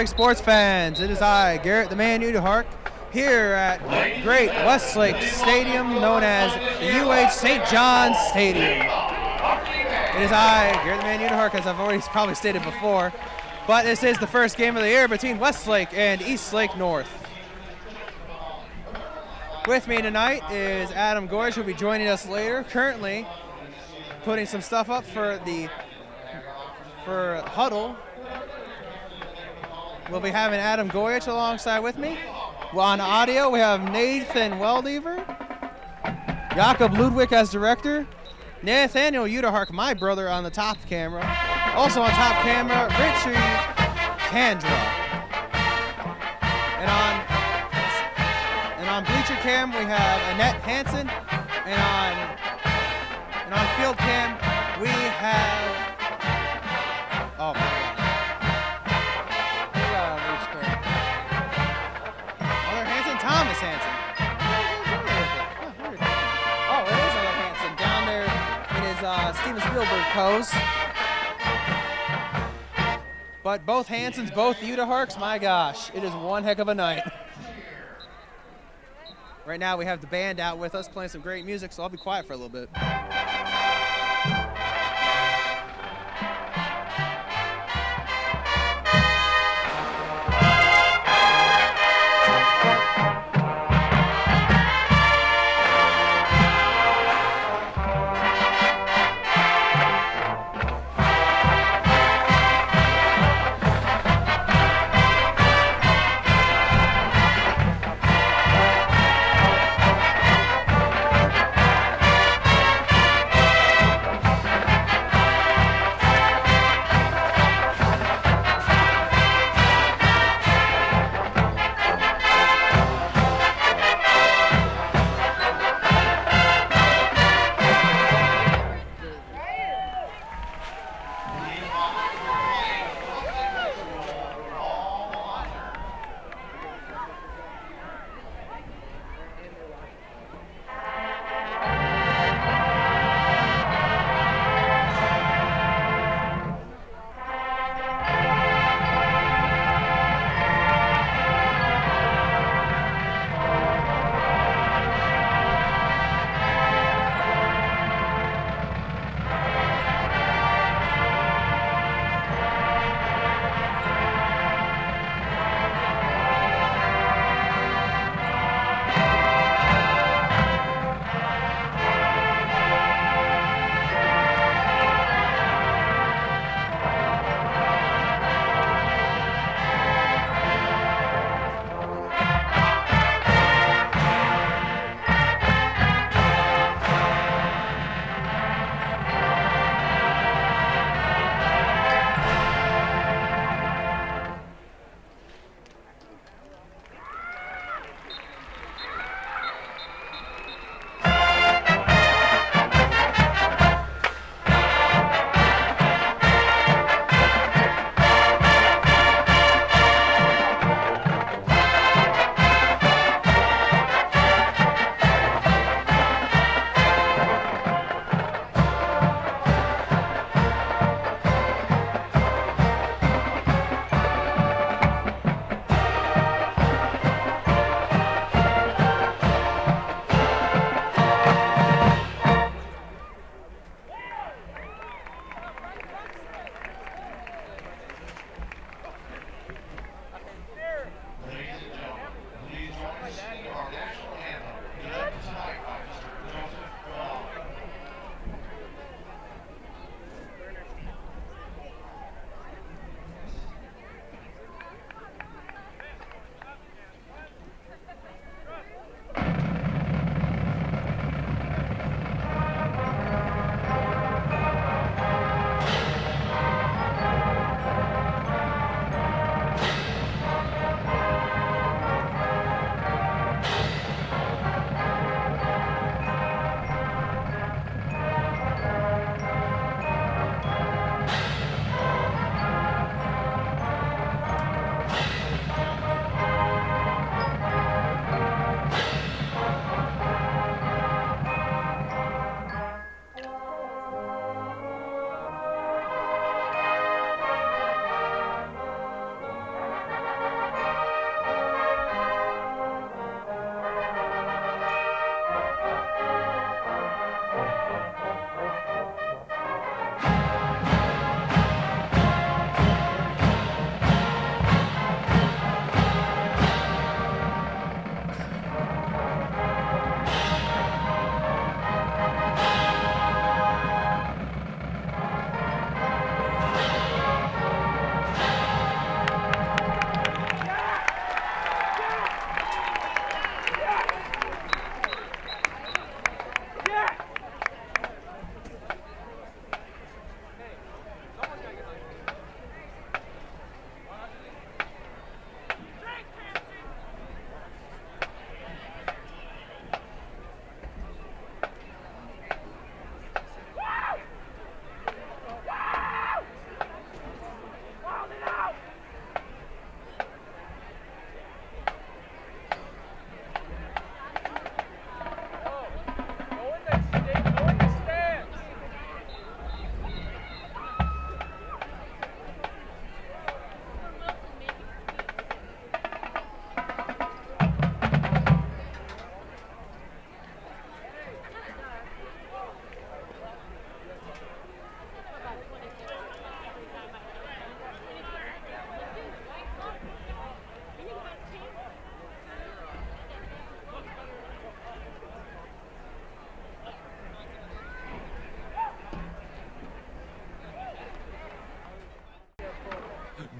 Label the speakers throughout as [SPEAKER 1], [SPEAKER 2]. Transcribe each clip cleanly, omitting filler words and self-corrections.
[SPEAKER 1] Westlake sports fans. It is I, Garrett the Man Udehark, here at Great Westlake Stadium, known as the UH St. John's Stadium. It is I, Garrett the Man Udehark, as I've already probably stated before, but this is the first game of the year between Westlake and Eastlake North. With me tonight is Adam Gorge, who will be joining us later, currently putting some stuff up for Huddle. We'll be having Adam Goyich alongside with me. On audio, we have Nathan Weldever, Jakob Ludwig as director, Nathaniel Udehark, my brother, on the top camera. Also on top camera, Richie Kandra. And on Bleacher Cam, we have Annette Hansen. And on Field Cam, we have... Oh, my God. Thomas Hansen. Oh, it is Other Hansen. Down there in his Steven Spielberg pose. But both Hansens, both Udeharks, my gosh, it is one heck of a night. Right now we have the band out with us playing some great music, so I'll be quiet for a little bit.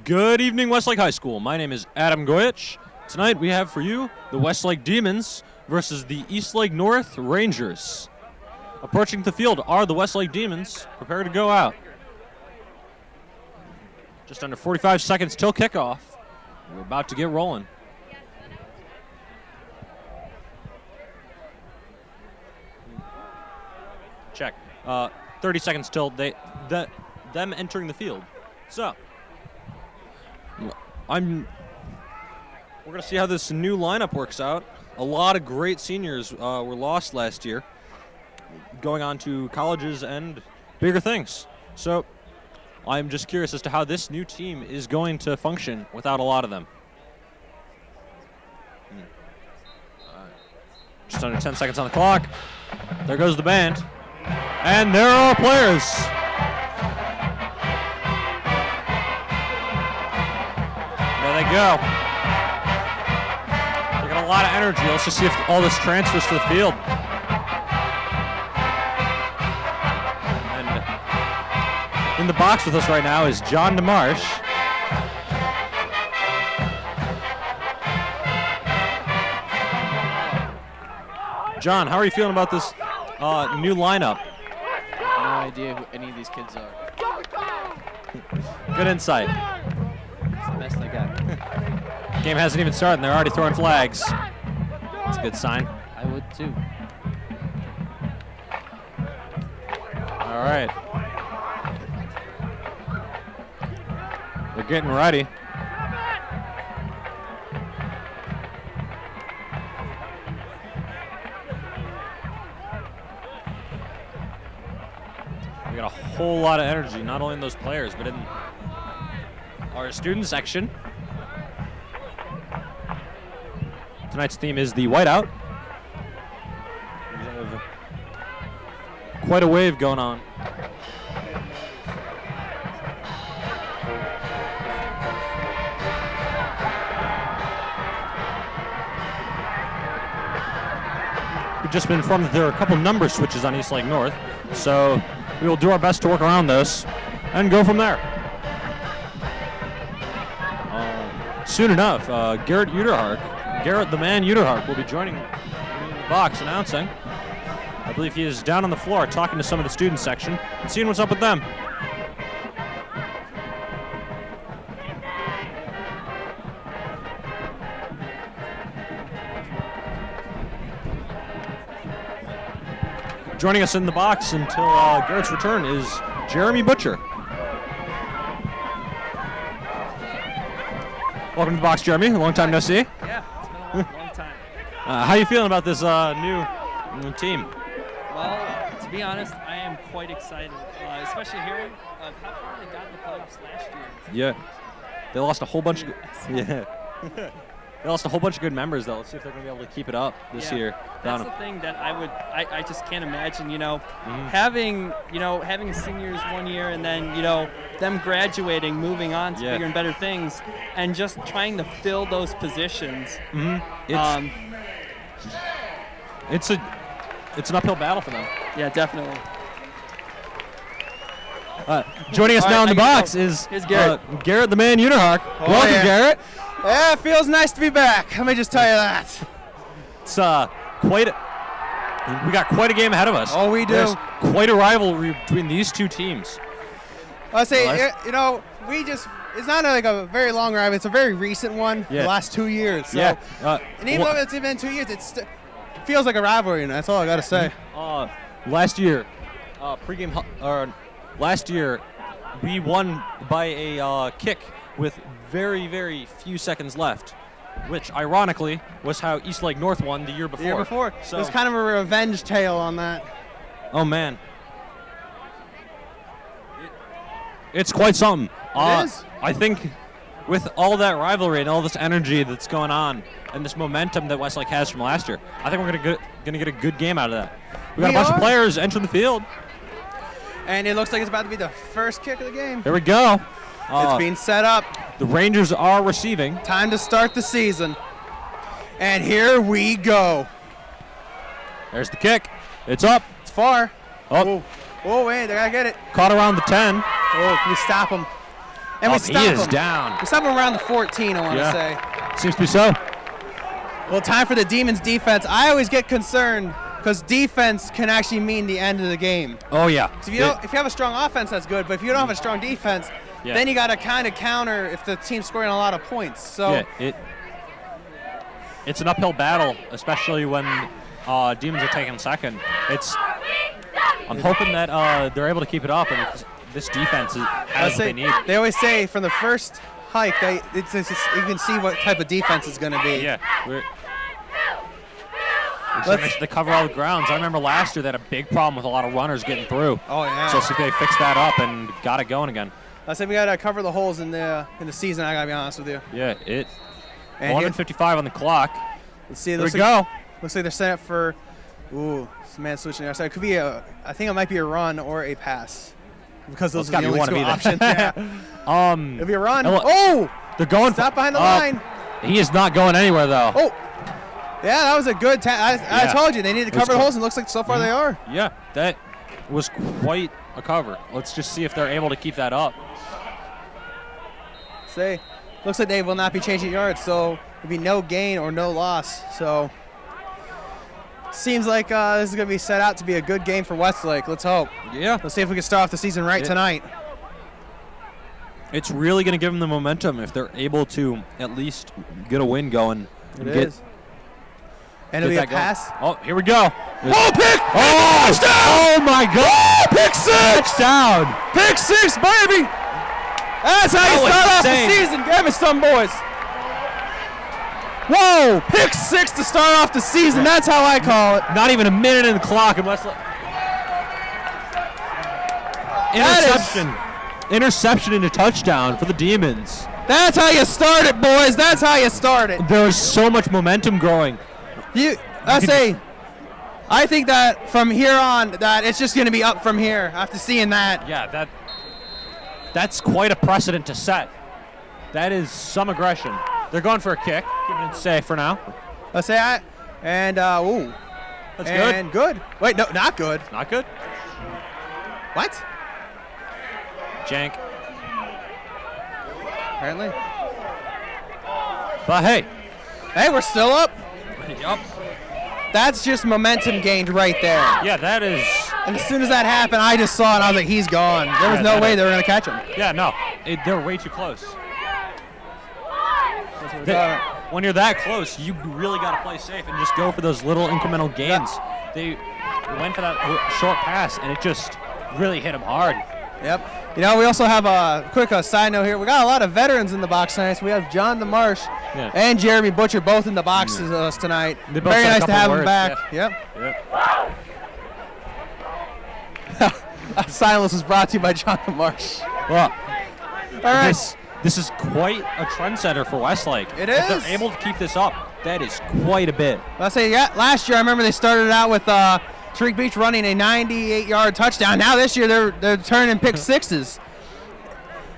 [SPEAKER 2] Good evening, Westlake High School. My name is Adam Goyich. Tonight we have for you the Westlake Demons versus the Eastlake North Rangers. Approaching the field are the Westlake Demons. Prepare to go out. Just under 45 seconds till kickoff. We're about to get rolling. Check. 30 seconds till them entering the field. So, we're going to see how this new lineup works out. A lot of great seniors were lost last year, going on to colleges and bigger things. So, I'm just curious as to how this new team is going to function without a lot of them. Just under 10 seconds on the clock. There goes the band. And there are our players. There they go. They got a lot of energy. Let's just see if all this transfers to the field. And in the box with us right now is John DeMarsh. John, how are you feeling about this new lineup?
[SPEAKER 3] No idea who any of these kids are.
[SPEAKER 2] Good insight.
[SPEAKER 3] It's the best I got.
[SPEAKER 2] Game hasn't even started and they're already throwing flags. That's a good sign.
[SPEAKER 3] I would too.
[SPEAKER 2] All right. They're getting ready. We got a whole lot of energy, not only in those players, but in our student section. Tonight's theme is the whiteout. We have quite a wave going on. We've just been informed that there are a couple number switches on Eastlake North, so we will do our best to work around this and go from there. Soon enough, Garrett the man Uterhark, will be joining the box announcing. I believe he is down on the floor talking to some of the student section and seeing what's up with them. Joining us in the box until Garrett's return is Jeremy Butcher. Welcome to the box, Jeremy. Long time no see.
[SPEAKER 4] Yeah, it's been a long time.
[SPEAKER 2] How you feeling about this new team?
[SPEAKER 4] Well, to be honest, I am quite excited, especially hearing of how far they got in the playoffs last year.
[SPEAKER 2] Yeah, they lost a whole bunch. They lost a whole bunch of good members, though. Let's see if they're going to be able to keep it up this year.
[SPEAKER 4] That's the thing that I just can't imagine, having seniors 1 year and then, them graduating, moving on to bigger and better things, and just trying to fill those positions.
[SPEAKER 2] It's an uphill battle for them.
[SPEAKER 4] Yeah, definitely.
[SPEAKER 2] Joining us now in the box is
[SPEAKER 4] Garrett.
[SPEAKER 2] Garrett the man Uterhark. Welcome, Garrett.
[SPEAKER 1] Yeah, it feels nice to be back. Let me just tell you that.
[SPEAKER 2] It's we got quite a game ahead of us.
[SPEAKER 1] Oh, we do.
[SPEAKER 2] There's quite a rivalry between these two teams.
[SPEAKER 1] I say, it's not like a very long rivalry. It's a very recent one.
[SPEAKER 2] Yeah.
[SPEAKER 1] The last 2 years. So.
[SPEAKER 2] Yeah.
[SPEAKER 1] And even though it's been 2 years, it feels like a rivalry, and that's all I got to say.
[SPEAKER 2] Last year, last year, we won by a kick with very, very few seconds left, which ironically was how Eastlake North won the year before.
[SPEAKER 1] So it was kind of a revenge tale on that.
[SPEAKER 2] Oh man, it's quite something.
[SPEAKER 1] It is.
[SPEAKER 2] I think with all that rivalry and all this energy that's going on and this momentum that Westlake has from last year, I think we're gonna get a good game out of that. We got a bunch of players entering the field,
[SPEAKER 1] and it looks like it's about to be the first kick of the game.
[SPEAKER 2] Here we go.
[SPEAKER 1] It's being set up.
[SPEAKER 2] The Rangers are receiving.
[SPEAKER 1] Time to start the season. And here we go.
[SPEAKER 2] There's the kick. It's up.
[SPEAKER 1] It's far.
[SPEAKER 2] Oh,
[SPEAKER 1] wait, they gotta get it.
[SPEAKER 2] Caught around the 10.
[SPEAKER 1] Oh, can we stop him? And we
[SPEAKER 2] he
[SPEAKER 1] stop
[SPEAKER 2] is
[SPEAKER 1] him.
[SPEAKER 2] down.
[SPEAKER 1] We stop him around the 14, I want to say.
[SPEAKER 2] Seems to be so.
[SPEAKER 1] Well, time for the Demons defense. I always get concerned because defense can actually mean the end of the game.
[SPEAKER 2] Oh, yeah.
[SPEAKER 1] So if you have a strong offense, that's good. But if you don't have a strong defense, then you got to kind of counter if the team's scoring a lot of points. So
[SPEAKER 2] it's an uphill battle, especially when Demons are taking second. I'm hoping that they're able to keep it up, and this defense has what they need.
[SPEAKER 1] They always say from the first hike, you can see what type of defense it's going to be.
[SPEAKER 2] Yeah. They cover all the grounds. I remember last year they had a big problem with a lot of runners getting through.
[SPEAKER 1] Oh, yeah.
[SPEAKER 2] So see if they fix that up and got it going again.
[SPEAKER 1] I said we got to cover the holes in the season, I got to be honest with you.
[SPEAKER 2] Yeah,
[SPEAKER 1] And
[SPEAKER 2] 11:55 on the clock.
[SPEAKER 1] Let's see.
[SPEAKER 2] Here we go.
[SPEAKER 1] Looks like they're set up for, some man switching there. So it could be I think it might be a run or a pass. Because those are the only two options. It'll be a run.
[SPEAKER 2] They're going.
[SPEAKER 1] Stop behind the line.
[SPEAKER 2] He is not going anywhere, though.
[SPEAKER 1] Oh. Yeah, that was a good I told you, they need to cover the holes, and it looks like so far they are.
[SPEAKER 2] Yeah, that was quite a cover. Let's just see if they're able to keep that up.
[SPEAKER 1] Looks like they will not be changing yards, so there'll be no gain or no loss. So seems like this is going to be set out to be a good game for Westlake. Let's hope.
[SPEAKER 2] Yeah.
[SPEAKER 1] Let's see if we can start off the season right tonight.
[SPEAKER 2] It's really going to give them the momentum if they're able to at least get a win going.
[SPEAKER 1] It is. And it'll be a pass.
[SPEAKER 2] Oh, here we go.
[SPEAKER 1] Pick!
[SPEAKER 2] Touchdown! Oh, my God.
[SPEAKER 1] Pick 6!
[SPEAKER 2] Touchdown!
[SPEAKER 1] Pick 6, baby! That's how you start off the season. Give me some, boys. Whoa! Pick 6 to start off the season. That's how I call it.
[SPEAKER 2] Not even a minute in the clock. And Westlake. Interception into touchdown for the Demons.
[SPEAKER 1] That's how you start it, boys. That's how you start it.
[SPEAKER 2] There's so much momentum growing.
[SPEAKER 1] I think that from here on, that it's just going to be up from here after seeing that.
[SPEAKER 2] Yeah, that's quite a precedent to set. That is some aggression. They're going for a kick. Keeping it safe for now.
[SPEAKER 1] That's good. Good. Wait, no, not good.
[SPEAKER 2] Not good?
[SPEAKER 1] What?
[SPEAKER 2] Jank.
[SPEAKER 1] Apparently.
[SPEAKER 2] But hey.
[SPEAKER 1] Hey, we're still up.
[SPEAKER 2] Yup.
[SPEAKER 1] That's just momentum gained right there.
[SPEAKER 2] Yeah, that is.
[SPEAKER 1] And as soon as that happened, I just saw it and I was like, he's gone. There was no way they were going to catch him.
[SPEAKER 2] Yeah, no. They're way too close. When you're that close, you really got to play safe and just go for those little incremental gains. They went for that short pass, and it just really hit them hard.
[SPEAKER 1] Yep. We also have a quick side note here. We got a lot of veterans in the box tonight. So we have John DeMarsh and Jeremy Butcher both in the box with us tonight. Very nice to have them back. Yep. That silence was brought to you by John DeMarsh.
[SPEAKER 2] Well,
[SPEAKER 1] all right.
[SPEAKER 2] This is quite a trendsetter for Westlake.
[SPEAKER 1] It is.
[SPEAKER 2] If they're able to keep this up, that is quite a bit.
[SPEAKER 1] Last year I remember they started out with Tariq Beach running a 98-yard touchdown. Now this year they're turning pick sixes.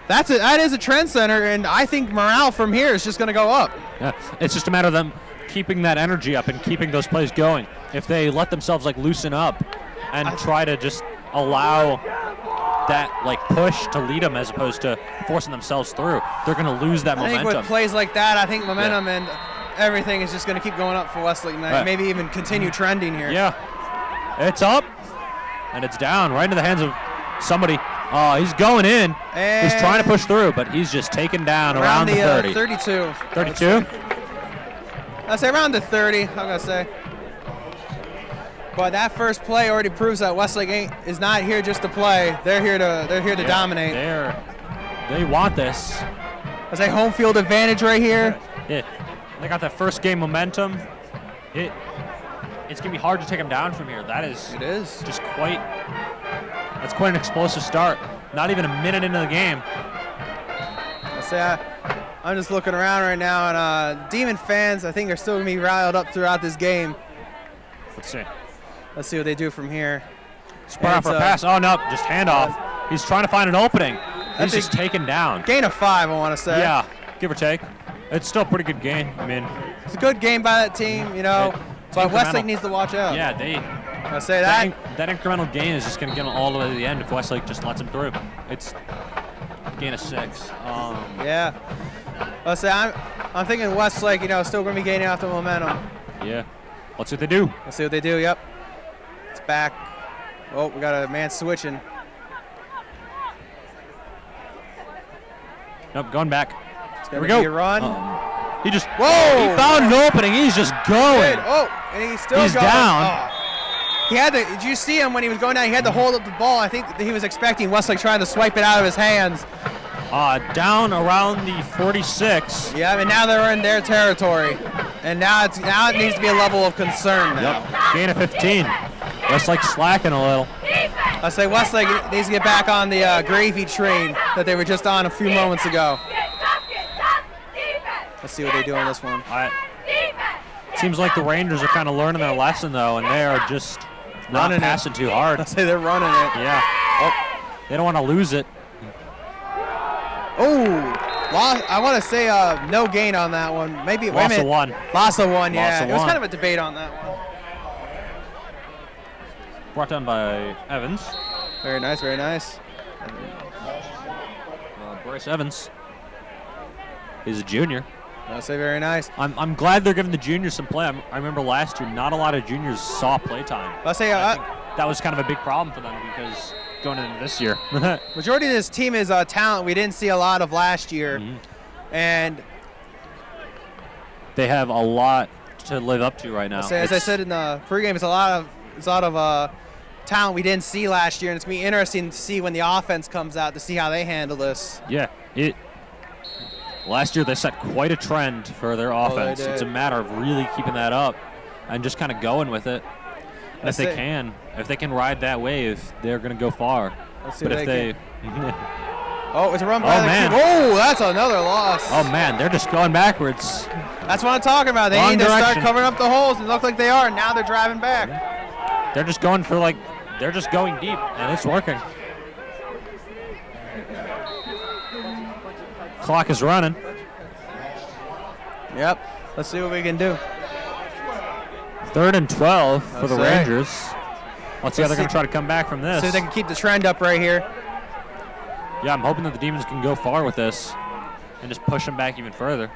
[SPEAKER 1] That is a trend center, and I think morale from here is just going to go up.
[SPEAKER 2] Yeah, it's just a matter of them keeping that energy up and keeping those plays going. If they let themselves loosen up and try to just allow that push to lead them as opposed to forcing themselves through, they're going to lose that momentum.
[SPEAKER 1] I think with plays like that, I think momentum and everything is just going to keep going up for Westlake tonight. Maybe even continue trending here.
[SPEAKER 2] Yeah. It's up, and it's down right into the hands of somebody. He's going in.
[SPEAKER 1] And
[SPEAKER 2] he's trying to push through, but he's just taken down around the 30.
[SPEAKER 1] 32.
[SPEAKER 2] 32?
[SPEAKER 1] I'd say around the 30, I'm going to say. But that first play already proves that Westlake is not here just to play. They're here to dominate.
[SPEAKER 2] They want this.
[SPEAKER 1] That's a home field advantage right here.
[SPEAKER 2] Yeah. They got that first game momentum. It's going to be hard to take them down from here. It is just quite an explosive start. Not even a minute into the game.
[SPEAKER 1] I'm just looking around right now, and Demon fans, I think, are still going to be riled up throughout this game. Let's see what they do from here.
[SPEAKER 2] Spread out for a pass. Oh, no, just handoff. He's trying to find an opening. He's just taken down.
[SPEAKER 1] Gain of 5, I want to say.
[SPEAKER 2] Yeah, give or take. It's still a pretty good game. I mean,
[SPEAKER 1] it's a good game by that team, but Westlake needs to watch out.
[SPEAKER 2] Yeah,
[SPEAKER 1] I say that
[SPEAKER 2] incremental gain is just going to get them all the way to the end if Westlake just lets them through. gain of 6.
[SPEAKER 1] Yeah. Let's say I'm thinking Westlake, still going to be gaining off the momentum.
[SPEAKER 2] Yeah. Let's see what they do.
[SPEAKER 1] Let's see what they do. Yep. It's back. Oh, we got a man switching.
[SPEAKER 2] Nope, going back.
[SPEAKER 1] It's
[SPEAKER 2] Here
[SPEAKER 1] going
[SPEAKER 2] we
[SPEAKER 1] to
[SPEAKER 2] go.
[SPEAKER 1] be a run.
[SPEAKER 2] He just
[SPEAKER 1] Whoa!
[SPEAKER 2] He found an opening. He's just going.
[SPEAKER 1] Oh, and he's still
[SPEAKER 2] He's
[SPEAKER 1] going.
[SPEAKER 2] down.
[SPEAKER 1] Oh. Did you see him when he was going down? He had to hold up the ball. I think he was expecting Westlake trying to swipe it out of his hands.
[SPEAKER 2] Down around the 46.
[SPEAKER 1] Yeah, and now they're in their territory. And now it needs to be a level of concern now.
[SPEAKER 2] Yep. Gain of 15. Westlake slacking a little.
[SPEAKER 1] I say Westlake needs to get back on the gravy train that they were just on a few moments ago. Let's see what they do on this one.
[SPEAKER 2] Seems like the Rangers are kind of learning their lesson, though, and they are just not passing too hard.
[SPEAKER 1] I say they're running it.
[SPEAKER 2] Yeah. Oh, they don't want to lose it.
[SPEAKER 1] Oh, I want to say no gain on that one. Maybe
[SPEAKER 2] Loss of 1.
[SPEAKER 1] Loss of 1, yeah.
[SPEAKER 2] Loss of
[SPEAKER 1] It was
[SPEAKER 2] 1.
[SPEAKER 1] kind of a debate on that one.
[SPEAKER 2] Brought down by Evans.
[SPEAKER 1] Very nice, very nice.
[SPEAKER 2] Bryce Evans. He's a junior.
[SPEAKER 1] I say very nice.
[SPEAKER 2] I'm glad they're giving the juniors some play. I remember last year, not a lot of juniors saw play time.
[SPEAKER 1] I say
[SPEAKER 2] I think that was kind of a big problem for them because going into this year.
[SPEAKER 1] majority of this team is talent we didn't see a lot of last year, and
[SPEAKER 2] they have a lot to live up to right now.
[SPEAKER 1] As I said in the pregame, it's a lot of talent we didn't see last year, and it's gonna be interesting to see when the offense comes out to see how they handle this.
[SPEAKER 2] Yeah, last year they set quite a trend for their offense. It's a matter of really keeping that up and just kind of going with it. And if they can ride that wave, they're going to go far.
[SPEAKER 1] Let's see
[SPEAKER 2] but if they
[SPEAKER 1] oh, it's a run by the
[SPEAKER 2] man.
[SPEAKER 1] Cube. Oh, that's another loss.
[SPEAKER 2] Oh man, they're just going backwards.
[SPEAKER 1] That's what I'm talking about. They need to start covering up the holes and look like they are. And now they're driving back.
[SPEAKER 2] They're just going they're just going deep, and it's working. Clock is running.
[SPEAKER 1] Yep. Let's see what we can do.
[SPEAKER 2] 3rd and 12 for the Rangers. Let's see how they're going to try to come back from this.
[SPEAKER 1] See if they can keep the trend up right here.
[SPEAKER 2] Yeah, I'm hoping that the Demons can go far with this and just push them back even further.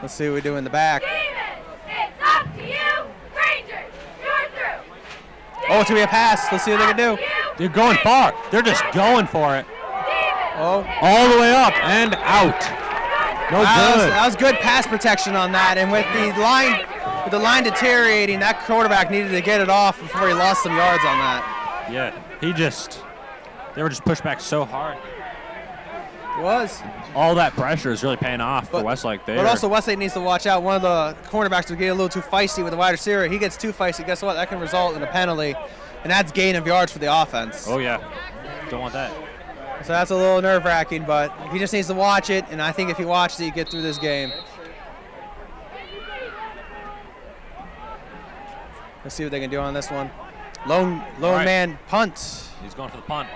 [SPEAKER 1] Let's see what we do in the back.
[SPEAKER 5] It's up to you, Rangers. You're through.
[SPEAKER 1] Oh, it's going to be a pass. Let's see what they can do.
[SPEAKER 2] They're going far. They're just going for it.
[SPEAKER 1] Oh.
[SPEAKER 2] All the way up and out. No good.
[SPEAKER 1] That was good pass protection on that. And with the line deteriorating, that quarterback needed to get it off before he lost some yards on that.
[SPEAKER 2] Yeah, they were just pushed back so hard.
[SPEAKER 1] It was.
[SPEAKER 2] All that pressure is really paying off for Westlake there.
[SPEAKER 1] But also Westlake needs to watch out. One of the cornerbacks was getting a little too feisty with the wide receiver. He gets too feisty. Guess what? That can result in a penalty. And that's gain of yards for the offense.
[SPEAKER 2] Oh, yeah. Don't want that.
[SPEAKER 1] So that's a little nerve-wracking, but he just needs to watch it. And I think if he watches it, he get through this game. Let's see what they can do on this one. Lone man punt.
[SPEAKER 2] He's going for the punt.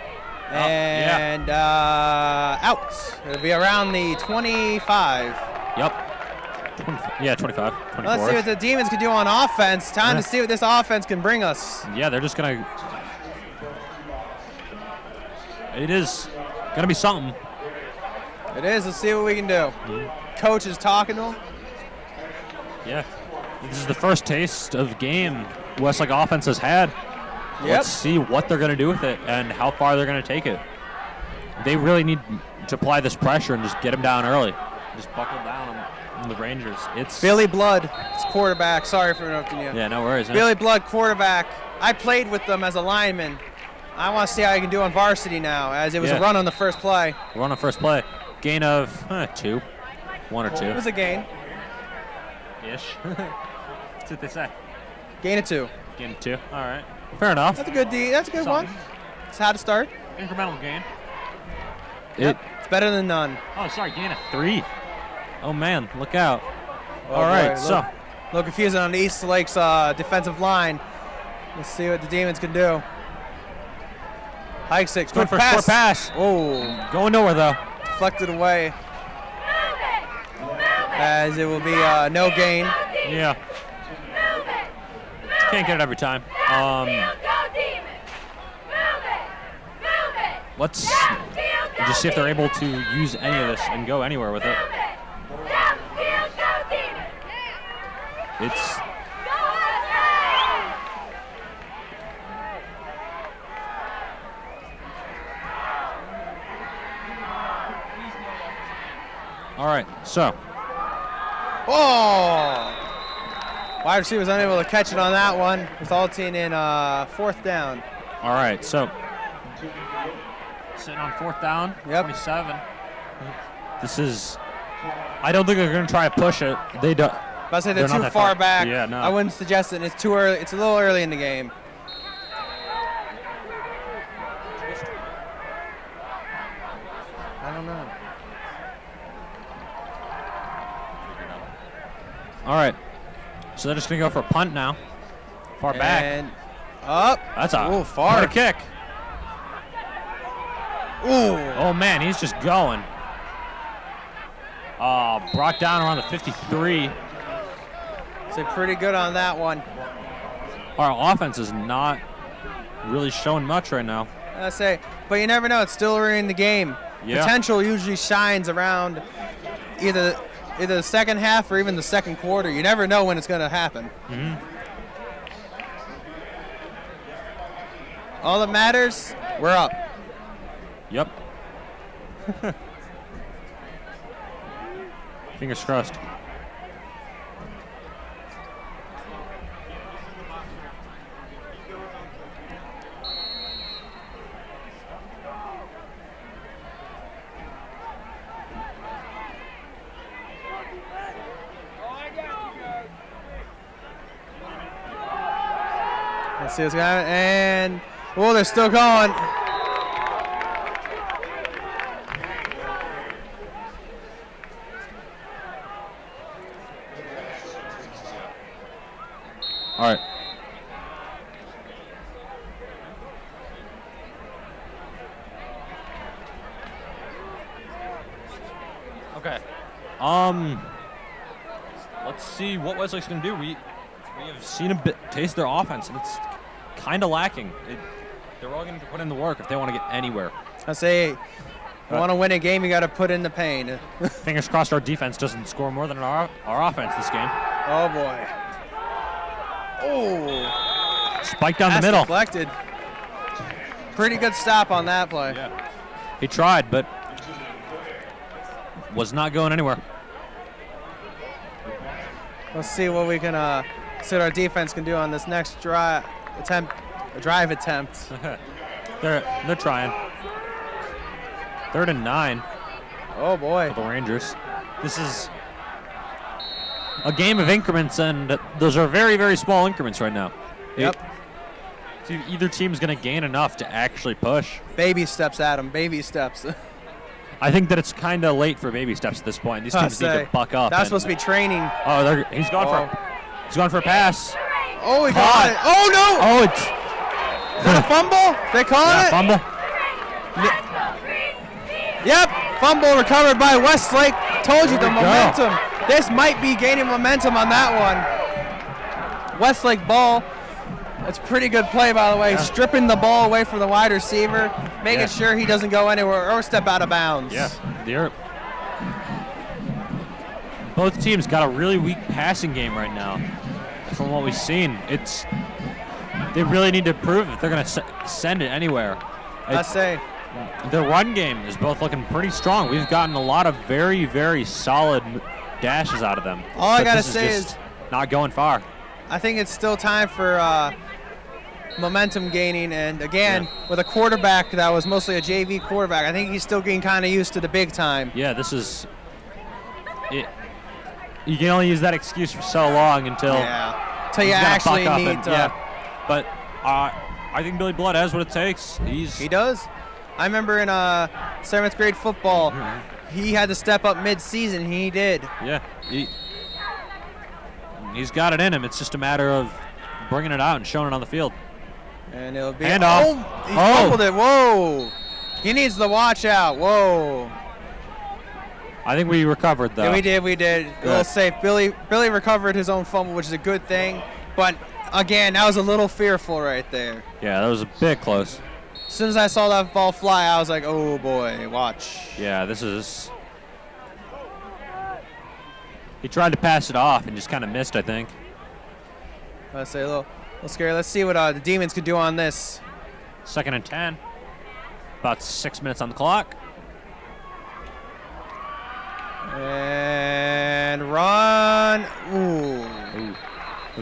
[SPEAKER 1] And out. It'll be around the 25.
[SPEAKER 2] Yep. 25, 24.
[SPEAKER 1] Let's see what the Demons can do on offense. Time to see what this offense can bring us.
[SPEAKER 2] Yeah, they're just going to... It is going to be something.
[SPEAKER 1] It is. Let's see what we can do. Coach is talking to him.
[SPEAKER 2] Yeah. This is the first taste of game Westlake offense has had.
[SPEAKER 1] Yep.
[SPEAKER 2] Let's see what they're going to do with it and how far they're going to take it. They really need to apply this pressure and just get them down early. Just buckle down on the Rangers. It's
[SPEAKER 1] Billy Blood, it's quarterback. Sorry for interrupting you.
[SPEAKER 2] Yeah, no worries.
[SPEAKER 1] Billy Blood, quarterback. I played with them as a lineman. I want to see how he can do on varsity now, as it was a run on the first play.
[SPEAKER 2] Run on first play. Gain of 2. 1 or 2.
[SPEAKER 1] It was a gain.
[SPEAKER 2] Ish. That's what they say.
[SPEAKER 1] Gain of 2.
[SPEAKER 2] Gain of 2. All right. Fair enough.
[SPEAKER 1] That's a good That's a good one. It's how to start.
[SPEAKER 2] Incremental gain.
[SPEAKER 1] Yep. It's better than none.
[SPEAKER 2] Oh, sorry. Gain of 3. Oh, man. Look out.
[SPEAKER 1] Oh,
[SPEAKER 2] all right.
[SPEAKER 1] boy, a little confusing on the Eastlake's defensive line. Let's see what the Demons can do. Hike 6.
[SPEAKER 2] Good for a short pass.
[SPEAKER 1] Oh.
[SPEAKER 2] Going nowhere, though.
[SPEAKER 1] Deflected away. As it will be no gain.
[SPEAKER 2] Yeah. Can't get it every time. Let's and just see if they're able to use any of this and go anywhere with it.
[SPEAKER 5] Downfield, go Demon!
[SPEAKER 2] It's
[SPEAKER 5] Go Westlake!
[SPEAKER 2] all right. So
[SPEAKER 1] Oh! Wide receiver was unable to catch it on that one, resulting in 4th down.
[SPEAKER 2] all right. So sitting on 4th down.
[SPEAKER 1] Yep.
[SPEAKER 2] 27. This is. I don't think they're going to try to push it. They don't.
[SPEAKER 1] But I say they're
[SPEAKER 2] They're not
[SPEAKER 1] too
[SPEAKER 2] that
[SPEAKER 1] far
[SPEAKER 2] far.
[SPEAKER 1] back.
[SPEAKER 2] Yeah, no.
[SPEAKER 1] I wouldn't suggest it. It's too early. It's a little early in the game. I don't know.
[SPEAKER 2] All right. So they're just going to go for a punt now. Far back.
[SPEAKER 1] And up.
[SPEAKER 2] That's a
[SPEAKER 1] Ooh, far.
[SPEAKER 2] what a kick.
[SPEAKER 1] Ooh.
[SPEAKER 2] Oh man, he's just going. Brought down around the 53.
[SPEAKER 1] So pretty good on that one.
[SPEAKER 2] Our offense is not really showing much right now.
[SPEAKER 1] I say, but you never know. It's still early in the game.
[SPEAKER 2] Yeah.
[SPEAKER 1] Potential usually shines around either the second half or even the second quarter. You never know when it's going to happen.
[SPEAKER 2] Mhm.
[SPEAKER 1] All that matters, we're up.
[SPEAKER 2] Yep. Fingers crossed.
[SPEAKER 1] Let's see what's going on. And, oh, they're still going.
[SPEAKER 2] All right. Okay. Let's see what Westlake's going to do. We have seen a bit, taste their offense, and it's kind of lacking. They're all going to put in the work if they want to get anywhere.
[SPEAKER 1] I say, you want to win a game, you got to put in the pain.
[SPEAKER 2] Fingers crossed our defense doesn't score more than our offense this game.
[SPEAKER 1] Oh, boy. Oh.
[SPEAKER 2] Spike down the
[SPEAKER 1] Pass
[SPEAKER 2] middle.
[SPEAKER 1] deflected. Pretty good stop on that play.
[SPEAKER 2] Yeah. He tried, but was not going anywhere.
[SPEAKER 1] Let's see what we can see what our defense can do on this next drive attempt.
[SPEAKER 2] They're trying. 3rd and 9
[SPEAKER 1] Oh boy.
[SPEAKER 2] for the Rangers. This is a game of increments, and those are very, very small increments right now.
[SPEAKER 1] Yep.
[SPEAKER 2] Either team's going to gain enough to actually push.
[SPEAKER 1] Baby steps, Adam. Baby steps.
[SPEAKER 2] I think that it's kind of late for baby steps at this point. These teams need to buck up.
[SPEAKER 1] That's supposed to be training.
[SPEAKER 2] Oh, he's gone for a pass.
[SPEAKER 1] Oh, he
[SPEAKER 2] Caught.
[SPEAKER 1] got it. Oh no!
[SPEAKER 2] Oh, it's
[SPEAKER 1] Is that a fumble? They call it?
[SPEAKER 2] fumble.
[SPEAKER 1] Yep. Fumble recovered by Westlake. Told you the
[SPEAKER 2] There we go.
[SPEAKER 1] momentum. This might be gaining momentum on that one. Westlake ball. That's a pretty good play, by the way.
[SPEAKER 2] Yeah.
[SPEAKER 1] Stripping the ball away from the wide receiver, making
[SPEAKER 2] Yeah.
[SPEAKER 1] sure he doesn't go anywhere or step out of bounds.
[SPEAKER 2] Yeah, both teams got a really weak passing game right now. From what we've seen, they really need to prove if they're going to send it anywhere.
[SPEAKER 1] I say.
[SPEAKER 2] The run game is both looking pretty strong. We've gotten a lot of very, very solid dashes out of them.
[SPEAKER 1] All I
[SPEAKER 2] But
[SPEAKER 1] gotta
[SPEAKER 2] this
[SPEAKER 1] say
[SPEAKER 2] just
[SPEAKER 1] is,
[SPEAKER 2] not going far.
[SPEAKER 1] I think it's still time for momentum gaining, and again, with a quarterback that was mostly a JV quarterback, I think he's still getting kind of used to the big time.
[SPEAKER 2] Yeah, this is it. You can only use that excuse for so long until
[SPEAKER 1] you
[SPEAKER 2] he's gotta
[SPEAKER 1] actually
[SPEAKER 2] buck up
[SPEAKER 1] need
[SPEAKER 2] and-
[SPEAKER 1] to.
[SPEAKER 2] yeah. But I think Billy Blood has what it takes.
[SPEAKER 1] He does. I remember in 7th grade football, he had to step up mid-season. He did.
[SPEAKER 2] Yeah, he's got it in him. It's just a matter of bringing it out and showing it on the field.
[SPEAKER 1] And it'll be
[SPEAKER 2] Handoff.
[SPEAKER 1] Oh, he fumbled it. Whoa. He needs to watch out. Whoa.
[SPEAKER 2] I think we recovered, though.
[SPEAKER 1] Yeah, we did. A little safe. Billy recovered his own fumble, which is a good thing. But again, that was a little fearful right there.
[SPEAKER 2] Yeah, that was a bit close.
[SPEAKER 1] As soon as I saw that ball fly, I was like, oh boy, watch.
[SPEAKER 2] Yeah, this is. He tried to pass it off and just kind of missed, I think.
[SPEAKER 1] Let's say a little scary. Let's see what the Demons could do on this.
[SPEAKER 2] 2nd and 10. About 6 minutes on the clock.
[SPEAKER 1] And run. Ooh.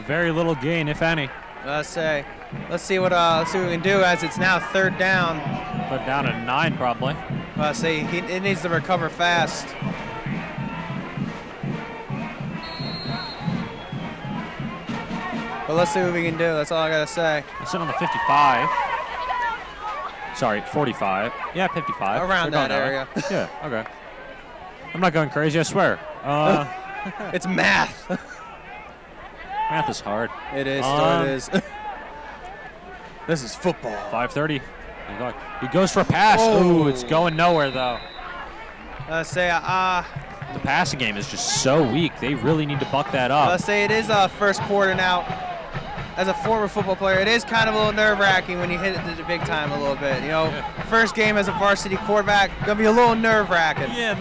[SPEAKER 2] Very little gain, if any.
[SPEAKER 1] Let's see what we can do as it's now 3rd down.
[SPEAKER 2] Put down at 9 probably.
[SPEAKER 1] Let's see, it needs to recover fast. But let's see what we can do. That's all I gotta say.
[SPEAKER 2] It's sitting on the 55. Sorry, 45. Yeah, 55.
[SPEAKER 1] Around
[SPEAKER 2] They're
[SPEAKER 1] that
[SPEAKER 2] going
[SPEAKER 1] area.
[SPEAKER 2] Yeah, okay. I'm not going crazy, I swear.
[SPEAKER 1] It's math.
[SPEAKER 2] Math is hard.
[SPEAKER 1] It is. It is. This is football.
[SPEAKER 2] 5:30. He goes for a pass.
[SPEAKER 1] Oh.
[SPEAKER 2] Ooh, it's going nowhere though.
[SPEAKER 1] Let's say
[SPEAKER 2] The passing game is just so weak. They really need to buck that up.
[SPEAKER 1] let's say it is first quarter now. As a former football player, it is kind of a little nerve-wracking when you hit it to the big time a little bit. You know, first game as a varsity quarterback, gonna be a little nerve-wracking.
[SPEAKER 2] Yeah.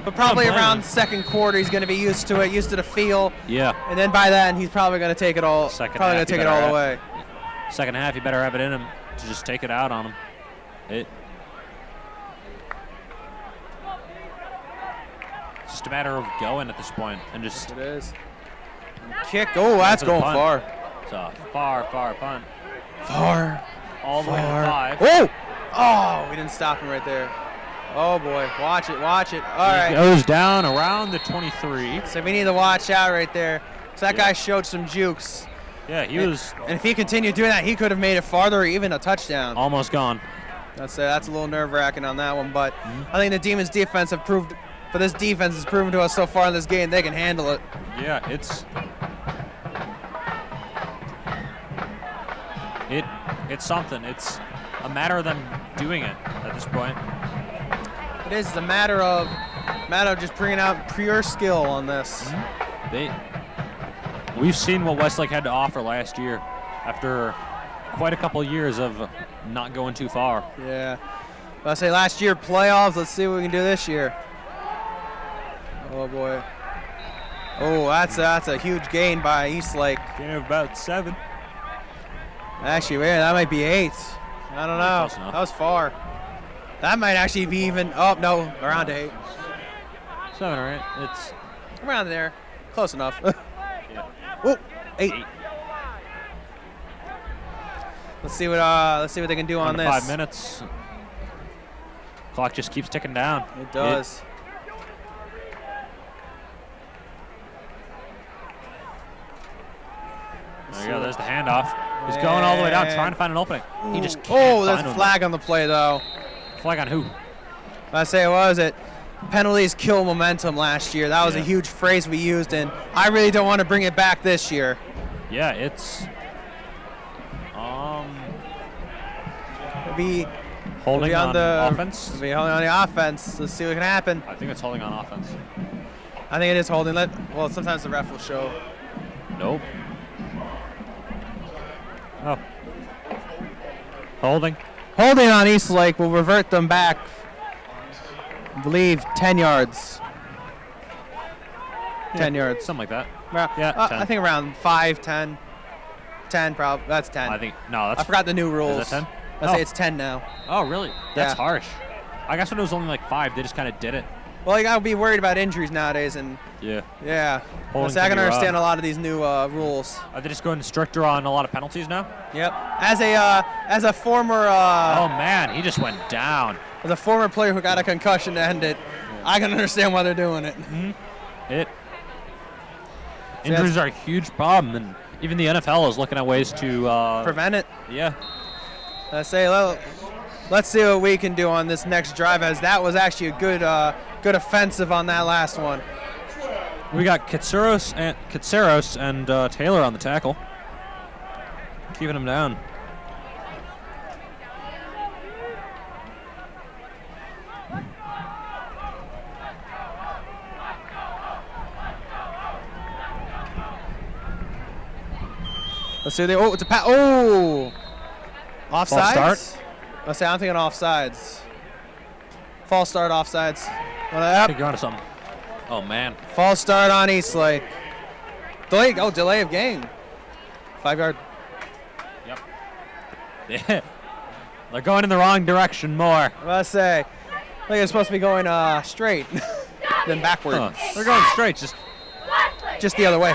[SPEAKER 1] But probably around 2nd quarter, he's gonna be used to it, used to the feel.
[SPEAKER 2] Yeah.
[SPEAKER 1] And then by then, he's probably gonna take it all.
[SPEAKER 2] Second
[SPEAKER 1] probably
[SPEAKER 2] half,
[SPEAKER 1] gonna take
[SPEAKER 2] you
[SPEAKER 1] it all
[SPEAKER 2] better
[SPEAKER 1] the way.
[SPEAKER 2] Second half, you better have it in him to just take it out on him. It's just a matter of going at this point and just.
[SPEAKER 1] It is. Kick. Oh, that's going
[SPEAKER 2] punt.
[SPEAKER 1] far.
[SPEAKER 2] It's a far punt.
[SPEAKER 1] Far.
[SPEAKER 2] All the way to 5.
[SPEAKER 1] Oh! Oh, we didn't stop him right there. Oh boy, watch it. All
[SPEAKER 2] He
[SPEAKER 1] right.
[SPEAKER 2] goes down around the 23.
[SPEAKER 1] So we need to watch out right there. So that guy showed some jukes.
[SPEAKER 2] Yeah, he was
[SPEAKER 1] And if he continued doing that, he could have made it farther or even a touchdown.
[SPEAKER 2] almost gone.
[SPEAKER 1] That's a little nerve-wracking on that one, but I think the Demons defense has proven to us so far in this game they can handle it.
[SPEAKER 2] Yeah, it's something. It's a matter of them doing it at this point.
[SPEAKER 1] It is a matter of just bringing out pure skill on this.
[SPEAKER 2] We've seen what Westlake had to offer last year after quite a couple years of not going too far.
[SPEAKER 1] Yeah. I say last year playoffs. Let's see what we can do this year. Oh boy. Oh, that's a huge gain by Eastlake.
[SPEAKER 2] Gain of about 7.
[SPEAKER 1] Actually, man, that might be 8. I don't know.
[SPEAKER 2] Close enough.
[SPEAKER 1] That was far. That might actually be even. Oh no, around 8.
[SPEAKER 2] 7 or 8. It's
[SPEAKER 1] Around there. Close enough.
[SPEAKER 2] yeah.
[SPEAKER 1] Oh, 8. Let's see what they can do on
[SPEAKER 2] Under
[SPEAKER 1] this.
[SPEAKER 2] 5 minutes. Clock just keeps ticking down.
[SPEAKER 1] It does.
[SPEAKER 2] There you go. There's the handoff. He's going all the way down, trying to find an opening. He just can't
[SPEAKER 1] Oh, there's
[SPEAKER 2] find
[SPEAKER 1] a
[SPEAKER 2] one.
[SPEAKER 1] flag on the play though.
[SPEAKER 2] Flag on who?
[SPEAKER 1] I say, what was it? Penalties kill momentum last year. That was a
[SPEAKER 2] Yeah.
[SPEAKER 1] huge phrase we used, and I really don't want to bring it back this year.
[SPEAKER 2] Yeah, it's
[SPEAKER 1] Be
[SPEAKER 2] holding on
[SPEAKER 1] the
[SPEAKER 2] offense.
[SPEAKER 1] Be holding on the offense. Let's see what can happen.
[SPEAKER 2] I think it's holding on offense.
[SPEAKER 1] I think it is holding. Well, sometimes the ref will show.
[SPEAKER 2] Nope. Oh. Holding.
[SPEAKER 1] Holding on Eastlake will revert them back. I believe 10 yards. 10 yards.
[SPEAKER 2] Something like that.
[SPEAKER 1] Yeah,
[SPEAKER 2] 10.
[SPEAKER 1] I think around 5, 10. 10 probably. That's 10.
[SPEAKER 2] I think no. That's
[SPEAKER 1] I forgot the new rules.
[SPEAKER 2] Is that 10?
[SPEAKER 1] Let's say it's 10 now.
[SPEAKER 2] Oh, really? That's
[SPEAKER 1] Yeah.
[SPEAKER 2] harsh. I guess when it was only like 5, they just kind of did it.
[SPEAKER 1] Well, you gotta be worried about injuries nowadays, and
[SPEAKER 2] Yeah.
[SPEAKER 1] yeah.
[SPEAKER 2] Holding
[SPEAKER 1] So I
[SPEAKER 2] can
[SPEAKER 1] can
[SPEAKER 2] be
[SPEAKER 1] understand
[SPEAKER 2] rough.
[SPEAKER 1] a lot of these new rules.
[SPEAKER 2] Are they just going stricter on a lot of penalties now?
[SPEAKER 1] Yep. As a former
[SPEAKER 2] Oh man, he just went down.
[SPEAKER 1] as a former player who got a concussion to end it, I can understand why they're doing it.
[SPEAKER 2] Injuries are a huge problem, and even the NFL is looking at ways to
[SPEAKER 1] Prevent it.
[SPEAKER 2] Yeah.
[SPEAKER 1] Let's see what we can do on this next drive, as that was actually a good offensive on that last one.
[SPEAKER 2] We got Katsaros and Taylor on the tackle, keeping him down.
[SPEAKER 1] Let's see. It's a pass. Oh, offside.
[SPEAKER 2] False start.
[SPEAKER 1] Let's say I'm thinking offsides. False start offsides.
[SPEAKER 2] I think you're onto something. Oh, man.
[SPEAKER 1] False start on Eastlake. Delay of game. 5 yard.
[SPEAKER 2] Yep. Yeah. They're going in the wrong direction more.
[SPEAKER 1] Let's say. I think it's supposed to be going straight, then backward.
[SPEAKER 2] They're going straight,
[SPEAKER 1] Just the other way.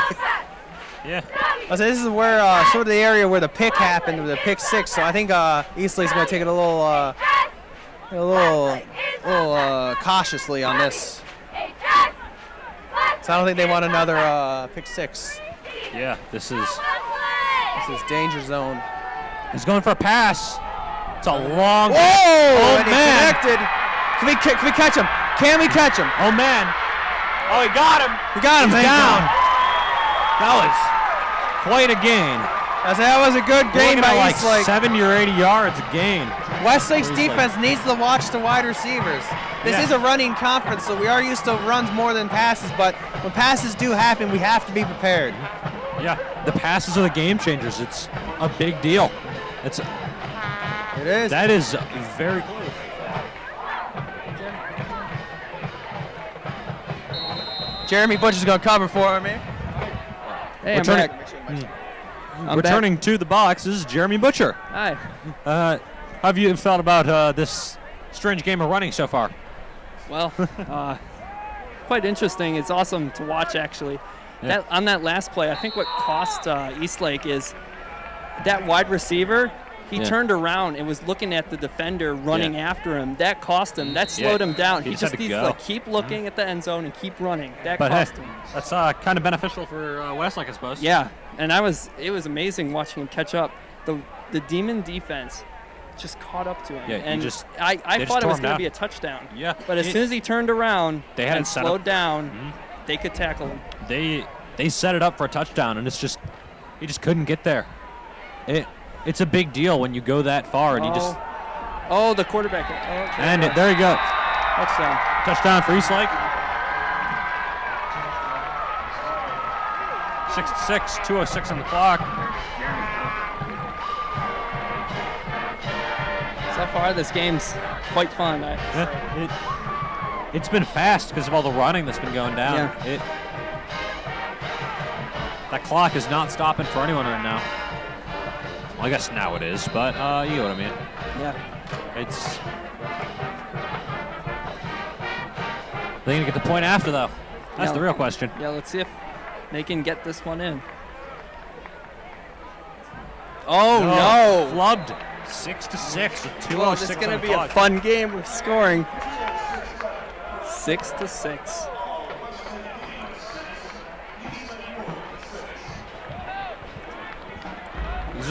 [SPEAKER 2] yeah.
[SPEAKER 1] I say this is where sort of the area where the pick happened, with the pick 6. So I think Eastlake's going to take it a little cautiously on this. So I don't think they want another pick 6.
[SPEAKER 2] Yeah, this is
[SPEAKER 1] danger zone.
[SPEAKER 2] He's going for a pass. It's a long.
[SPEAKER 1] Whoa!
[SPEAKER 2] Oh,
[SPEAKER 1] and he
[SPEAKER 2] man.
[SPEAKER 1] connected. Can we catch him? Can we catch him?
[SPEAKER 2] Oh, man. Oh, he got him.
[SPEAKER 1] We got him.
[SPEAKER 2] He's
[SPEAKER 1] Thank
[SPEAKER 2] down.
[SPEAKER 1] God.
[SPEAKER 2] That was quite a gain.
[SPEAKER 1] I say that was a good gain by
[SPEAKER 2] like
[SPEAKER 1] Eastlake.
[SPEAKER 2] 70 or 80 yards a gain.
[SPEAKER 1] Westlake's defense needs to watch the wide receivers. This is a running conference, so we are used to runs more than passes, but when passes do happen, we have to be prepared.
[SPEAKER 2] Yeah, the passes are the game changers. It's a big deal.
[SPEAKER 1] It is.
[SPEAKER 2] That is very cool.
[SPEAKER 1] Jeremy Butcher's going to cover for me.
[SPEAKER 4] Hey, I'm back.
[SPEAKER 2] Returning to the box is Jeremy Butcher.
[SPEAKER 4] Hi.
[SPEAKER 2] How have you felt about this strange game of running so far?
[SPEAKER 4] Well, quite interesting. It's awesome to watch, actually.
[SPEAKER 2] Yeah.
[SPEAKER 4] On that last play, I think what cost Eastlake is that wide receiver. He turned around and was looking at the defender running after him. That cost him. That slowed him down. He just needs to keep looking at the end zone and keep running. That cost him.
[SPEAKER 2] That's kind of beneficial for Westlake, I suppose.
[SPEAKER 4] Yeah, and it was amazing watching him catch up. The Demon defense just caught up to him.
[SPEAKER 2] Yeah,
[SPEAKER 4] and I thought it was going to be a touchdown.
[SPEAKER 2] Yeah.
[SPEAKER 4] But as soon as he turned around and
[SPEAKER 2] set
[SPEAKER 4] slowed
[SPEAKER 2] up.
[SPEAKER 4] down, they could tackle him.
[SPEAKER 2] They set it up for a touchdown, and he just couldn't get there. It's a big deal when you go that far, and you just.
[SPEAKER 4] Oh, the quarterback.
[SPEAKER 2] And there you go.
[SPEAKER 4] Touchdown.
[SPEAKER 2] Touchdown for Eastlake. 6-6, 2:06 on the clock.
[SPEAKER 4] So far, this game's quite fun.
[SPEAKER 2] It's been fast because of all the running that's been going down.
[SPEAKER 4] Yeah.
[SPEAKER 2] That clock is not stopping for anyone right now. Well, I guess now it is, but you know what I mean.
[SPEAKER 4] Yeah.
[SPEAKER 2] It's. They're going to get the point after, though. That's the real question.
[SPEAKER 4] Yeah, let's see if they can get this one in. Oh, no.
[SPEAKER 2] Flubbed. 6-6 with 2:06
[SPEAKER 4] This is going to be a fun game of scoring. 6-6. I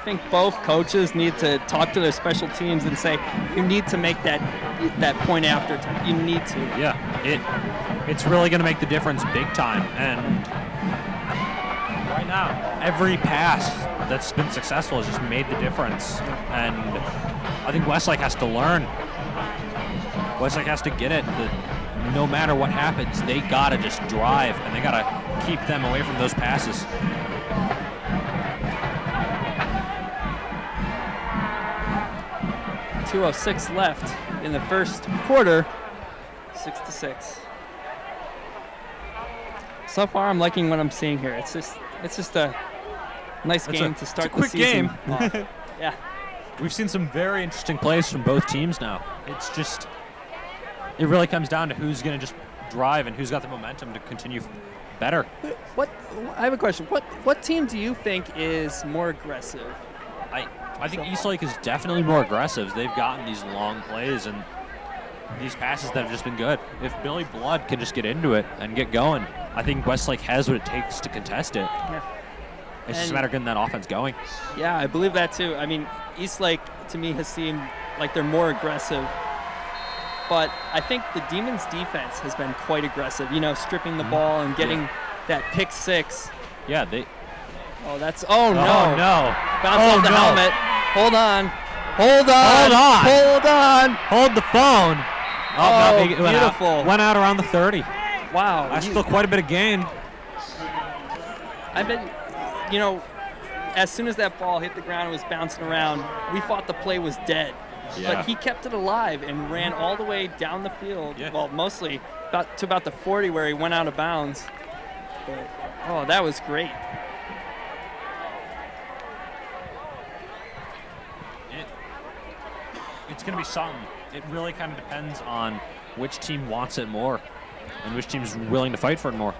[SPEAKER 4] think both coaches need to talk to their special teams and say, you need to make that point after time. You need to.
[SPEAKER 2] Yeah, it's really going to make the difference big time. And right now, every pass that's been successful has just made the difference. And I think Westlake has to learn. Westlake has to get it that no matter what happens, they got to just drive, and they got to keep them away from those passes.
[SPEAKER 4] .206 left in the first quarter. 6-6. So far, I'm liking what I'm seeing here. It's just a nice game to start the season.
[SPEAKER 2] It's a quick game.
[SPEAKER 4] Yeah.
[SPEAKER 2] We've seen some very interesting plays from both teams now. It really comes down to who's going to just drive and who's got the momentum to continue better.
[SPEAKER 4] I have a question. What team do you think is more aggressive?
[SPEAKER 2] I think Eastlake is definitely more aggressive. They've gotten these long plays and these passes that have just been good. If Billy Blood can just get into it and get going, I think Westlake has what it takes to contest it.
[SPEAKER 4] Yeah.
[SPEAKER 2] It's just a matter of getting that offense going.
[SPEAKER 4] Yeah, I believe that too. I mean, Eastlake to me has seemed like they're more aggressive. But I think the Demons' defense has been quite aggressive, stripping the ball and getting that pick 6.
[SPEAKER 2] Yeah, they.
[SPEAKER 4] Oh, that's.
[SPEAKER 2] Oh,
[SPEAKER 4] Oh, no.
[SPEAKER 2] no.
[SPEAKER 4] Bounce off the helmet. Hold on.
[SPEAKER 2] Hold the phone.
[SPEAKER 4] Oh,
[SPEAKER 2] no,
[SPEAKER 4] beautiful.
[SPEAKER 2] Went out around the 30.
[SPEAKER 4] Wow.
[SPEAKER 2] That's still quite a bit of gain.
[SPEAKER 4] I bet, as soon as that ball hit the ground and was bouncing around, we thought the play was dead.
[SPEAKER 2] Yeah.
[SPEAKER 4] But he kept it alive and ran all the way down the field.
[SPEAKER 2] Yeah.
[SPEAKER 4] Well, mostly to about the 40 where he went out of bounds. But, oh, that was great.
[SPEAKER 2] It's going to be something. It really kind of depends on which team wants it more and which team's willing to fight for it more.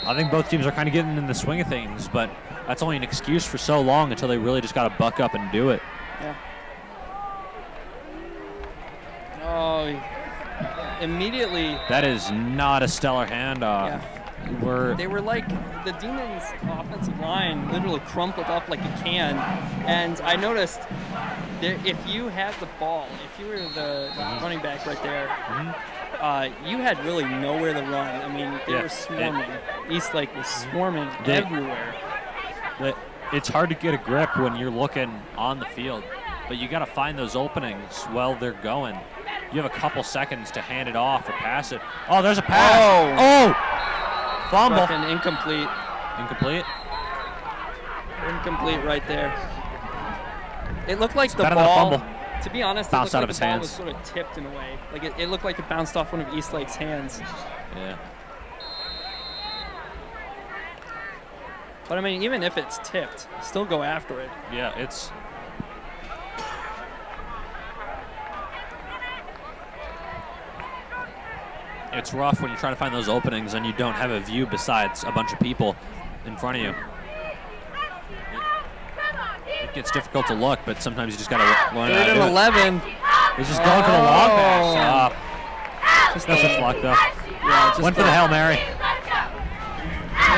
[SPEAKER 2] I think both teams are kind of getting in the swing of things, but that's only an excuse for so long until they really just got to buck up and do it.
[SPEAKER 4] Yeah. Oh, immediately.
[SPEAKER 2] That is not a stellar handoff.
[SPEAKER 4] Yeah. They were like, the Demons' offensive line literally crumpled up like a can. And I noticed that if you had the ball, if you were the running back right there, you had really nowhere to run. I mean, they were swarming. Eastlake was swarming everywhere.
[SPEAKER 2] It's hard to get a grip when you're looking on the field, but you got to find those openings while they're going. You have a couple seconds to hand it off or pass it. Oh, there's a pass. Oh! Fumble.
[SPEAKER 4] Fucking incomplete.
[SPEAKER 2] Incomplete?
[SPEAKER 4] Incomplete right there. It looked like
[SPEAKER 2] It's
[SPEAKER 4] the
[SPEAKER 2] better than a
[SPEAKER 4] ball,
[SPEAKER 2] fumble.
[SPEAKER 4] to be honest,
[SPEAKER 2] Bounced
[SPEAKER 4] it
[SPEAKER 2] out
[SPEAKER 4] looked
[SPEAKER 2] of
[SPEAKER 4] like
[SPEAKER 2] his
[SPEAKER 4] the ball
[SPEAKER 2] hands.
[SPEAKER 4] was sort of tipped in a way. Like it looked like it bounced off one of Eastlake's hands.
[SPEAKER 2] Yeah.
[SPEAKER 4] But I mean, even if it's tipped, still go after it.
[SPEAKER 2] Yeah, it's... It's rough when you're trying to find those openings and you don't have a view besides a bunch of people in front of you. It gets difficult to look, but sometimes you just got to learn how to
[SPEAKER 4] 3rd
[SPEAKER 2] do
[SPEAKER 4] and
[SPEAKER 2] it.
[SPEAKER 4] 11.
[SPEAKER 2] He's just going for the long pass. Just that's a luck, though.
[SPEAKER 4] Yeah, just
[SPEAKER 2] Went for the Hail Mary.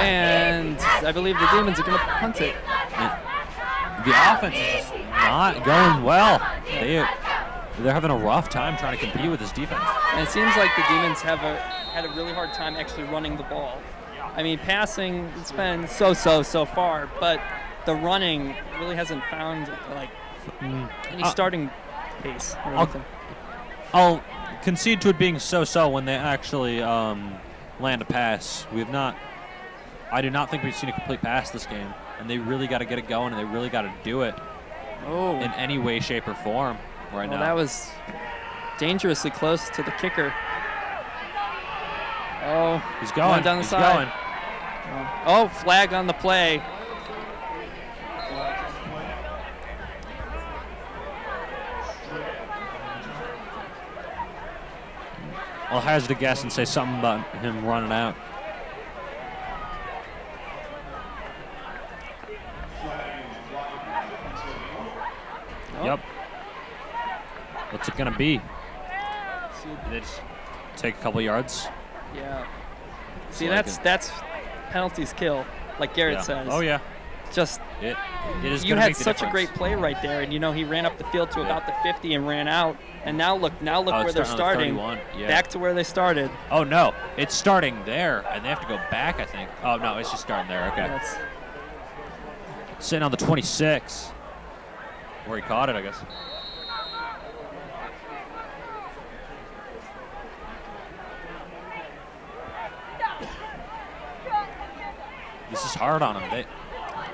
[SPEAKER 4] And I believe the Demons are going to punt it.
[SPEAKER 2] The offense is just not going well. They're having a rough time trying to compete with this defense.
[SPEAKER 4] And it seems like the Demons had a really hard time actually running the ball. I mean, passing, it's been so far, but the running really hasn't found like any starting pace or anything.
[SPEAKER 2] I'll concede to it being so when they actually land a pass. I do not think we've seen a complete pass this game, and they really got to get it going, and they really got to do it in any way, shape, or form right now.
[SPEAKER 4] That was dangerously close to the kicker. Oh,
[SPEAKER 2] he's going
[SPEAKER 4] down the
[SPEAKER 2] he's
[SPEAKER 4] side.
[SPEAKER 2] Going.
[SPEAKER 4] Oh, flag on the play.
[SPEAKER 2] I'll hazard a guess and say something about him running out.
[SPEAKER 4] Oh.
[SPEAKER 2] Yep. What's it gonna be? They just take a couple yards.
[SPEAKER 4] Yeah. See,
[SPEAKER 2] like
[SPEAKER 4] that's penalties kill, like Garrett says.
[SPEAKER 2] Oh yeah.
[SPEAKER 4] Just
[SPEAKER 2] it is.
[SPEAKER 4] you
[SPEAKER 2] gonna
[SPEAKER 4] had
[SPEAKER 2] make the
[SPEAKER 4] such a
[SPEAKER 2] difference.
[SPEAKER 4] great play right there, and he ran up the field to about the 50 and ran out, and now look where they're starting.
[SPEAKER 2] Yeah.
[SPEAKER 4] Back to where they started.
[SPEAKER 2] Oh no, it's starting there, and they have to go back, I think. Oh no, it's just starting there. Okay. Sitting on the 26, where he caught it, I guess. This is hard on them.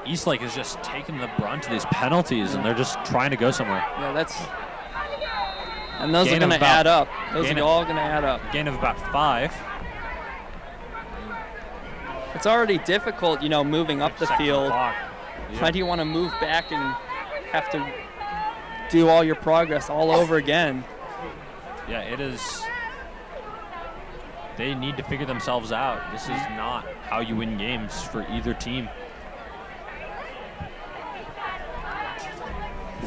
[SPEAKER 2] Eastlake is just taking the brunt of these penalties, and they're just trying to go somewhere.
[SPEAKER 4] Yeah, and those are going to add up. Those are all going to add up.
[SPEAKER 2] Gain of about 5.
[SPEAKER 4] It's already difficult, moving up the field.
[SPEAKER 2] Yeah.
[SPEAKER 4] Why do you want to move back and have to do all your progress all over again?
[SPEAKER 2] Yeah, it is. They need to figure themselves out. This is not how you win games for either team.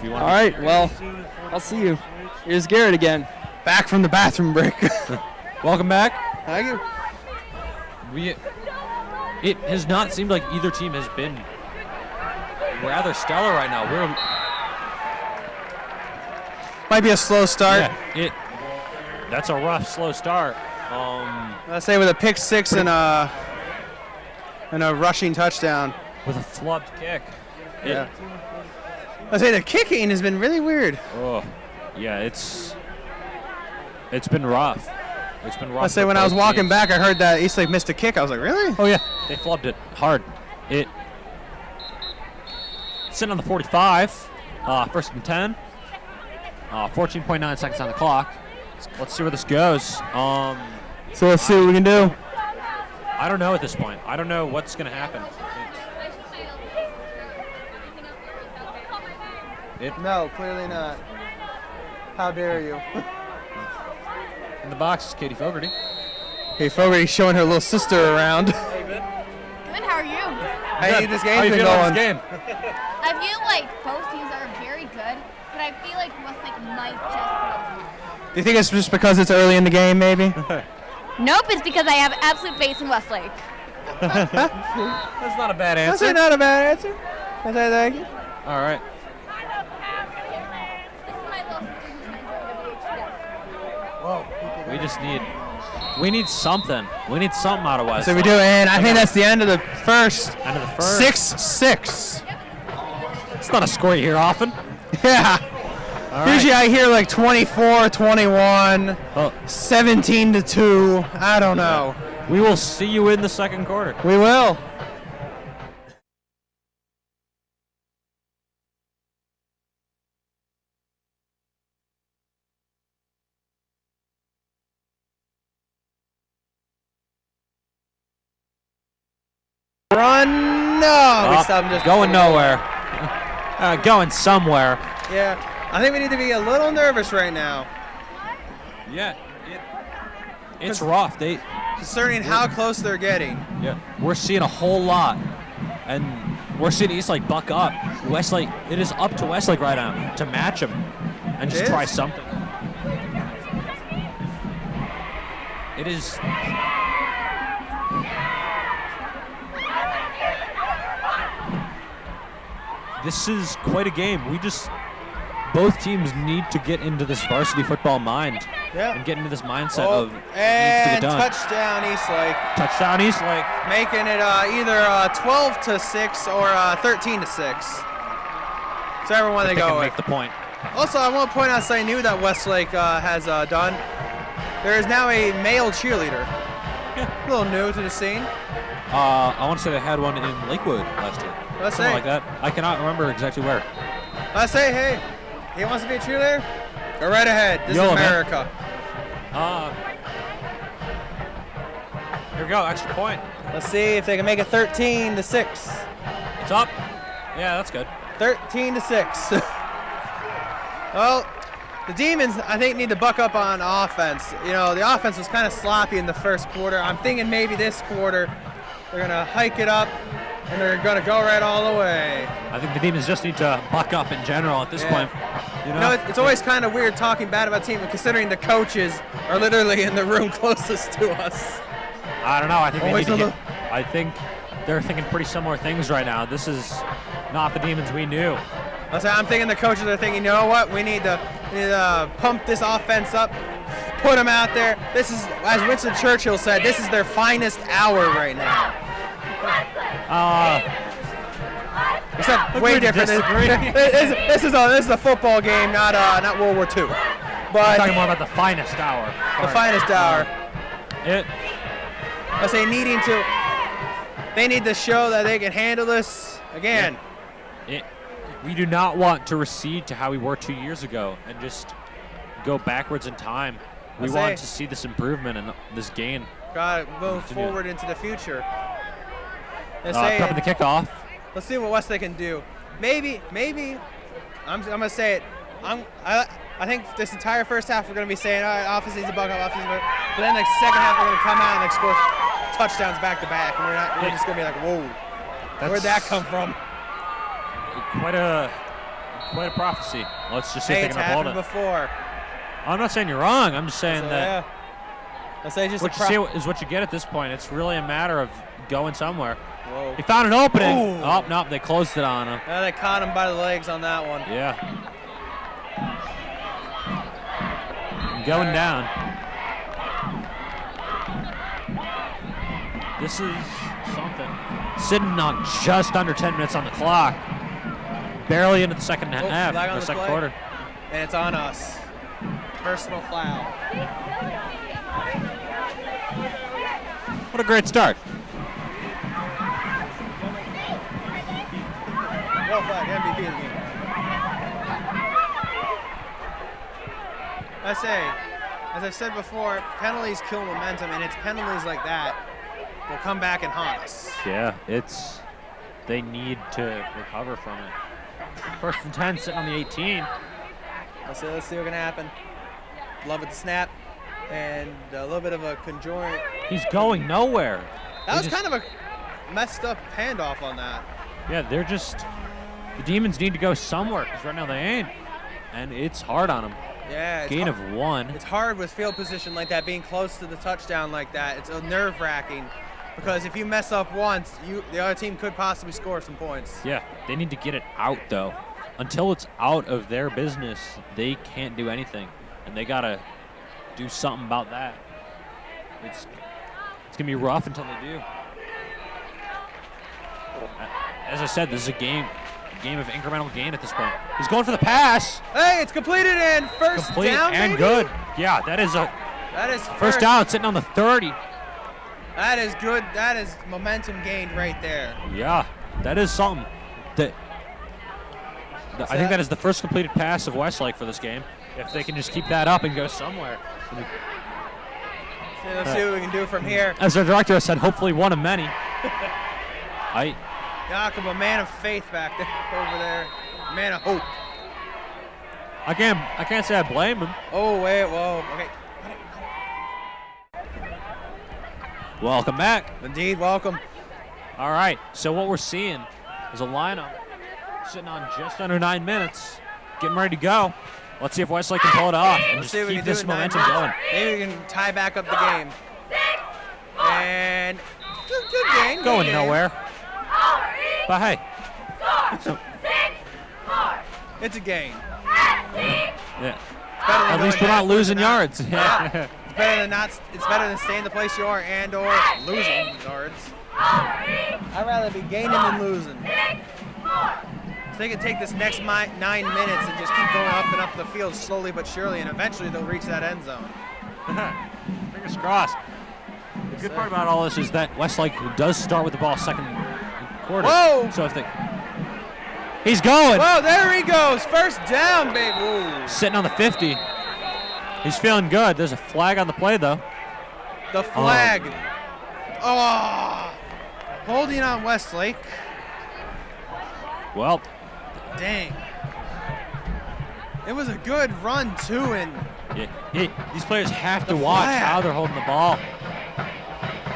[SPEAKER 4] All right, well, I'll see you. Here's Garrett again.
[SPEAKER 1] Back from the bathroom break.
[SPEAKER 2] Welcome back.
[SPEAKER 1] Thank you.
[SPEAKER 2] It has not seemed like either team has been rather stellar right now.
[SPEAKER 1] Might be a slow start.
[SPEAKER 2] Yeah, that's a rough, slow start.
[SPEAKER 1] Let's say with a pick 6 and a rushing touchdown.
[SPEAKER 2] With a flubbed kick.
[SPEAKER 1] Yeah. Let's say the kicking has been really weird.
[SPEAKER 2] Oh, yeah, it's been rough. It's been rough.
[SPEAKER 1] Let's say when I was walking back, I heard that Eastlake missed a kick. I was like, really?
[SPEAKER 2] Oh yeah, they flubbed it hard. sitting on the 45. First and 10. 14.9 seconds on the clock. Let's see where this goes.
[SPEAKER 1] So let's see what we can do.
[SPEAKER 2] I don't know at this point. I don't know what's going to happen.
[SPEAKER 1] No, clearly not. How dare you?
[SPEAKER 2] In the box is Katie Fogarty.
[SPEAKER 1] Hey, Fogarty's showing her little sister around.
[SPEAKER 5] Good, how are you?
[SPEAKER 1] How you this
[SPEAKER 2] How
[SPEAKER 1] game's
[SPEAKER 2] you
[SPEAKER 1] been
[SPEAKER 2] feeling
[SPEAKER 1] going?
[SPEAKER 2] on this game?
[SPEAKER 5] I feel like both teams are very good, but I feel like Westlake might just
[SPEAKER 1] Do you think it's just because it's early in the game, maybe?
[SPEAKER 5] Nope, it's because I have absolute faith in Westlake.
[SPEAKER 2] That's not a bad
[SPEAKER 1] That's
[SPEAKER 2] answer.
[SPEAKER 1] not a bad answer. That's I thank you.
[SPEAKER 2] All right. We need something. We need something out of West.
[SPEAKER 1] So we do, and I think that's the end of the first.
[SPEAKER 2] End of the first.
[SPEAKER 1] 6-6.
[SPEAKER 2] It's not a score you hear often.
[SPEAKER 1] Yeah.
[SPEAKER 2] All right.
[SPEAKER 1] Usually I hear like 24-21,
[SPEAKER 2] Oh,
[SPEAKER 1] 17-2. I don't know.
[SPEAKER 2] we will see you in the second quarter.
[SPEAKER 1] We will. Run! No, we stopped him just
[SPEAKER 2] going
[SPEAKER 1] before.
[SPEAKER 2] nowhere. Going somewhere.
[SPEAKER 1] Yeah, I think we need to be a little nervous right now,
[SPEAKER 2] Yeah. It's rough.
[SPEAKER 1] concerning how close they're getting.
[SPEAKER 2] Yeah. We're seeing a whole lot, and we're seeing Eastlake buck up. Westlake. It is up to Westlake right now to match them and just
[SPEAKER 1] It
[SPEAKER 2] try
[SPEAKER 1] is?
[SPEAKER 2] something. It is. This is quite a game. Both teams need to get into this varsity football mind
[SPEAKER 1] Yeah.
[SPEAKER 2] and get into this mindset
[SPEAKER 1] Oh,
[SPEAKER 2] of it needs to
[SPEAKER 1] and
[SPEAKER 2] get done.
[SPEAKER 1] touchdown Eastlake,
[SPEAKER 2] Touchdown Eastlake.
[SPEAKER 1] making it either 12-6 or 13-6. So everyone they
[SPEAKER 2] They
[SPEAKER 1] go
[SPEAKER 2] can
[SPEAKER 1] with.
[SPEAKER 2] make the point.
[SPEAKER 1] Also, I want to point out something new that Westlake has done. There is now a male cheerleader. A little new to the scene.
[SPEAKER 2] I want to say they had one in Lakewood last year.
[SPEAKER 1] Let's
[SPEAKER 2] Something
[SPEAKER 1] say.
[SPEAKER 2] like that. I cannot remember exactly where.
[SPEAKER 1] I say, hey, he wants to be a cheerleader? Go right ahead. This
[SPEAKER 2] Yo,
[SPEAKER 1] is
[SPEAKER 2] man.
[SPEAKER 1] America.
[SPEAKER 2] Here we go. Extra point.
[SPEAKER 1] Let's see if they can make it 13-6.
[SPEAKER 2] It's up. Yeah, that's good.
[SPEAKER 1] 13-6. Well, the Demons, I think, need to buck up on offense. You know, the offense was kind of sloppy in the first quarter. I'm thinking maybe this quarter they're going to hike it up and they're going to go right all the way.
[SPEAKER 2] I think the Demons just need to buck up in general at this
[SPEAKER 1] Yeah.
[SPEAKER 2] point. You
[SPEAKER 1] You know, it's always kind of weird talking bad about a team considering the coaches are literally in the room closest to us.
[SPEAKER 2] I don't know. I think they
[SPEAKER 1] Always
[SPEAKER 2] need to
[SPEAKER 1] a
[SPEAKER 2] get, I think they're thinking pretty similar things right now. This is not the Demons we knew.
[SPEAKER 1] I'm thinking the coaches are thinking, you know what, we need to pump this offense up, put them out there. This is, as Winston Churchill said, this is their finest hour right now. Except way
[SPEAKER 2] agree to
[SPEAKER 1] different.
[SPEAKER 2] disagree.
[SPEAKER 1] This is a football game, not World War II.
[SPEAKER 2] I'm
[SPEAKER 1] But
[SPEAKER 2] talking more about the finest hour.
[SPEAKER 1] the finest hour.
[SPEAKER 2] It,
[SPEAKER 1] I say they need to show that they can handle this again.
[SPEAKER 2] we do not want to recede to how we were 2 years ago and just go backwards in time. We
[SPEAKER 1] I
[SPEAKER 2] want
[SPEAKER 1] say-
[SPEAKER 2] to see this improvement and this gain.
[SPEAKER 1] Got to move
[SPEAKER 2] Continue.
[SPEAKER 1] forward into the future. Let's say,
[SPEAKER 2] Prepping the kickoff.
[SPEAKER 1] let's see what Westlake can do. Maybe. I'm gonna say it. I think this entire first half we're gonna be saying, all right, offense needs to buck up, offense needs to buck up. But then the second half we're gonna come out and like score touchdowns back to back, and we're just gonna be like, whoa, where'd that come from?
[SPEAKER 2] Quite a prophecy. Let's just see
[SPEAKER 1] Hey,
[SPEAKER 2] if
[SPEAKER 1] it's
[SPEAKER 2] they can uphold
[SPEAKER 1] happened
[SPEAKER 2] it.
[SPEAKER 1] before.
[SPEAKER 2] I'm not saying you're wrong. I'm just saying
[SPEAKER 1] So,
[SPEAKER 2] that
[SPEAKER 1] yeah. Let's say just
[SPEAKER 2] what you see is what you get at this point. It's really a matter of going somewhere.
[SPEAKER 1] Whoa.
[SPEAKER 2] He found an opening.
[SPEAKER 1] Ooh.
[SPEAKER 2] Oh, no, they closed it on him.
[SPEAKER 1] Yeah, they caught him by the legs on that one.
[SPEAKER 2] Yeah. Going down. This is something. Sitting on just under 10 minutes on the clock. Barely into the second half,
[SPEAKER 1] flag on
[SPEAKER 2] or
[SPEAKER 1] the
[SPEAKER 2] second
[SPEAKER 1] play.
[SPEAKER 2] quarter.
[SPEAKER 1] And it's on us. Personal foul.
[SPEAKER 2] What a great start.
[SPEAKER 1] Yellow flag, MVP of the game. I say, as I've said before, penalties kill momentum, and it's penalties like that will come back and haunt us.
[SPEAKER 2] Yeah, they need to recover from it. First and 10, sitting on the 18.
[SPEAKER 1] Let's see what's gonna happen. Love at the snap, and a little bit of a conjoint.
[SPEAKER 2] He's going nowhere.
[SPEAKER 1] That was kind of a messed up handoff on that.
[SPEAKER 2] Yeah, the Demons need to go somewhere, because right now they ain't. And it's hard on them.
[SPEAKER 1] Yeah.
[SPEAKER 2] Gain of 1.
[SPEAKER 1] It's hard with field position like that, being close to the touchdown like that. It's nerve-wracking, because if you mess up once, the other team could possibly score some points.
[SPEAKER 2] Yeah, they need to get it out, though. Until it's out of their business, they can't do anything. And they got to do something about that. It's going to be rough until they do. As I said, this is a game of incremental gain at this point. He's going for the pass.
[SPEAKER 1] Hey, it's completed and first down,
[SPEAKER 2] and
[SPEAKER 1] baby.
[SPEAKER 2] good. Yeah, that is first down, sitting on the 30.
[SPEAKER 1] That is good. That is momentum gained right there.
[SPEAKER 2] Yeah, that is something. I think that is the first completed pass of Westlake for this game. If they can just keep that up and go somewhere.
[SPEAKER 1] Let's see what we can do from here.
[SPEAKER 2] As our director has said, hopefully one of many.
[SPEAKER 1] Jakob, a man of faith back there, over there. Man of hope.
[SPEAKER 2] I can't say I blame him.
[SPEAKER 1] Oh, wait, whoa. Okay.
[SPEAKER 2] Welcome back.
[SPEAKER 1] Indeed, welcome.
[SPEAKER 2] All right, so what we're seeing is a lineup sitting on just under 9 minutes, getting ready to go. Let's see if Westlake can pull it off and just keep this momentum going.
[SPEAKER 1] Maybe we can tie back up the game. And good game.
[SPEAKER 2] Going nowhere. But hey.
[SPEAKER 1] It's a game.
[SPEAKER 2] Yeah. At least we're not losing yards.
[SPEAKER 1] Yeah. It's better than staying the place you are and or losing yards. I'd rather be gaining than losing. So they can take this next 9 minutes and just keep going up and up the field slowly but surely, and eventually they'll reach that end zone.
[SPEAKER 2] Fingers crossed. The good part about all this is that Westlake does start with the ball second quarter.
[SPEAKER 1] Whoa!
[SPEAKER 2] So if he's going.
[SPEAKER 1] Whoa, there he goes. First down, baby. Whoa.
[SPEAKER 2] Sitting on the 50. He's feeling good. There's a flag on the play, though.
[SPEAKER 1] The flag. Holding on Westlake.
[SPEAKER 2] Well.
[SPEAKER 1] Dang. It was a good run, too, and
[SPEAKER 2] these players have to watch how they're holding the ball.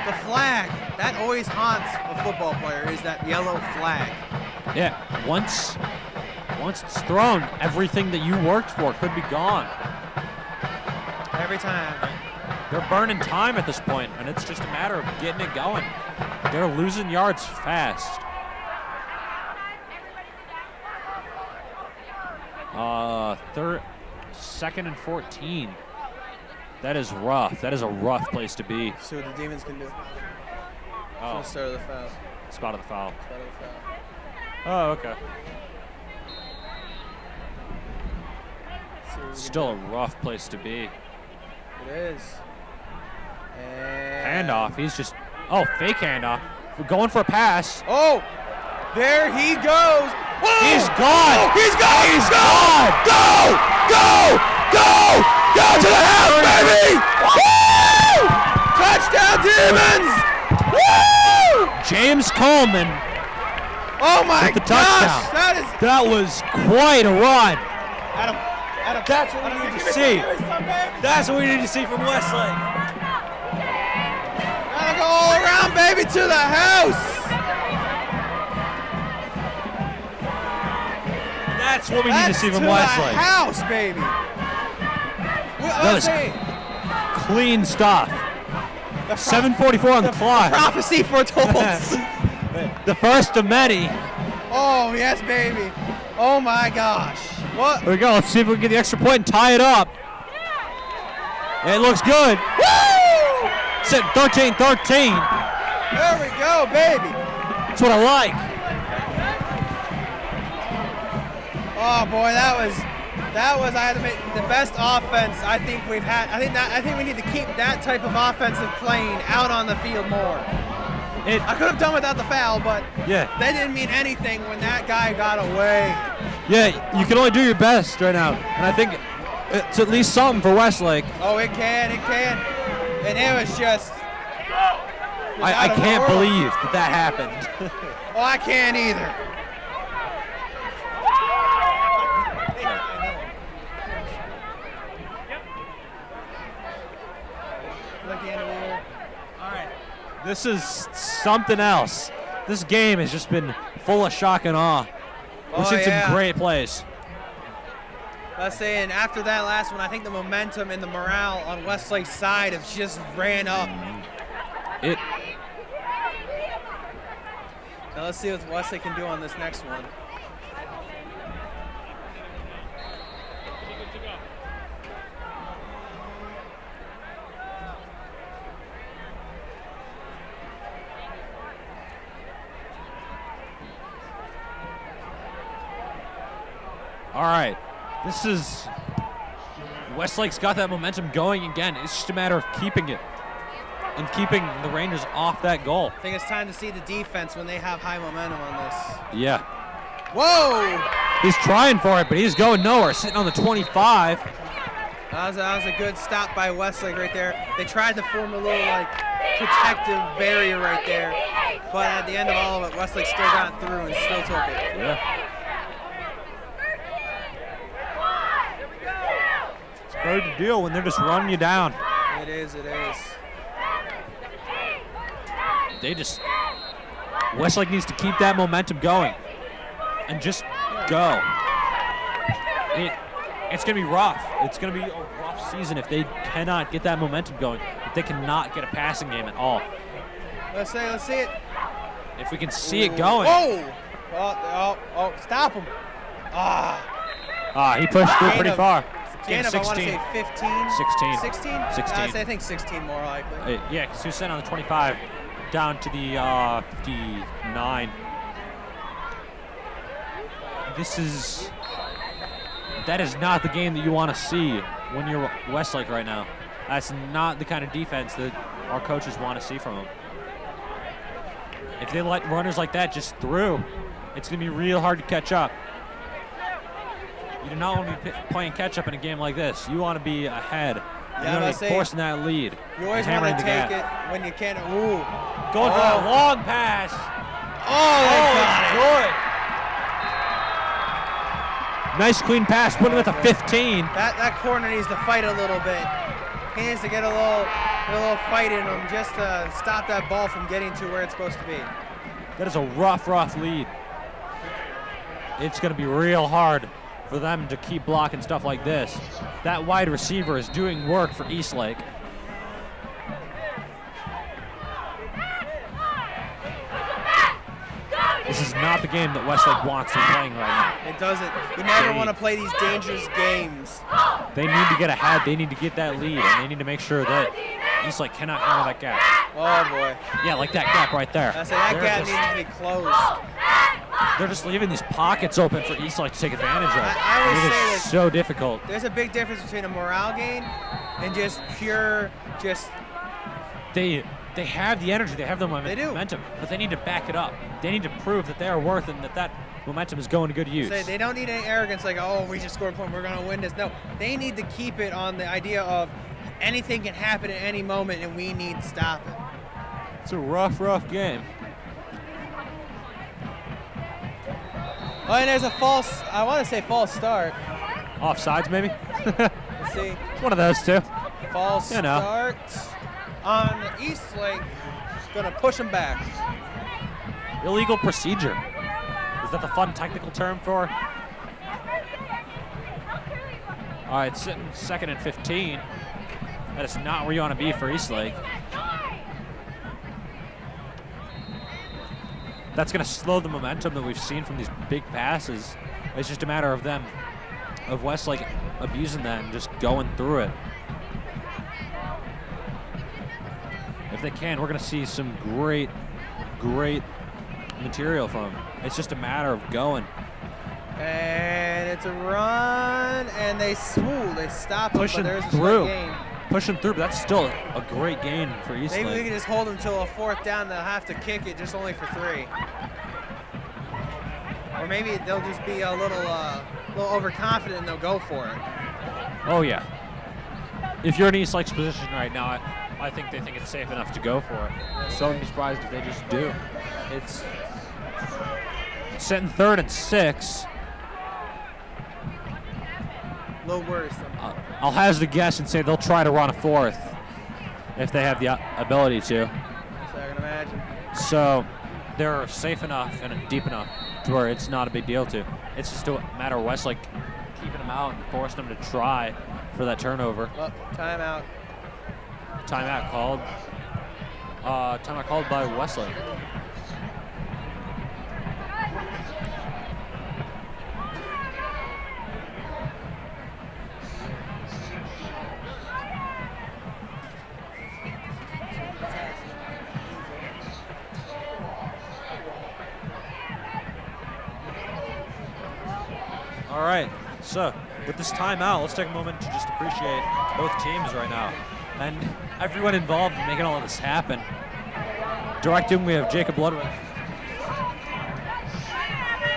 [SPEAKER 1] The flag, that always haunts a football player, is that yellow flag.
[SPEAKER 2] Yeah, once it's thrown, everything that you worked for could be gone.
[SPEAKER 1] Every time.
[SPEAKER 2] They're burning time at this point, and it's just a matter of getting it going. They're losing yards fast. Second and 14. That is rough. That is a rough place to be.
[SPEAKER 1] See what the Demons can do.
[SPEAKER 2] Oh.
[SPEAKER 1] Start of the foul.
[SPEAKER 2] Spot of the foul.
[SPEAKER 1] Spot of the foul.
[SPEAKER 2] Oh, okay. Still a rough place to be.
[SPEAKER 1] It is. And
[SPEAKER 2] handoff. He's just, fake handoff. We're going for a pass.
[SPEAKER 1] Oh, there he goes. Whoa!
[SPEAKER 2] He's gone.
[SPEAKER 1] He's gone.
[SPEAKER 2] He's gone.
[SPEAKER 1] Go! Go! Go! Go to the house, baby! Woo! Touchdown, Demons! Woo!
[SPEAKER 2] James Coleman.
[SPEAKER 1] Oh my
[SPEAKER 2] with the
[SPEAKER 1] gosh!
[SPEAKER 2] Touchdown. That was quite a run.
[SPEAKER 1] Adam,
[SPEAKER 2] that's what we need to see. That's what we need to see from Westlake.
[SPEAKER 1] Gotta go all around, baby, to the house.
[SPEAKER 2] That's what we need to see from Westlake.
[SPEAKER 1] The house, baby.
[SPEAKER 2] That was clean stuff. 7:44 on the clock.
[SPEAKER 1] Prophecy foretold.
[SPEAKER 2] The first of many.
[SPEAKER 1] Oh, yes, baby. Oh, my gosh. What?
[SPEAKER 2] There we go. Let's see if we can get the extra point and tie it up. It looks good.
[SPEAKER 1] Woo!
[SPEAKER 2] Sitting 13-13.
[SPEAKER 1] There we go, baby.
[SPEAKER 2] That's what I like.
[SPEAKER 1] Oh boy, that was I had to make the best offense I think we've had. I think we need to keep that type of offensive playing out on the field more. I could have done without the foul, but
[SPEAKER 2] Yeah.
[SPEAKER 1] that didn't mean anything when that guy got away.
[SPEAKER 2] Yeah, you can only do your best right now. And I think it's at least something for Westlake.
[SPEAKER 1] Oh, it can. And it was just
[SPEAKER 2] I
[SPEAKER 1] out of the
[SPEAKER 2] can't
[SPEAKER 1] world.
[SPEAKER 2] believe that happened.
[SPEAKER 1] Oh, I can't either.
[SPEAKER 2] All right. This is something else. This game has just been full of shock and awe. We've seen some great plays.
[SPEAKER 1] Let's say, and after that last one, I think the momentum and the morale on Westlake's side have just ran up. Now let's see what Westlake can do on this next one.
[SPEAKER 2] All right. This is Westlake's got that momentum going again. It's just a matter of keeping it and keeping the Rangers off that goal.
[SPEAKER 1] I think it's time to see the defense when they have high momentum on this.
[SPEAKER 2] Yeah.
[SPEAKER 1] Whoa!
[SPEAKER 2] He's trying for it, but he's going nowhere. Sitting on the 25.
[SPEAKER 1] That was a good stop by Westlake right there. They tried to form a little like protective barrier right there, but at the end of all of it, Westlake still got through and still took it.
[SPEAKER 2] Yeah. It's hard to deal when they're just running you down.
[SPEAKER 1] It is.
[SPEAKER 2] Westlake needs to keep that momentum going and just go. It's going to be rough. It's going to be a rough season if they cannot get that momentum going, if they cannot get a passing game at all.
[SPEAKER 1] Let's see it.
[SPEAKER 2] If we can see it going.
[SPEAKER 1] Whoa! Oh, stop him.
[SPEAKER 2] He pushed through pretty far.
[SPEAKER 1] Gain of, I want to
[SPEAKER 2] 16.
[SPEAKER 1] say 15.
[SPEAKER 2] 16.
[SPEAKER 1] 16?
[SPEAKER 2] 16.
[SPEAKER 1] I think 16 more likely.
[SPEAKER 2] Yeah, because he was sent on the 25 down to the 59. That is not the game that you want to see when you're Westlake right now. That's not the kind of defense that our coaches want to see from them. If they let runners like that just through, it's going to be real hard to catch up. You do not want to be playing catch up in a game like this. You want to be ahead. You want to be forcing that lead.
[SPEAKER 1] You always want to take it when you can. Ooh.
[SPEAKER 2] Going for that long pass. Nice clean pass, putting it with a 15.
[SPEAKER 1] That corner needs to fight a little bit. He needs to get a little fight in him just to stop that ball from getting to where it's supposed to be.
[SPEAKER 2] That is a rough lead. It's going to be real hard for them to keep blocking stuff like this. That wide receiver is doing work for Eastlake. This is not the game that Westlake wants to be playing right now.
[SPEAKER 1] It doesn't. You never want to play these dangerous games.
[SPEAKER 2] They need to get ahead. They need to get that lead, and they need to make sure that Eastlake cannot handle that gap.
[SPEAKER 1] Oh, boy.
[SPEAKER 2] Yeah, like that gap right there.
[SPEAKER 1] I say that gap needs to be closed.
[SPEAKER 2] They're just leaving these pockets open for Eastlake to take advantage of.
[SPEAKER 1] I always say
[SPEAKER 2] it is
[SPEAKER 1] this.
[SPEAKER 2] so difficult.
[SPEAKER 1] There's a big difference between a morale gain and just pure,
[SPEAKER 2] They have the energy, they have the momentum, but they need to back it up. They need to prove that they are worth it and that momentum is going to good use.
[SPEAKER 1] They don't need any arrogance like, oh, we just scored a point, we're going to win this. No, they need to keep it on the idea of anything can happen at any moment and we need to stop it.
[SPEAKER 2] It's a rough game.
[SPEAKER 1] Oh, and there's a false start.
[SPEAKER 2] Offsides, maybe?
[SPEAKER 1] Let's see.
[SPEAKER 2] It's one of those two.
[SPEAKER 1] False start on Eastlake. Gonna push him back.
[SPEAKER 2] Illegal procedure. Is that the fun technical term for? All right, sitting second and 15. That is not where you want to be for Eastlake. That's going to slow the momentum that we've seen from these big passes. It's just a matter of Westlake abusing that and just going through it. If they can, we're going to see some great material from them. It's just a matter of going.
[SPEAKER 1] And it's a run, and they stop
[SPEAKER 2] pushing
[SPEAKER 1] him, but there's a
[SPEAKER 2] through.
[SPEAKER 1] game.
[SPEAKER 2] pushing through, but that's still a great gain for Eastlake.
[SPEAKER 1] Maybe we can just hold them till a 4th down. They'll have to kick it just only for 3. Or maybe they'll just be a little overconfident and they'll go for it.
[SPEAKER 6] Oh, yeah. If you're in Eastlake's position right now, I think they think it's safe enough to go for it. So I'd be surprised if they just do. It's sitting 3rd and 6.
[SPEAKER 1] A little worse.
[SPEAKER 6] I'll hazard a guess and say they'll try to run a 4th if they have the ability to.
[SPEAKER 1] So I can imagine.
[SPEAKER 6] So they're safe enough and deep enough to where it's not a big deal to. It's just a matter of Westlake keeping them out and forcing them to try for that turnover.
[SPEAKER 1] Well, timeout.
[SPEAKER 6] Timeout called. Timeout called by Westlake.
[SPEAKER 2] All right, so with this timeout, let's take a moment to just appreciate both teams right now and everyone involved in making all of this happen. Directing, we have Jacob Ludwig.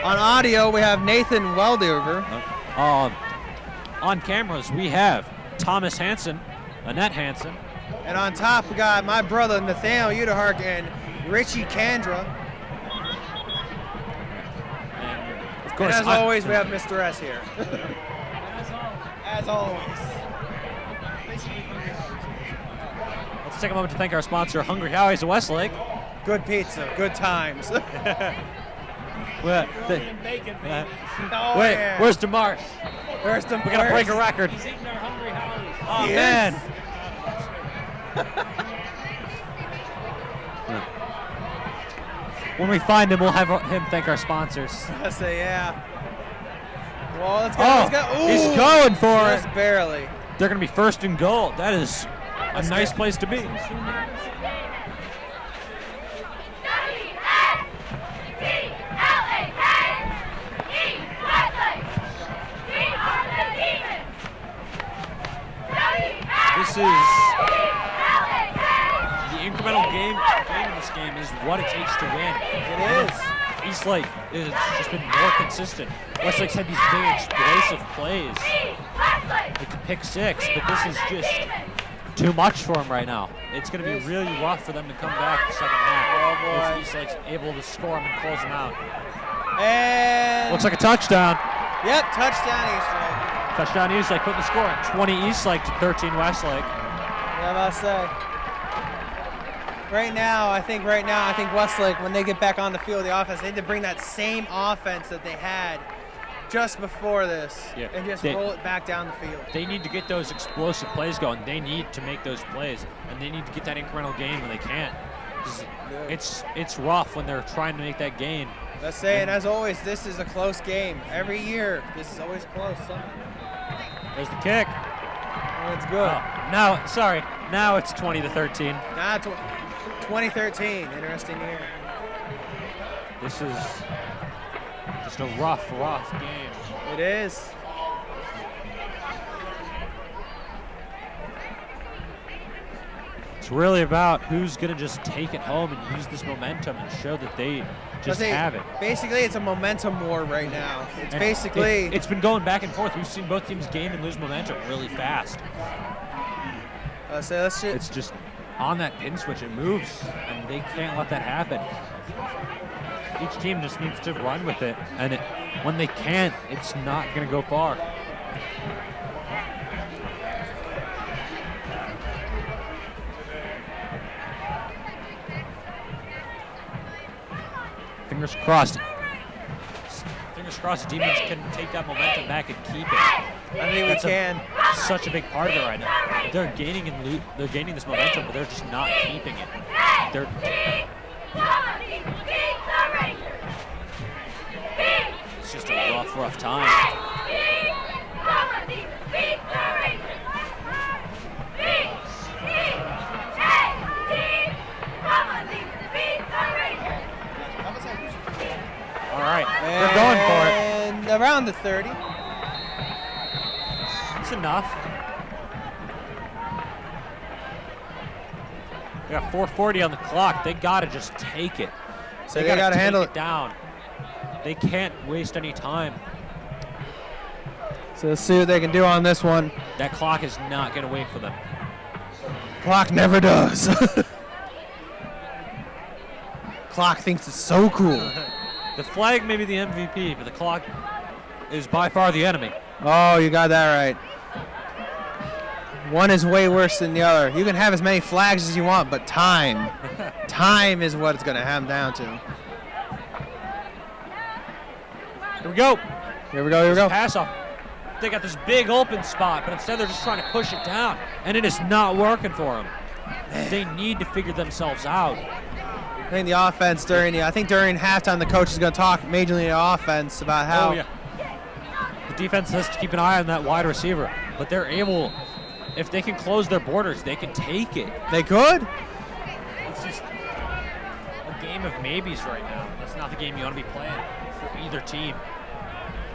[SPEAKER 1] On audio, we have Nathan Weldover.
[SPEAKER 2] On cameras, we have Thomas Hansen, Annette Hansen.
[SPEAKER 1] And on top, we got my brother Nathaniel Udehark and Richie Kandra.
[SPEAKER 2] Of course,
[SPEAKER 1] and as always, we have Mr. S here. As always.
[SPEAKER 2] Let's take a moment to thank our sponsor, Hungry Howie's of Westlake.
[SPEAKER 1] Good pizza, good times.
[SPEAKER 2] Wait,
[SPEAKER 1] yeah.
[SPEAKER 2] where's DeMar?
[SPEAKER 1] Where's the?
[SPEAKER 2] We gotta break a record.
[SPEAKER 3] He's eating our Hungry Howie's.
[SPEAKER 2] Oh
[SPEAKER 1] He
[SPEAKER 2] man. When we find him, we'll have him thank our sponsors.
[SPEAKER 1] I say yeah. Well, let's go.
[SPEAKER 2] Oh,
[SPEAKER 1] Let's go. Ooh,
[SPEAKER 2] he's going for
[SPEAKER 1] just
[SPEAKER 2] it.
[SPEAKER 1] barely.
[SPEAKER 2] They're gonna be 1st and goal. That is a nice place to be. This is the incremental game in this game is what it takes to win.
[SPEAKER 1] It is.
[SPEAKER 2] Eastlake has just been more consistent. Westlake's had these big explosive plays, like the pick 6, but this is just too much for them right now. It's going to be really rough for them to come back the second half.
[SPEAKER 1] Oh, boy.
[SPEAKER 2] If Eastlake's able to score them and close them out.
[SPEAKER 1] And
[SPEAKER 2] Looks like a touchdown.
[SPEAKER 1] Yep, touchdown Eastlake.
[SPEAKER 2] Touchdown Eastlake, putting the score at 20 Eastlake to 13 Westlake.
[SPEAKER 1] Yeah, I say. Right now, I think Westlake, when they get back on the field, the offense, they need to bring that same offense that they had just before this and just roll it back down the field.
[SPEAKER 2] They need to get those explosive plays going. They need to make those plays, and they need to get that incremental gain when they can't. It's rough when they're trying to make that gain.
[SPEAKER 1] Let's say, and as always, this is a close game. Every year, this is always close.
[SPEAKER 2] There's the kick.
[SPEAKER 1] Oh, it's good.
[SPEAKER 2] Now it's 20 to 13.
[SPEAKER 1] Nah, 2013, interesting year.
[SPEAKER 2] This is just a rough game.
[SPEAKER 1] It is.
[SPEAKER 2] It's really about who's going to just take it home and use this momentum and show that they just have it.
[SPEAKER 1] Basically, it's a momentum war right now. It's
[SPEAKER 2] And
[SPEAKER 1] basically...
[SPEAKER 2] It's been going back and forth. We've seen both teams gain and lose momentum really fast.
[SPEAKER 1] It's
[SPEAKER 2] just on that pin switch. It moves, and they can't let that happen. Each team just needs to run with it, and when they can't, it's not going to go far. Fingers crossed. Fingers crossed Demons can take that momentum back and keep it.
[SPEAKER 1] I think we can.
[SPEAKER 2] Such a big part of it right now. They're gaining this momentum, but they're just not keeping it. It's just a rough time. All right, they're going for it.
[SPEAKER 1] And around the 30.
[SPEAKER 2] It's enough.
[SPEAKER 6] They got 4:40 on the clock. They got to just take it.
[SPEAKER 1] So they got to handle
[SPEAKER 6] it down. They can't waste any time.
[SPEAKER 1] So let's see what they can do on this one.
[SPEAKER 6] That clock is not going to wait for them.
[SPEAKER 1] Clock never does. Clock thinks it's so cool.
[SPEAKER 6] The flag may be the MVP, but the clock is by far the enemy.
[SPEAKER 1] Oh, you got that right. One is way worse than the other. You can have as many flags as you want, but time. Time is what it's going to come down to.
[SPEAKER 6] Here we go.
[SPEAKER 1] Here we go, here we go.
[SPEAKER 6] Pass off. They got this big open spot, but instead they're just trying to push it down, and it is not working for them. They need to figure themselves out.
[SPEAKER 1] I think the offense during halftime, the coach is going to talk majorly the offense about how.
[SPEAKER 6] Oh, yeah. The defense has to keep an eye on that wide receiver, but they're able, if they can close their borders, they can take it.
[SPEAKER 1] They could.
[SPEAKER 6] It's just a game of maybes right now. That's not the game you want to be playing for either team.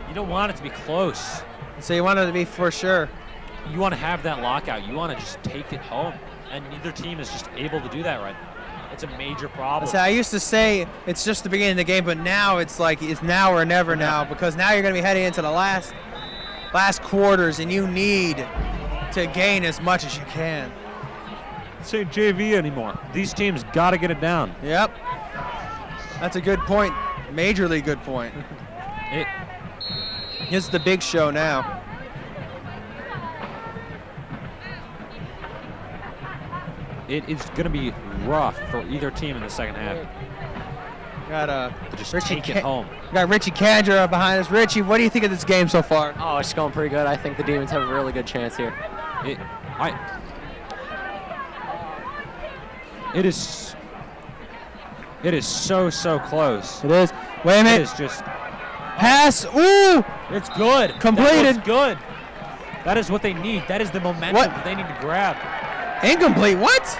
[SPEAKER 6] You don't want it to be close.
[SPEAKER 1] So you want it to be for sure.
[SPEAKER 6] You want to have that lockout. You want to just take it home, and neither team is just able to do that right now. It's a major problem.
[SPEAKER 1] I used to say it's just the beginning of the game, but now it's like it's now or never now, because now you're going to be heading into the last quarters, and you need to gain as much as you can.
[SPEAKER 6] This ain't JV anymore. These teams got to get it down.
[SPEAKER 1] Yep. That's a good point. Majorly good point. It's the big show now.
[SPEAKER 6] It is going to be rough for either team in the second half.
[SPEAKER 1] Got
[SPEAKER 6] just take it home.
[SPEAKER 1] Got Richie Kandra behind us. Richie, what do you think of this game so far?
[SPEAKER 3] Oh, it's going pretty good. I think the Demons have a really good chance here.
[SPEAKER 6] It is so close.
[SPEAKER 1] It is. Wait a minute.
[SPEAKER 6] It is just
[SPEAKER 1] pass. Ooh!
[SPEAKER 6] It's good.
[SPEAKER 1] Completed.
[SPEAKER 6] That good. That is what they need. That is the momentum that they need to grab.
[SPEAKER 1] Incomplete. What?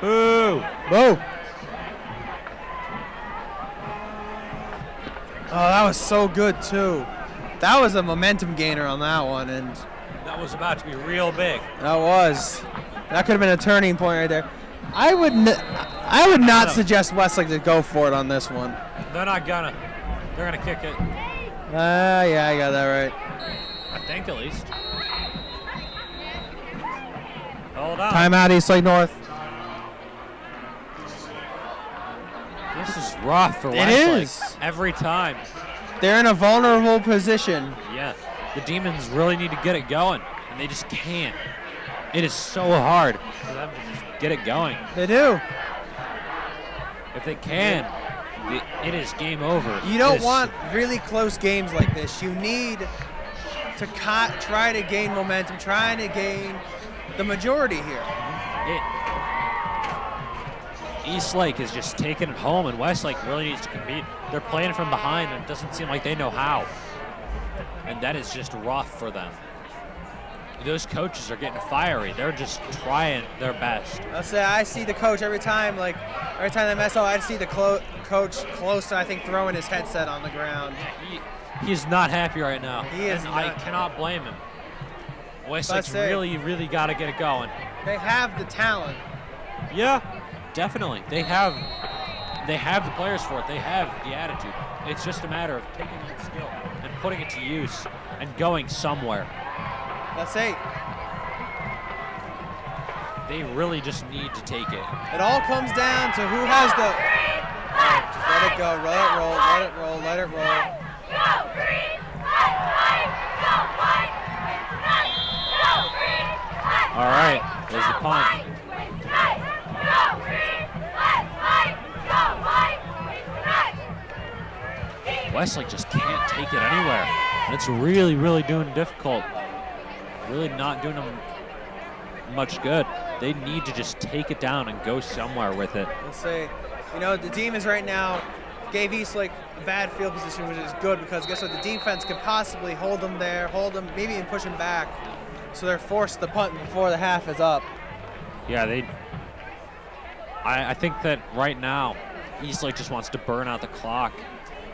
[SPEAKER 6] Boo.
[SPEAKER 1] Boo. Oh, that was so good too. That was a momentum gainer on that one, and
[SPEAKER 6] that was about to be real big.
[SPEAKER 1] That was. That could have been a turning point right there. I would not suggest Westlake to go for it on this one.
[SPEAKER 6] They're not gonna. They're gonna kick it.
[SPEAKER 1] Yeah, I got that right.
[SPEAKER 6] I think at least. Hold on.
[SPEAKER 1] Timeout, Eastlake North.
[SPEAKER 6] This is rough for Westlake.
[SPEAKER 1] It is.
[SPEAKER 6] Every time.
[SPEAKER 1] They're in a vulnerable position.
[SPEAKER 6] Yeah. The Demons really need to get it going, and they just can't. It is so hard for them to just get it going.
[SPEAKER 1] They do.
[SPEAKER 6] If they can, it is game over.
[SPEAKER 1] You don't want really close games like this. You need to try to gain momentum, trying to gain the majority here.
[SPEAKER 6] Eastlake is just taking it home, and Westlake really needs to compete. They're playing from behind, and it doesn't seem like they know how. And that is just rough for them. Those coaches are getting fiery. They're just trying their best.
[SPEAKER 1] I see the coach every time they mess up, I see the coach close to, I think, throwing his headset on the ground.
[SPEAKER 6] He's not happy right now.
[SPEAKER 1] He is.
[SPEAKER 6] I cannot blame him. Westlake's really got to get it going.
[SPEAKER 1] They have the talent.
[SPEAKER 6] Yeah, definitely. They have the players for it. They have the attitude. It's just a matter of taking that skill and putting it to use and going somewhere.
[SPEAKER 1] Let's say
[SPEAKER 6] they really just need to take it.
[SPEAKER 1] It all comes down to who has the. Just let it go. Let it roll. Let it roll. Let it roll.
[SPEAKER 6] All right. There's the punt. Westlake just can't take it anywhere. And it's really, really doing difficult. Really not doing them much good. They need to just take it down and go somewhere with it.
[SPEAKER 1] Let's say, the Demons right now gave Eastlake a bad field position, which is good because guess what? The defense can possibly hold them there, maybe even push them back. So they're forced to punt before the half is up.
[SPEAKER 6] Yeah, I think that right now, Eastlake just wants to burn out the clock.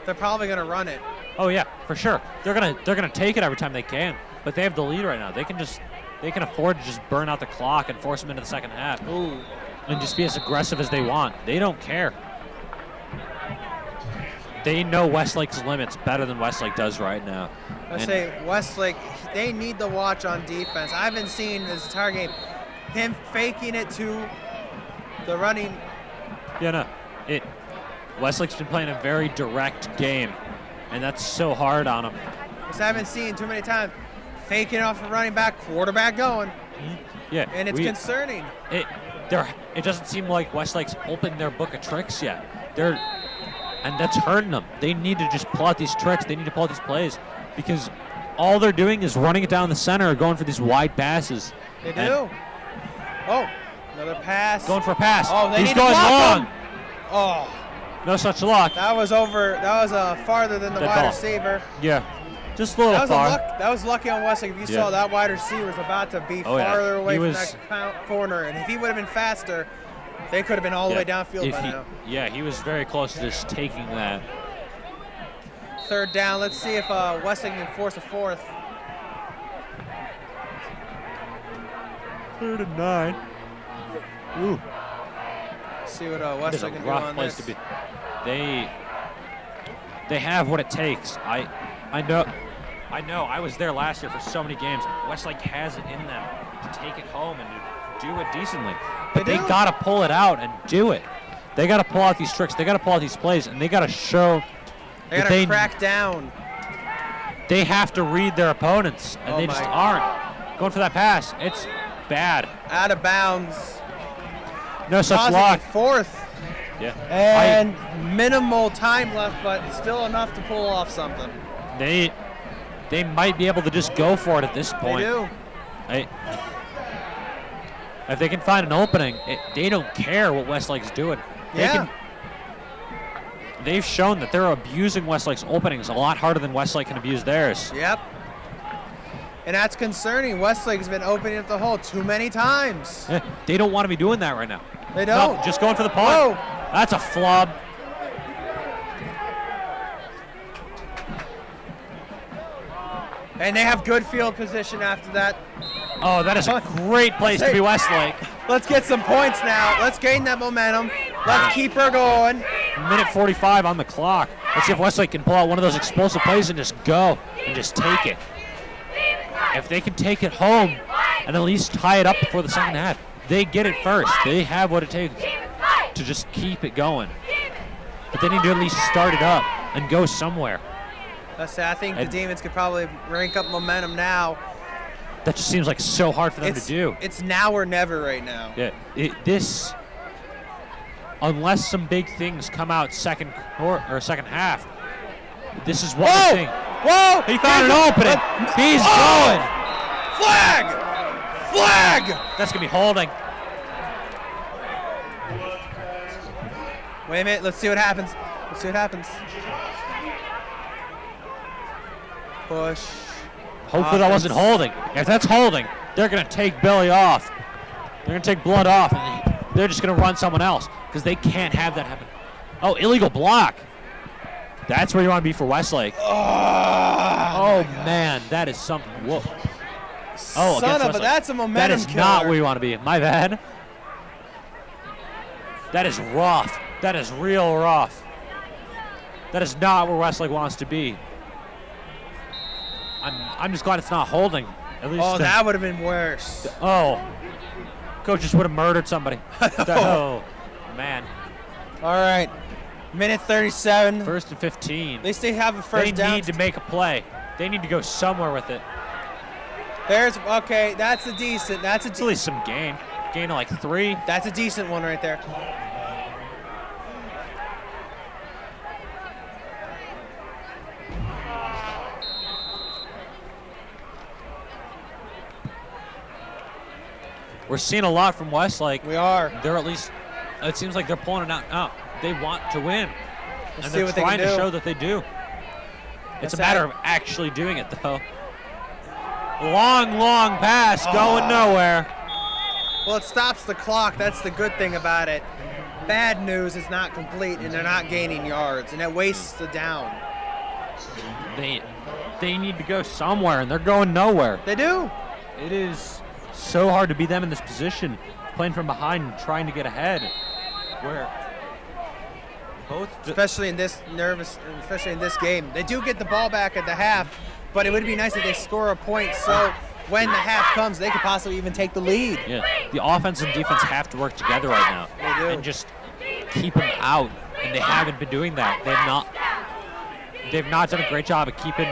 [SPEAKER 1] They're probably going to run it.
[SPEAKER 6] Oh yeah, for sure. They're gonna take it every time they can. But they have the lead right now. They can just They can afford to just burn out the clock and force them into the second half.
[SPEAKER 1] Ooh.
[SPEAKER 6] And just be as aggressive as they want. They don't care. They know Westlake's limits better than Westlake does right now.
[SPEAKER 1] I say Westlake, they need the watch on defense. I haven't seen this entire game him faking it to the running.
[SPEAKER 6] Yeah, no. Westlake's been playing a very direct game, and that's so hard on them.
[SPEAKER 1] I haven't seen too many times faking it off a running back, quarterback going.
[SPEAKER 6] Yeah,
[SPEAKER 1] and it's concerning.
[SPEAKER 6] It doesn't seem like Westlake's opened their book of tricks yet. And that's hurting them. They need to just pull out these tricks. They need to pull out these plays because all they're doing is running it down the center, going for these wide passes.
[SPEAKER 1] They do. Oh, another pass.
[SPEAKER 6] Going for a pass.
[SPEAKER 1] Oh, they
[SPEAKER 6] He's
[SPEAKER 1] need
[SPEAKER 6] going
[SPEAKER 1] to block
[SPEAKER 6] long.
[SPEAKER 1] him. Oh.
[SPEAKER 6] No such luck.
[SPEAKER 1] That was over. That was farther than the wide receiver.
[SPEAKER 6] Yeah, just a little far.
[SPEAKER 1] That was lucky on Westlake. If you saw that wide receiver was about to be farther away from that corner, and if he would have been faster, they could have been all the way downfield by now.
[SPEAKER 6] Yeah, he was very close to just taking that.
[SPEAKER 1] Third down. Let's see if Westlake can force a fourth.
[SPEAKER 6] 3rd and 9. Ooh.
[SPEAKER 1] See what Westlake can do on this.
[SPEAKER 6] To be. They have what it takes. I know. I was there last year for so many games. Westlake has it in them to take it home and to do it decently. But they got to pull it out and do it. They got to pull out these tricks. They got to pull out these plays, and they got to show.
[SPEAKER 1] They got to crack down.
[SPEAKER 6] They have to read their opponents, and they just aren't. Going for that pass. It's bad.
[SPEAKER 1] Out of bounds.
[SPEAKER 6] No such luck.
[SPEAKER 1] Fourth.
[SPEAKER 6] Yeah.
[SPEAKER 1] And minimal time left, but still enough to pull off something.
[SPEAKER 6] They might be able to just go for it at this point.
[SPEAKER 1] They do.
[SPEAKER 6] If they can find an opening, they don't care what Westlake's doing. They've shown that they're abusing Westlake's openings a lot harder than Westlake can abuse theirs.
[SPEAKER 1] Yep. And that's concerning. Westlake's been opening up the hole too many times.
[SPEAKER 6] They don't want to be doing that right now.
[SPEAKER 1] They don't.
[SPEAKER 6] No, just going for the punt. That's a flub.
[SPEAKER 1] And they have good field position after that.
[SPEAKER 6] Oh, that is a great place to be Westlake.
[SPEAKER 1] Let's get some points now. Let's gain that momentum. Let's keep her going.
[SPEAKER 6] Minute 45 on the clock. Let's see if Westlake can pull out one of those explosive plays and just go and just take it. If they can take it home and at least tie it up before the second half, they get it first. They have what it takes to just keep it going. But they need to at least start it up and go somewhere.
[SPEAKER 1] I think the Demons could probably rank up momentum now.
[SPEAKER 6] That just seems like so hard for them to do.
[SPEAKER 1] It's now or never right now.
[SPEAKER 6] Yeah, unless some big things come out second half, this is one thing.
[SPEAKER 1] Whoa!
[SPEAKER 6] He found an opening. He's going.
[SPEAKER 1] Flag!
[SPEAKER 6] That's gonna be holding.
[SPEAKER 1] Wait a minute. Let's see what happens. Push.
[SPEAKER 6] Hopefully that wasn't holding. If that's holding, they're going to take Billy off. They're going to take Blood off, and they're just going to run someone else because they can't have that happen. Oh, illegal block. That's where you want to be for Westlake. Oh man, that is something. Whoa. Oh,
[SPEAKER 1] son of a, that's a momentum
[SPEAKER 6] That is
[SPEAKER 1] killer.
[SPEAKER 6] not where you want to be. My bad. That is rough. That is real rough. That is not where Westlake wants to be. I'm just glad it's not holding. At least
[SPEAKER 1] that would have been worse.
[SPEAKER 6] Oh, coach just would have murdered somebody. Oh, man.
[SPEAKER 1] All right, minute 37.
[SPEAKER 6] 1st and 15.
[SPEAKER 1] At least they have a first down.
[SPEAKER 6] They need to make a play. They need to go somewhere with it.
[SPEAKER 1] That's a decent. That's
[SPEAKER 6] at least some gain. Gain of like 3.
[SPEAKER 1] That's a decent one right there.
[SPEAKER 6] We're seeing a lot from Westlake.
[SPEAKER 1] We are.
[SPEAKER 6] They're at least, it seems like they're pulling it out. They want to win.
[SPEAKER 1] Let's
[SPEAKER 6] and
[SPEAKER 1] see
[SPEAKER 6] they're
[SPEAKER 1] what
[SPEAKER 6] trying
[SPEAKER 1] they can
[SPEAKER 6] to
[SPEAKER 1] do.
[SPEAKER 6] show that they do. It's a matter of actually doing it, though. Long pass going nowhere.
[SPEAKER 1] Well, it stops the clock. That's the good thing about it. Bad news is not complete, and they're not gaining yards, and it wastes the down.
[SPEAKER 6] They need to go somewhere, and they're going nowhere.
[SPEAKER 1] They do.
[SPEAKER 6] It is so hard to be them in this position, playing from behind and trying to get ahead. Where both,
[SPEAKER 1] especially in this game, they do get the ball back at the half, but it would be nice if they score a point so when the half comes, they could possibly even take the lead.
[SPEAKER 6] yeah, the offense and defense have to work together right now.
[SPEAKER 1] They do.
[SPEAKER 6] And just keep them out, and they haven't been doing that. They've not done a great job of keeping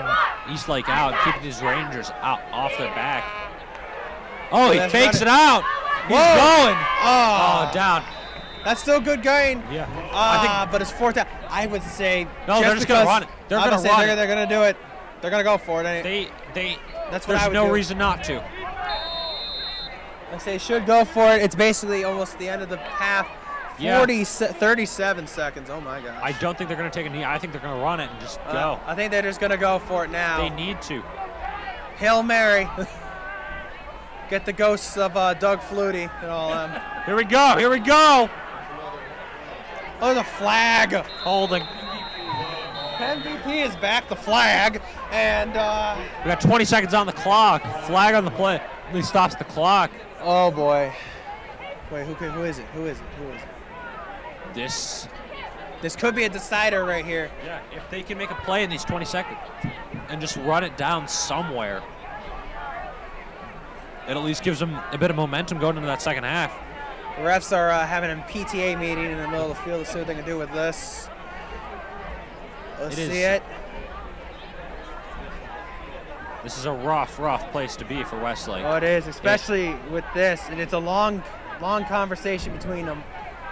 [SPEAKER 6] Eastlake out, keeping these Rangers out off their back. Oh, he fakes it out. He's going. Oh, down.
[SPEAKER 1] That's still good gain.
[SPEAKER 6] Yeah. I think,
[SPEAKER 1] but it's fourth down. I would say.
[SPEAKER 6] No, they're just going to run it. They're going to run it.
[SPEAKER 1] They're going to do it. They're going to go for it.
[SPEAKER 6] That's what there's no reason not to.
[SPEAKER 1] I say should go for it. It's basically almost the end of the half. 37 seconds. Oh my gosh.
[SPEAKER 6] I don't think they're going to take a knee. I think they're going to run it and just go.
[SPEAKER 1] I think they're just going to go for it now.
[SPEAKER 6] They need to.
[SPEAKER 1] Hail Mary. Get the ghosts of Doug Flutie and all them.
[SPEAKER 6] Here we go. Here we go.
[SPEAKER 1] Oh, the flag.
[SPEAKER 6] Holding.
[SPEAKER 1] MVP is back. The flag. And
[SPEAKER 6] we got 20 seconds on the clock. Flag on the play. He stops the clock.
[SPEAKER 1] Oh boy. Wait, who is it? Who is it? This could be a decider right here.
[SPEAKER 6] Yeah, if they can make a play in these 20 seconds and just run it down somewhere, it at least gives them a bit of momentum going into that second half.
[SPEAKER 1] The refs are having a PTA meeting in the middle of the field to see what they can do with this. Let's see it.
[SPEAKER 6] This is a rough place to be for Westlake.
[SPEAKER 1] Oh, it is, especially with this, and it's a long conversation between them.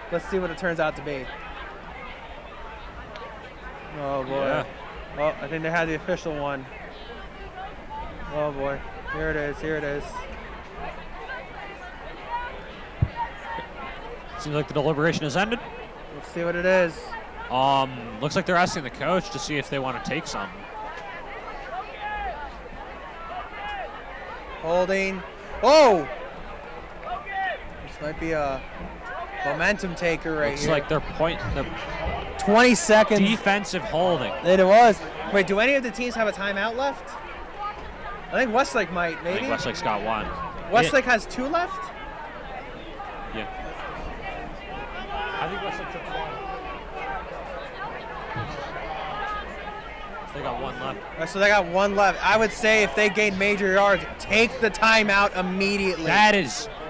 [SPEAKER 1] Let's see what it turns out to be. Oh boy.
[SPEAKER 6] Yeah.
[SPEAKER 1] Oh, I think they had the official one. Oh boy. Here it is.
[SPEAKER 6] Seems like the deliberation has ended.
[SPEAKER 1] Let's see what it is.
[SPEAKER 6] Looks like they're asking the coach to see if they want to take some.
[SPEAKER 1] Holding. Oh! This might be a momentum taker right
[SPEAKER 6] Looks
[SPEAKER 1] here.
[SPEAKER 6] like they're
[SPEAKER 1] 20 seconds.
[SPEAKER 6] Defensive holding.
[SPEAKER 1] It was. Wait, do any of the teams have a timeout left? I think Westlake might, maybe.
[SPEAKER 6] I think Westlake's got one.
[SPEAKER 1] Westlake has 2 left?
[SPEAKER 6] Yeah. I think Westlake took one. They got one left.
[SPEAKER 1] So they got 1 left. I would say if they gain major yards, take the timeout immediately.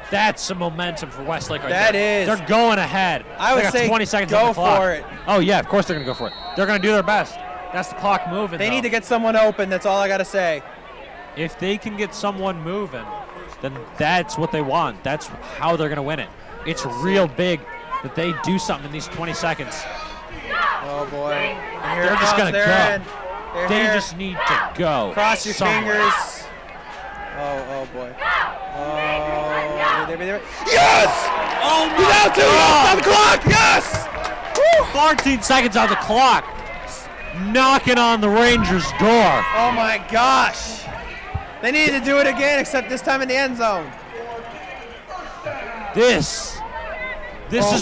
[SPEAKER 6] That's some momentum for Westlake right
[SPEAKER 1] there. That is.
[SPEAKER 6] They're going ahead.
[SPEAKER 1] I would say
[SPEAKER 6] 20 seconds
[SPEAKER 1] go
[SPEAKER 6] on the clock.
[SPEAKER 1] for it.
[SPEAKER 6] Oh, yeah, of course they're going to go for it. They're going to do their best. That's the clock moving,
[SPEAKER 1] They need to get someone open. That's all I got to say.
[SPEAKER 6] If they can get someone moving, then that's what they want. That's how they're going to win it. It's real big that they do something in these 20 seconds.
[SPEAKER 1] Oh, boy. And
[SPEAKER 6] They're just going to go. They
[SPEAKER 1] here.
[SPEAKER 6] just need to go.
[SPEAKER 1] Cross your
[SPEAKER 6] somewhere.
[SPEAKER 1] fingers. Oh, boy. Oh, there. Yes!
[SPEAKER 6] Oh,
[SPEAKER 1] he's out too! On the clock! Yes! Woo!
[SPEAKER 6] 14 seconds on the clock. Knocking on the Rangers' door.
[SPEAKER 1] Oh, my gosh. They need to do it again, except this time in the end zone.
[SPEAKER 6] This is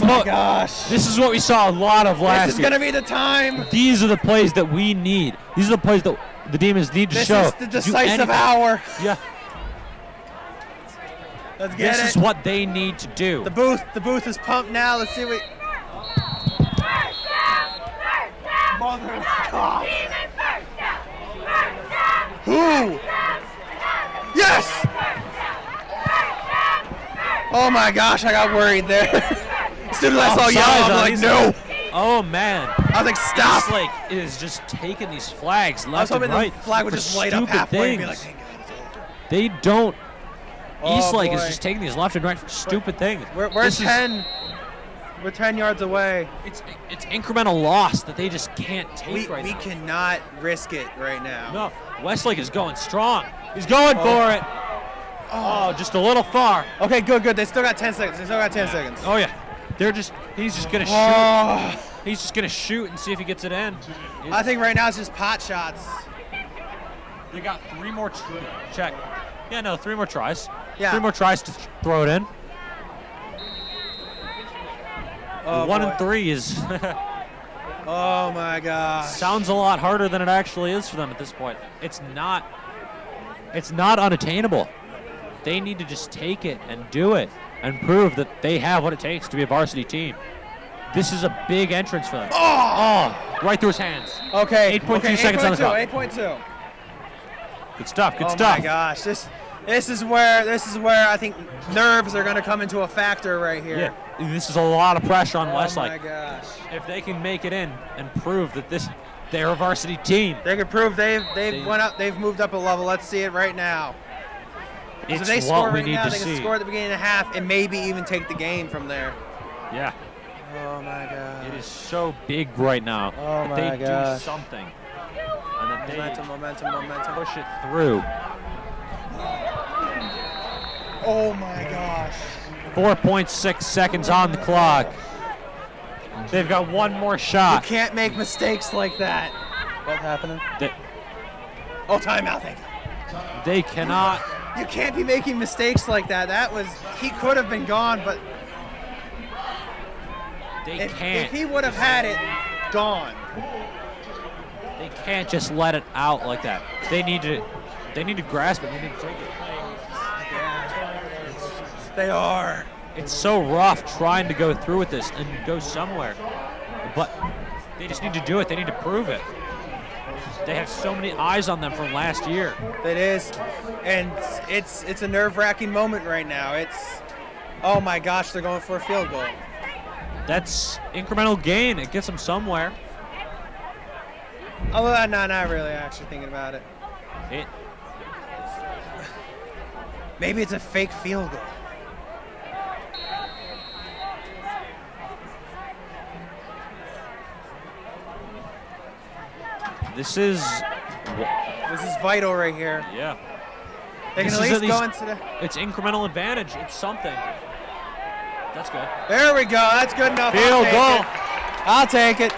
[SPEAKER 6] what we saw a lot of last year.
[SPEAKER 1] This is going to be the time.
[SPEAKER 6] These are the plays that we need. These are the plays that the Demons need to show.
[SPEAKER 1] This is the decisive hour.
[SPEAKER 6] Yeah.
[SPEAKER 1] Let's get it.
[SPEAKER 6] This is what they need to do.
[SPEAKER 1] The booth is pumped now. Let's see what. Mother God. Who? Yes! Oh my gosh, I got worried there. As soon as I saw yellow, I'm like, no.
[SPEAKER 6] Oh man.
[SPEAKER 1] I was like, stop.
[SPEAKER 6] Eastlake is just taking these flags left
[SPEAKER 1] I was
[SPEAKER 6] and
[SPEAKER 1] hoping
[SPEAKER 6] right.
[SPEAKER 1] the flag would
[SPEAKER 6] for
[SPEAKER 1] just light up
[SPEAKER 6] stupid
[SPEAKER 1] halfway and be
[SPEAKER 6] things.
[SPEAKER 1] like, thank God it's over.
[SPEAKER 6] They don't.
[SPEAKER 1] Oh,
[SPEAKER 6] Eastlake is
[SPEAKER 1] boy.
[SPEAKER 6] just taking these left and right for stupid things.
[SPEAKER 1] We're 10. We're 10 yards away.
[SPEAKER 6] It's incremental loss that they just can't take right
[SPEAKER 1] now. We cannot risk it right now.
[SPEAKER 6] No, Westlake is going strong. He's going for it. Oh, just a little far.
[SPEAKER 1] Okay, good. They still got 10 seconds. Seconds.
[SPEAKER 6] Oh yeah. He's just gonna shoot. He's just gonna shoot and see if he gets it in.
[SPEAKER 1] I think right now it's just pot shots.
[SPEAKER 6] They got 3 more check. Yeah, no, 3 more tries.
[SPEAKER 1] Yeah.
[SPEAKER 6] 3 more tries to throw it in.
[SPEAKER 1] Oh,
[SPEAKER 6] 1
[SPEAKER 1] boy.
[SPEAKER 6] and 3 is.
[SPEAKER 1] Oh my gosh.
[SPEAKER 6] Sounds a lot harder than it actually is for them at this point. It's not unattainable. They need to just take it and do it and prove that they have what it takes to be a varsity team. This is a big entrance for them. Oh, right through his hands.
[SPEAKER 1] Okay.
[SPEAKER 6] 8.2 seconds on the clock.
[SPEAKER 1] 8.2.
[SPEAKER 6] Good stuff. Good
[SPEAKER 1] Oh
[SPEAKER 6] stuff.
[SPEAKER 1] my gosh, this is where I think nerves are going to come into a factor right here.
[SPEAKER 6] Yeah, this is a lot of pressure on Westlake.
[SPEAKER 1] Oh my gosh.
[SPEAKER 6] If they can make it in and prove that they're a varsity team,
[SPEAKER 1] They can prove they've moved up a level. Let's see it right now.
[SPEAKER 6] it's
[SPEAKER 1] if they
[SPEAKER 6] what
[SPEAKER 1] score
[SPEAKER 6] we
[SPEAKER 1] right
[SPEAKER 6] need
[SPEAKER 1] now,
[SPEAKER 6] to
[SPEAKER 1] they
[SPEAKER 6] see.
[SPEAKER 1] can score at the beginning of the half and maybe even take the game from there.
[SPEAKER 6] Yeah,
[SPEAKER 1] Oh my god.
[SPEAKER 6] it is so big right now.
[SPEAKER 1] Oh
[SPEAKER 6] that
[SPEAKER 1] my
[SPEAKER 6] they
[SPEAKER 1] gosh.
[SPEAKER 6] do something and that they
[SPEAKER 1] Momentum.
[SPEAKER 6] push it through.
[SPEAKER 1] Oh my gosh.
[SPEAKER 6] 4.6 seconds on the clock. They've got one more
[SPEAKER 1] You
[SPEAKER 6] shot.
[SPEAKER 1] can't make mistakes like that. What's happening? Oh, timeout, thank you.
[SPEAKER 6] They cannot.
[SPEAKER 1] You can't be making mistakes like that. He could have been gone, but
[SPEAKER 6] They
[SPEAKER 1] if
[SPEAKER 6] can't.
[SPEAKER 1] he would have had it, gone.
[SPEAKER 6] They can't just let it out like that. They need to grasp it. They need to take it.
[SPEAKER 1] They are.
[SPEAKER 6] It's so rough trying to go through with this and go somewhere, but they just need to do it. They need to prove it. They have so many eyes on them from last year.
[SPEAKER 1] It is, and it's a nerve-wracking moment right now. Oh my gosh, they're going for a field goal.
[SPEAKER 6] That's incremental gain. It gets them somewhere.
[SPEAKER 1] Although I'm not really actually thinking about it. Maybe it's a fake field goal.
[SPEAKER 6] This is
[SPEAKER 1] vital right here.
[SPEAKER 6] Yeah.
[SPEAKER 1] They can
[SPEAKER 6] This
[SPEAKER 1] at
[SPEAKER 6] is
[SPEAKER 1] least go into the.
[SPEAKER 6] It's incremental advantage. It's something. That's good.
[SPEAKER 1] There we go. That's good enough.
[SPEAKER 6] Field goal.
[SPEAKER 1] I'll take it.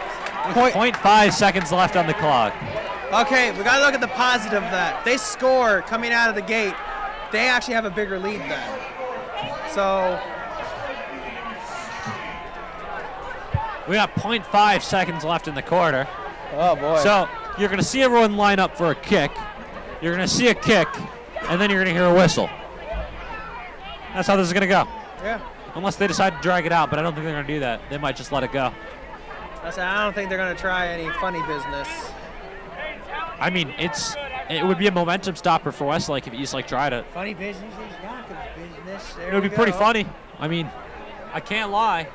[SPEAKER 6] 0.5 seconds left on the clock.
[SPEAKER 1] Okay, we got to look at the positive of that. If they score coming out of the gate, they actually have a bigger lead then. So
[SPEAKER 6] We got 0.5 seconds left in the quarter.
[SPEAKER 1] Oh boy.
[SPEAKER 6] So you're going to see everyone line up for a kick. You're going to see a kick, and then you're going to hear a whistle. That's how this is going to go.
[SPEAKER 1] Yeah.
[SPEAKER 6] Unless they decide to drag it out, but I don't think they're going to do that. They might just let it go.
[SPEAKER 1] I don't think they're going to try any funny business.
[SPEAKER 6] I mean, it would be a momentum stopper for Westlake if Eastlake tried it.
[SPEAKER 1] Funny business is Yakub's business. There
[SPEAKER 6] It would
[SPEAKER 1] we
[SPEAKER 6] be pretty
[SPEAKER 1] go.
[SPEAKER 6] funny. I mean, I can't lie.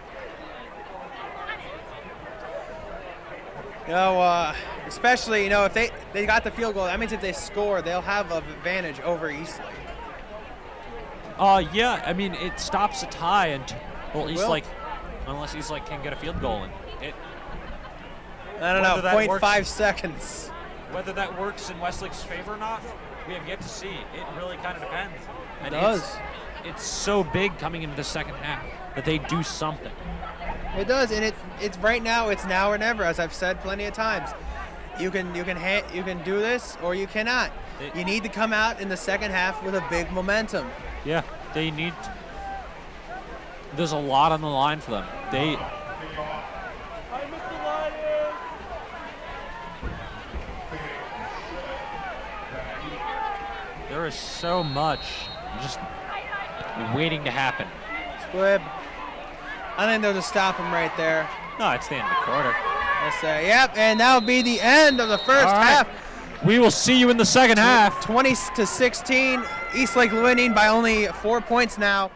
[SPEAKER 1] You know, especially, if they got the field goal, that means if they score, they'll have an advantage over Eastlake.
[SPEAKER 6] Yeah, I mean, it stops a tie, and, Eastlake, unless Eastlake can get a field goal in.
[SPEAKER 1] I don't
[SPEAKER 6] Whether
[SPEAKER 1] know,
[SPEAKER 6] that
[SPEAKER 1] 0.5 seconds.
[SPEAKER 6] Whether that works in Westlake's favor or not, we have yet to see. It really kind of depends.
[SPEAKER 1] It does.
[SPEAKER 6] It's so big coming into the second half that they do something.
[SPEAKER 1] It does, and it's right now. It's now or never, as I've said plenty of times. You can do this or you cannot. You need to come out in the second half with a big momentum.
[SPEAKER 6] Yeah, they need. There's a lot on the line for them. There is so much just waiting to happen.
[SPEAKER 1] Squib. I think they'll just stop him right there.
[SPEAKER 6] No, it's the end of the quarter.
[SPEAKER 1] Let's say, yep, and that'll be the end of the first
[SPEAKER 6] All right.
[SPEAKER 1] half.
[SPEAKER 6] We will see you in the second half.
[SPEAKER 1] 20-16, Eastlake winning by only 4 points now.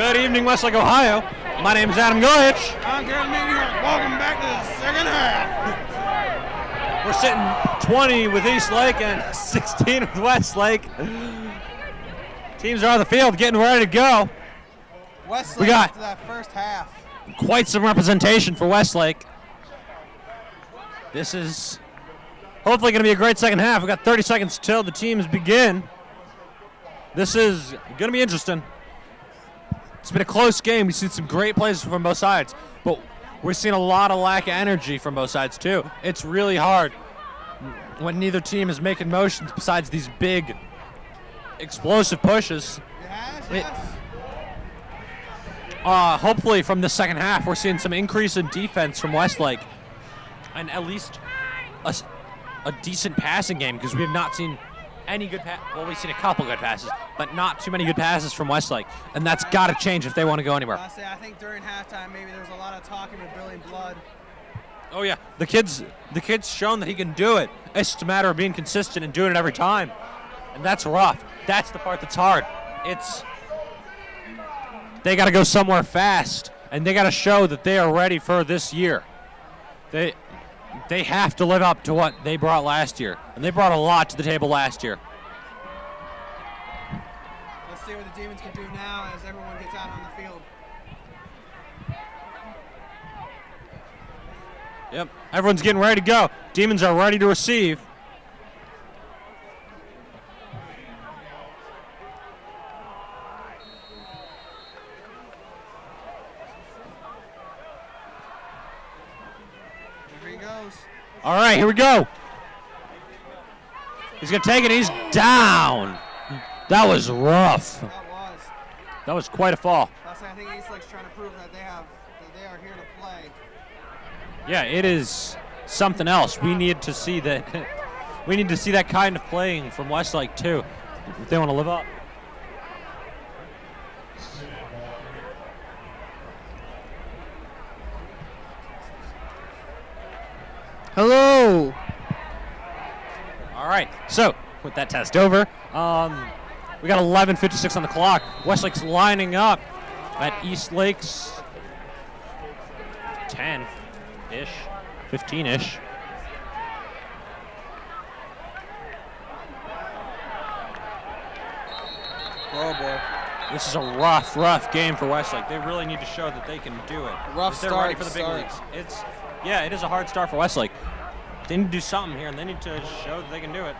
[SPEAKER 2] Good evening, Westlake, Ohio. My name is Adam Goyich.
[SPEAKER 1] I'm Garrett the Man New York. Welcome back to the second half.
[SPEAKER 2] We're sitting 20 with Eastlake and 16 with Westlake. Teams are on the field getting ready to go.
[SPEAKER 1] Westlake
[SPEAKER 2] We got-
[SPEAKER 1] after that first half.
[SPEAKER 2] Quite some representation for Westlake. This is hopefully going to be a great second half. We've got 30 seconds till the teams begin. This is going to be interesting. It's been a close game. We've seen some great plays from both sides, but we're seeing a lot of lack of energy from both sides too. It's really hard when neither team is making motions besides these big, explosive pushes.
[SPEAKER 1] Yes.
[SPEAKER 2] Hopefully from the second half, we're seeing some increase in defense from Westlake and at least a decent passing game, because we have not seen any good well, we've seen a couple good passes, but not too many good passes from Westlake, and that's got to change if they want to go anywhere.
[SPEAKER 1] I think during halftime maybe there was a lot of talking with Billy Blood.
[SPEAKER 2] Oh yeah, the kid's shown that he can do it. It's just a matter of being consistent and doing it every time, and that's rough. That's the part that's hard. They got to go somewhere fast, and they got to show that they are ready for this year. They have to live up to what they brought last year, and they brought a lot to the table last year.
[SPEAKER 1] Let's see what the Demons can do now as everyone gets out on the field.
[SPEAKER 2] Yep, everyone's getting ready to go. Demons are ready to receive.
[SPEAKER 1] Here he goes.
[SPEAKER 2] All right, here we go. He's going to take it. He's down. That was rough. That was quite a fall.
[SPEAKER 1] I think Eastlake's trying to prove that they are here to play.
[SPEAKER 2] Yeah, it is something else. We need to see that. We need to see that kind of playing from Westlake too, if they want to live up.
[SPEAKER 1] Hello.
[SPEAKER 2] All right, so with that test over, we got 11:56 on the clock. Westlake's lining up at Eastlake's 10-ish, 15-ish.
[SPEAKER 1] Oh boy.
[SPEAKER 2] This is a rough game for Westlake. They really need to show that they can do it.
[SPEAKER 1] Rough
[SPEAKER 2] They're
[SPEAKER 1] start
[SPEAKER 2] ready for the big
[SPEAKER 1] start.
[SPEAKER 2] leagues. It is a hard start for Westlake. They need to do something here, and they need to show that they can do it.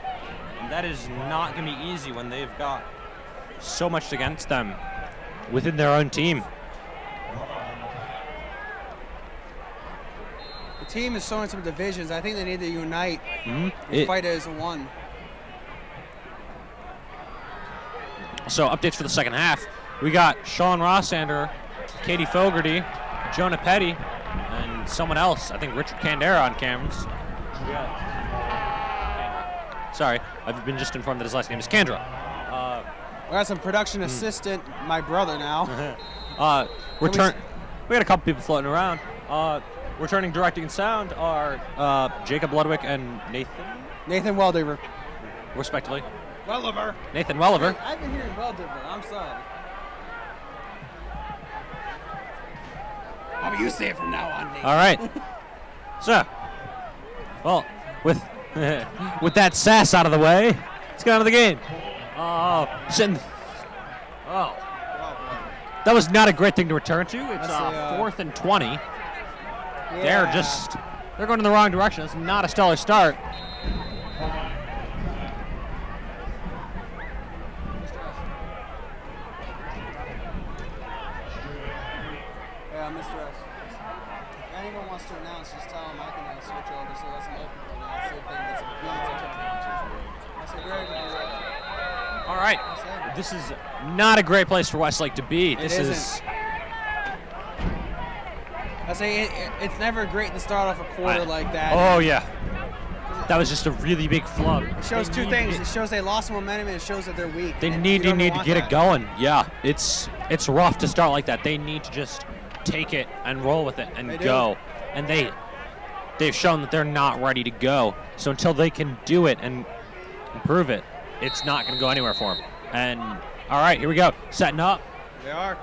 [SPEAKER 2] And that is not going to be easy when they've got so much against them within their own team.
[SPEAKER 1] The team is showing some divisions. I think they need to unite and fight as one.
[SPEAKER 2] So updates for the second half. We got Sean Rossander, Katie Fogarty, Jonah Petty, and someone else. I think Richard Candera on cameras. Sorry, I've been just informed that his last name is Candra.
[SPEAKER 1] We got some production assistant, my brother now.
[SPEAKER 2] We got a couple people floating around. Returning directing and sound are Jacob Ludwig and
[SPEAKER 1] Nathan Weldiver.
[SPEAKER 2] respectively.
[SPEAKER 1] Welliver.
[SPEAKER 2] Nathan Welliver.
[SPEAKER 1] I've been hearing Weldiver. I'm sorry. How about you say it from now on, Nate?
[SPEAKER 2] All right. So, well, with with that sass out of the way, let's get on to the game. That was not a great thing to return to. It's 4th and 20.
[SPEAKER 1] Yeah.
[SPEAKER 2] They're going in the wrong direction. It's not a stellar start.
[SPEAKER 1] Yeah, Mr. S. If anyone wants to announce, just tell them I can switch over so that's an open announce. See if they can get some That's a great idea.
[SPEAKER 2] All right. This is not a great place for Westlake to be.
[SPEAKER 1] I say it's never great to start off a quarter like that.
[SPEAKER 2] Oh, yeah. That was just a really big flub.
[SPEAKER 1] It shows two things. It shows they lost momentum, and it shows that they're weak.
[SPEAKER 2] They
[SPEAKER 1] and
[SPEAKER 2] need
[SPEAKER 1] you
[SPEAKER 2] to
[SPEAKER 1] don't want
[SPEAKER 2] get it
[SPEAKER 1] that.
[SPEAKER 2] going. Yeah, it's rough to start like that. They need to just take it and roll with it and
[SPEAKER 1] They do.
[SPEAKER 2] go. And they've shown that they're not ready to go. So until they can do it and improve it, it's not going to go anywhere for them. And all right, here we go. Setting up.
[SPEAKER 1] They are.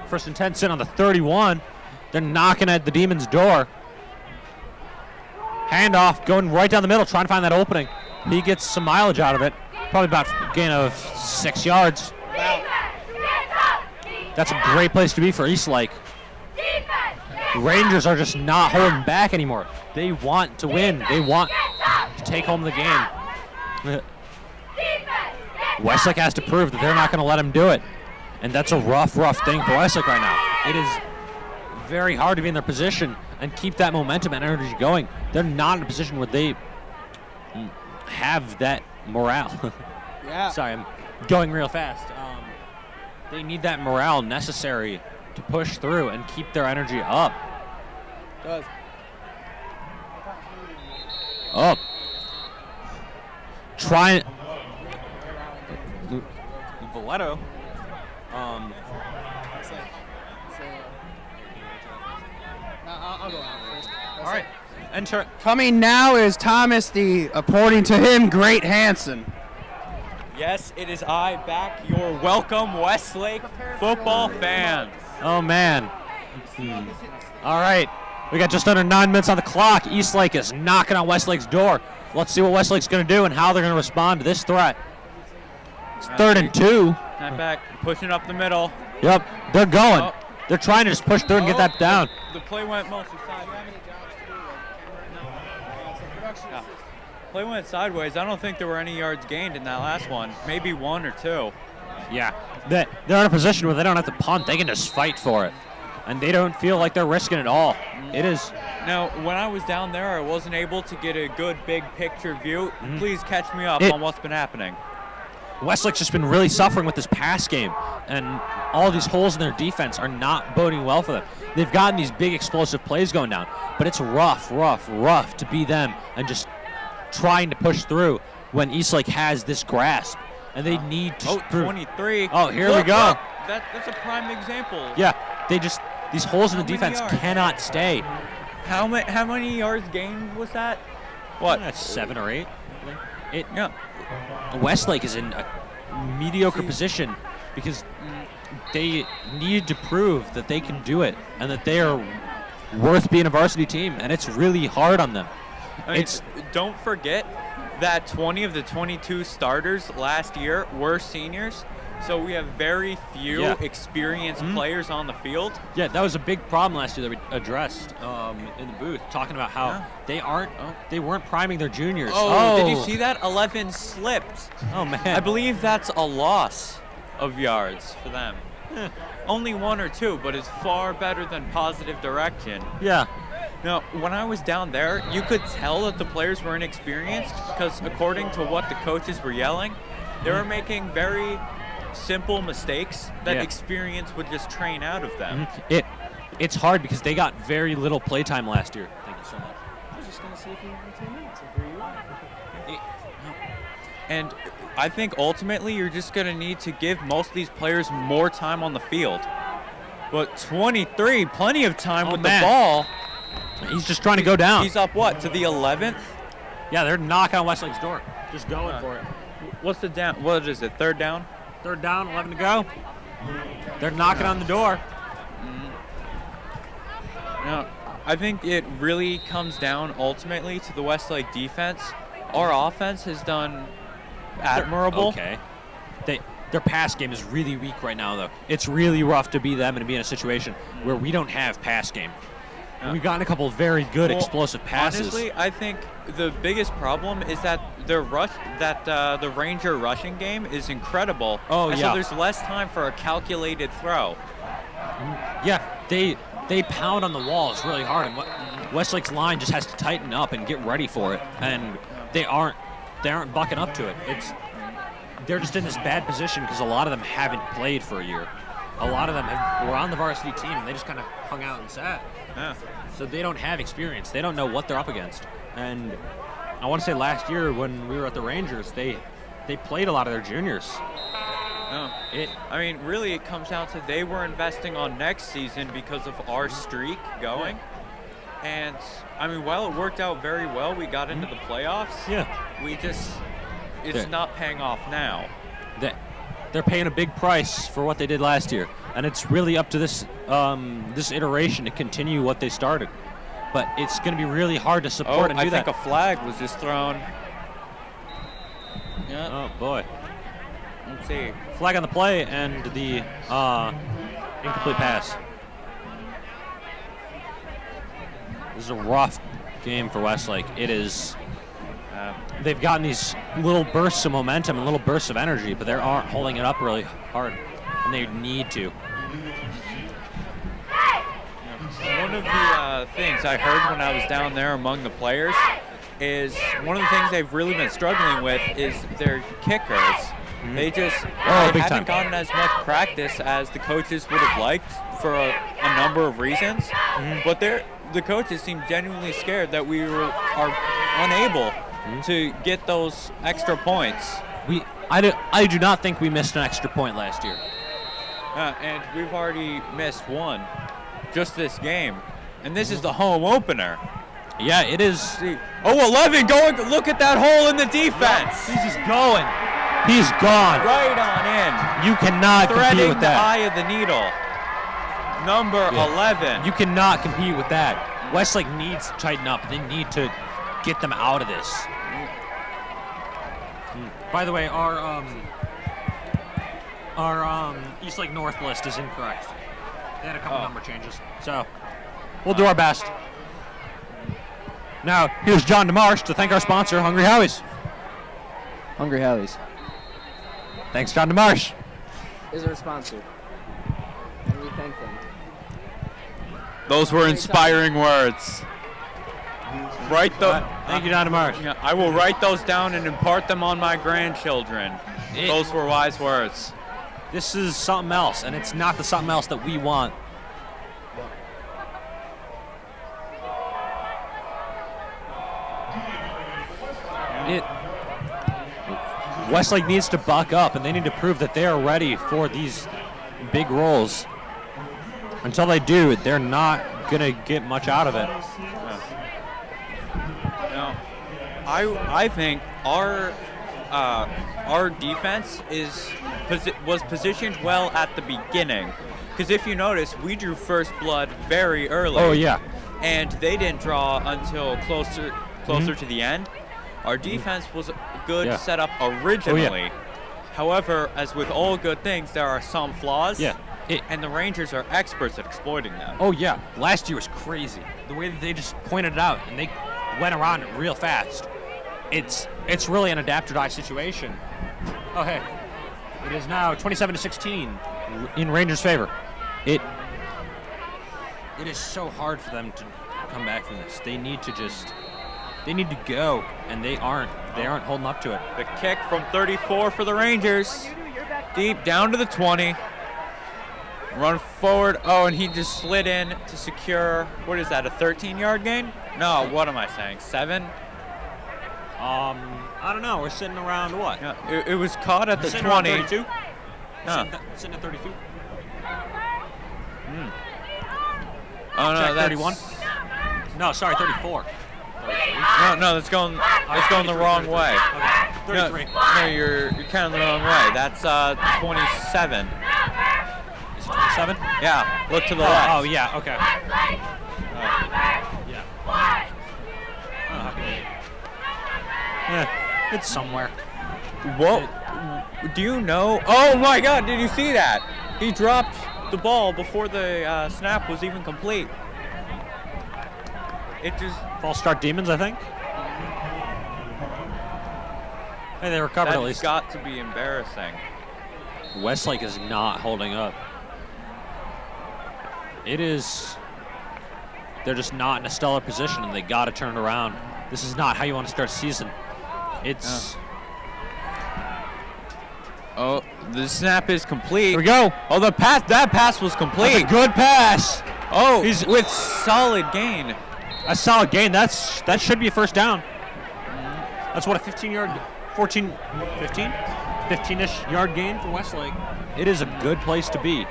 [SPEAKER 6] First and 10 sitting on the 31. They're knocking at the Demons' door. Handoff going right down the middle, trying to find that opening. He gets some mileage out of it. Probably about a gain of 6 yards. That's a great place to be for Eastlake. Rangers are just not holding back anymore. They want to win. They want to take home the game. Westlake has to prove that they're not going to let them do it. And that's a rough thing for Westlake right now. It is very hard to be in their position and keep that momentum and energy going. They're not in a position where they have that morale.
[SPEAKER 1] Yeah.
[SPEAKER 6] Sorry, I'm going real fast. They need that morale necessary to push through and keep their energy up.
[SPEAKER 1] Does.
[SPEAKER 6] Up. Trying.
[SPEAKER 2] Valeto.
[SPEAKER 1] I'll go out first.
[SPEAKER 2] All right. Enter.
[SPEAKER 1] Coming now is Thomas, the, according to him, great Hanson.
[SPEAKER 7] Yes, it is I back, your welcome Westlake football fans.
[SPEAKER 6] Oh, man. All right. We got just under 9 minutes on the clock. Eastlake is knocking on Westlake's door. Let's see what Westlake's going to do and how they're going to respond to this threat. It's 3rd and 2.
[SPEAKER 7] I'm back, pushing up the middle.
[SPEAKER 6] Yep, they're going.
[SPEAKER 7] Oh.
[SPEAKER 6] They're trying to just push through and get that down.
[SPEAKER 7] The play went mostly sideways. Yeah. Play went sideways. I don't think there were any yards gained in that last one. Maybe 1 or 2.
[SPEAKER 6] Yeah, they're in a position where they don't have to punt. They can just fight for it. And they don't feel like they're risking it all. It is.
[SPEAKER 7] Now, when I was down there, I wasn't able to get a good big picture view. Please catch me up on what's been happening.
[SPEAKER 6] Westlake's just been really suffering with this pass game, and all these holes in their defense are not boding well for them. They've gotten these big explosive plays going down, but it's rough to be them and just trying to push through when Eastlake has this grasp, and they need to prove.
[SPEAKER 7] 23.
[SPEAKER 6] Oh, here we go.
[SPEAKER 7] Look, that's a prime example.
[SPEAKER 6] Yeah, these holes in the
[SPEAKER 7] How many
[SPEAKER 6] defense
[SPEAKER 7] yards?
[SPEAKER 6] cannot stay.
[SPEAKER 7] How many yards gained was that? What?
[SPEAKER 6] That's 7 or 8.
[SPEAKER 7] Yeah.
[SPEAKER 6] Westlake is in a mediocre position because they need to prove that they can do it and that they are worth being a varsity team, and it's really hard on them.
[SPEAKER 7] I mean, don't forget that 20 of the 22 starters last year were seniors, so we have very few experienced players on the field.
[SPEAKER 6] Yeah, that was a big problem last year that we addressed in the booth, talking about how they weren't priming their juniors.
[SPEAKER 7] Did you see that? 11 slipped.
[SPEAKER 6] Oh, man.
[SPEAKER 7] I believe that's a loss of yards for them. Only 1 or 2, but it's far better than positive direction.
[SPEAKER 6] Yeah.
[SPEAKER 7] Now, when I was down there, you could tell that the players were inexperienced because according to what the coaches were yelling, they were making very simple mistakes that experience would just train out of them.
[SPEAKER 6] It's hard because they got very little playtime last year. Thank you so much.
[SPEAKER 4] I was just going to see if you had 10 minutes. Agree you?
[SPEAKER 7] And I think ultimately you're just going to need to give most of these players more time on the field. But 23, plenty of time with the ball.
[SPEAKER 6] He's just trying to go down.
[SPEAKER 7] He's up what, to the 11th?
[SPEAKER 6] Yeah, they're knocking on Westlake's door. Just going for it.
[SPEAKER 7] What's the down? What is it, 3rd down?
[SPEAKER 6] 3rd down, 11 to go. They're knocking on the door.
[SPEAKER 7] Now, I think it really comes down ultimately to the Westlake defense. Our offense has done admirable.
[SPEAKER 6] Okay. Their pass game is really weak right now, though. It's really rough to be them and to be in a situation where we don't have pass game. And we've gotten a couple of very good explosive passes.
[SPEAKER 7] Honestly, I think the biggest problem is that the Ranger rushing game is incredible.
[SPEAKER 6] Oh,
[SPEAKER 7] and
[SPEAKER 6] yeah.
[SPEAKER 7] So there's less time for a calculated throw.
[SPEAKER 6] Yeah, they pound on the walls really hard, and Westlake's line just has to tighten up and get ready for it. And they aren't bucking up to it. They're just in this bad position because a lot of them haven't played for a year. A lot of them were on the varsity team and they just kind of hung out and sat.
[SPEAKER 7] Yeah.
[SPEAKER 6] So they don't have experience. They don't know what they're up against. And I want to say last year when we were at the Rangers, they played a lot of their juniors.
[SPEAKER 7] No. I mean, really, it comes down to they were investing on next season because of our streak going. And, I mean, while it worked out very well, we got into the playoffs.
[SPEAKER 6] Yeah.
[SPEAKER 7] It's not paying off now.
[SPEAKER 6] they're paying a big price for what they did last year, and it's really up to this this iteration to continue what they started. But it's going to be really hard to support and do that.
[SPEAKER 7] I think a flag was just thrown. Yeah.
[SPEAKER 6] Oh boy.
[SPEAKER 7] Let's see.
[SPEAKER 6] Flag on the play and the incomplete pass. This is a rough game for Westlake. It is. They've gotten these little bursts of momentum and little bursts of energy, but they aren't holding it up really hard, and they need to.
[SPEAKER 7] One of the things I heard when I was down there among the players is one of the things they've really been struggling with is their kickers. They just haven't gotten as much practice as the coaches would have liked for a number of reasons. But the coaches seem genuinely scared that we are unable to get those extra points.
[SPEAKER 6] I do not think we missed an extra point last year.
[SPEAKER 7] And we've already missed one just this game. And this is the home opener.
[SPEAKER 6] Yeah, it is.
[SPEAKER 7] Oh, 11 going. Look at that hole in the defense.
[SPEAKER 6] He's just going. He's gone.
[SPEAKER 7] Right on in.
[SPEAKER 6] You cannot compete with
[SPEAKER 7] Threading the
[SPEAKER 6] that.
[SPEAKER 7] eye of the needle. Number 11.
[SPEAKER 6] You cannot compete with that. Westlake needs to tighten up. They need to get them out of this. By the way, our Eastlake North list is incorrect. They had a couple number changes, so we'll do our best. Now, here's John DeMarsh to thank our sponsor, Hungry Howie's.
[SPEAKER 8] Hungry Howie's.
[SPEAKER 6] Thanks, John DeMarsh.
[SPEAKER 8] Is our sponsor. And we thank them.
[SPEAKER 7] Those were inspiring words.
[SPEAKER 6] Thank you, John DeMarsh.
[SPEAKER 7] Yeah, I will write those down and impart them on my grandchildren. Those were wise words.
[SPEAKER 6] This is something else, and it's not the something else that we want. Westlake needs to buck up, and they need to prove that they are ready for these big roles. Until they do, they're not going to get much out of it.
[SPEAKER 7] No. I think our defense was positioned well at the beginning. Because if you notice, we drew first blood very early.
[SPEAKER 6] Oh, yeah.
[SPEAKER 7] And they didn't draw until closer to the end. Our defense was a good setup originally.
[SPEAKER 6] Oh, yeah.
[SPEAKER 7] However, as with all good things, there are some flaws.
[SPEAKER 6] Yeah.
[SPEAKER 7] And the Rangers are experts at exploiting them.
[SPEAKER 6] Oh, yeah. Last year was crazy. The way that they just pointed it out, and they went around it real fast. It's really an adapt or die situation. Oh, hey. It is now 27-16 in Rangers' favor. It is so hard for them to come back from this. They need to go, and they aren't holding up to it.
[SPEAKER 7] The kick from 34 for the Rangers. Deep down to the 20. Run forward. Oh, and he just slid in to secure, what is that, a 13-yard gain? No, what am I saying, 7?
[SPEAKER 6] I don't know. We're sitting around what?
[SPEAKER 7] Yeah, it was caught at the 20.
[SPEAKER 6] Around 32?
[SPEAKER 7] Sitting
[SPEAKER 6] at 32?
[SPEAKER 7] Oh, no,
[SPEAKER 6] Check
[SPEAKER 7] that's
[SPEAKER 6] 31? No, sorry, 34.
[SPEAKER 7] No, that's going the wrong way.
[SPEAKER 6] Okay, 33.
[SPEAKER 7] No, you're counting the wrong way. That's 27.
[SPEAKER 6] Is it 27?
[SPEAKER 7] Yeah, look to the left.
[SPEAKER 6] Oh, yeah, okay. Yeah, it's somewhere.
[SPEAKER 7] What? Do you know? Oh my God! Did you see that? He dropped the ball before the snap was even complete. It just
[SPEAKER 6] False start Demons, I think. Hey, they recovered at least.
[SPEAKER 7] That's got to be embarrassing.
[SPEAKER 6] Westlake is not holding up. It is. They're just not in a stellar position, and they got to turn it around. This is not how you want to start a season. It's.
[SPEAKER 7] Oh, the snap is complete.
[SPEAKER 6] Here we go.
[SPEAKER 7] Oh, that pass was complete.
[SPEAKER 6] That's a good pass.
[SPEAKER 7] Oh, he's with solid gain.
[SPEAKER 6] A solid gain. That should be a first down. That's what, a 15-ish yard gain for Westlake. It is a good place to be.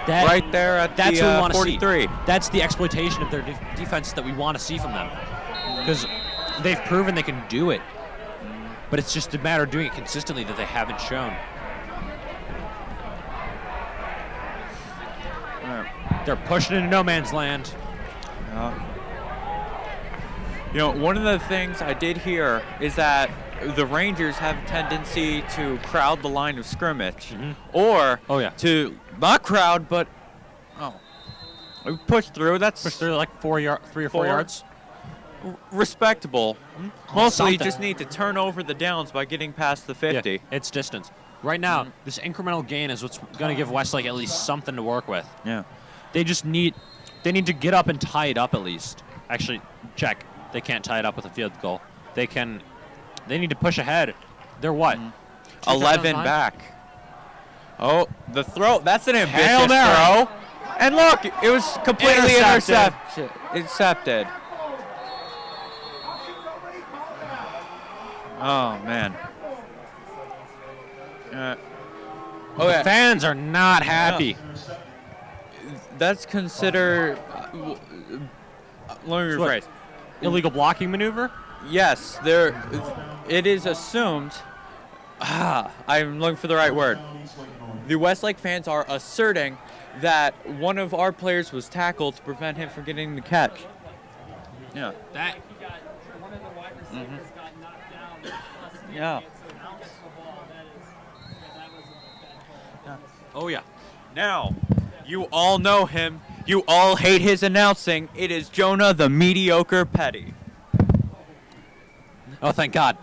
[SPEAKER 7] Right there at
[SPEAKER 6] that's
[SPEAKER 7] the
[SPEAKER 6] what we want to
[SPEAKER 7] 43.
[SPEAKER 6] See. That's the exploitation of their defense that we want to see from them. Because they've proven they can do it. but it's just a matter of doing it consistently that they haven't shown. They're pushing into no man's land.
[SPEAKER 7] You know, one of the things I did hear is that the Rangers have a tendency to crowd the line of scrimmage, or to not crowd, but push through. That's
[SPEAKER 6] push through like 3 or 4 yards.
[SPEAKER 7] Respectable. Mostly
[SPEAKER 6] Something.
[SPEAKER 7] just need to turn over the downs by getting past the 50.
[SPEAKER 6] Yeah, it's distance. Right now, this incremental gain is what's going to give Westlake at least something to work with.
[SPEAKER 7] Yeah.
[SPEAKER 6] They need to get up and tie it up at least. Actually, check. They can't tie it up with a field goal. They need to push ahead. They're what?
[SPEAKER 7] 11 back. Oh, the throw. That's an ambitious
[SPEAKER 6] Hail Mary.
[SPEAKER 7] throw. And look, it was completely intercepted. Oh, man.
[SPEAKER 6] The fans are not happy.
[SPEAKER 7] That's considered. Let me rephrase.
[SPEAKER 6] Illegal blocking maneuver?
[SPEAKER 7] Yes, it is assumed. I'm looking for the right word. The Westlake fans are asserting that one of our players was tackled to prevent him from getting the catch. Yeah.
[SPEAKER 6] That.
[SPEAKER 7] Yeah.
[SPEAKER 6] Oh, yeah.
[SPEAKER 7] Now, you all know him. You all hate his announcing. It is Jonah the Mediocre Petty.
[SPEAKER 6] Oh, thank God.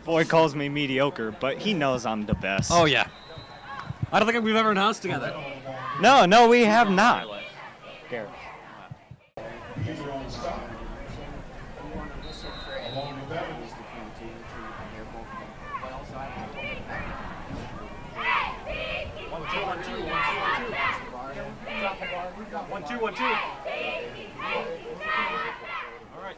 [SPEAKER 9] Boy calls me mediocre, but he knows I'm the best.
[SPEAKER 6] Oh, yeah. I don't think we've ever announced together.
[SPEAKER 9] No, we have not. Garrett.
[SPEAKER 6] One, two. All right.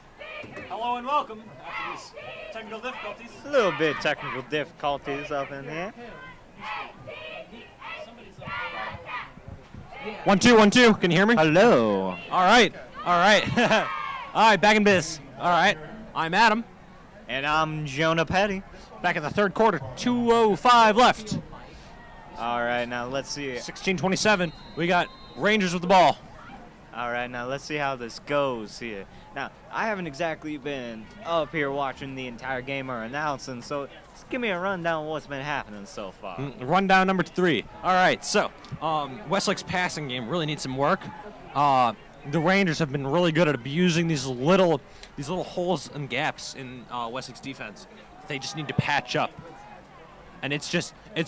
[SPEAKER 6] Hello and welcome after these technical difficulties.
[SPEAKER 9] A little bit technical difficulties up in here.
[SPEAKER 6] 1, 2. Can you hear me?
[SPEAKER 9] Hello.
[SPEAKER 6] All right. All right, back in biz. All right. I'm Adam.
[SPEAKER 9] And I'm Jonah Petty.
[SPEAKER 6] Back in the third quarter. 2:05 left.
[SPEAKER 9] All right, now let's see.
[SPEAKER 6] 16:27. We got Rangers with the ball.
[SPEAKER 9] All right, now let's see how this goes here. Now, I haven't exactly been up here watching the entire game or announcing, so just give me a rundown of what's been happening so far.
[SPEAKER 6] Rundown number 3. All right, so Westlake's passing game really needs some work. The Rangers have been really good at abusing these little holes and gaps in Westlake's defense. They just need to patch up. And it's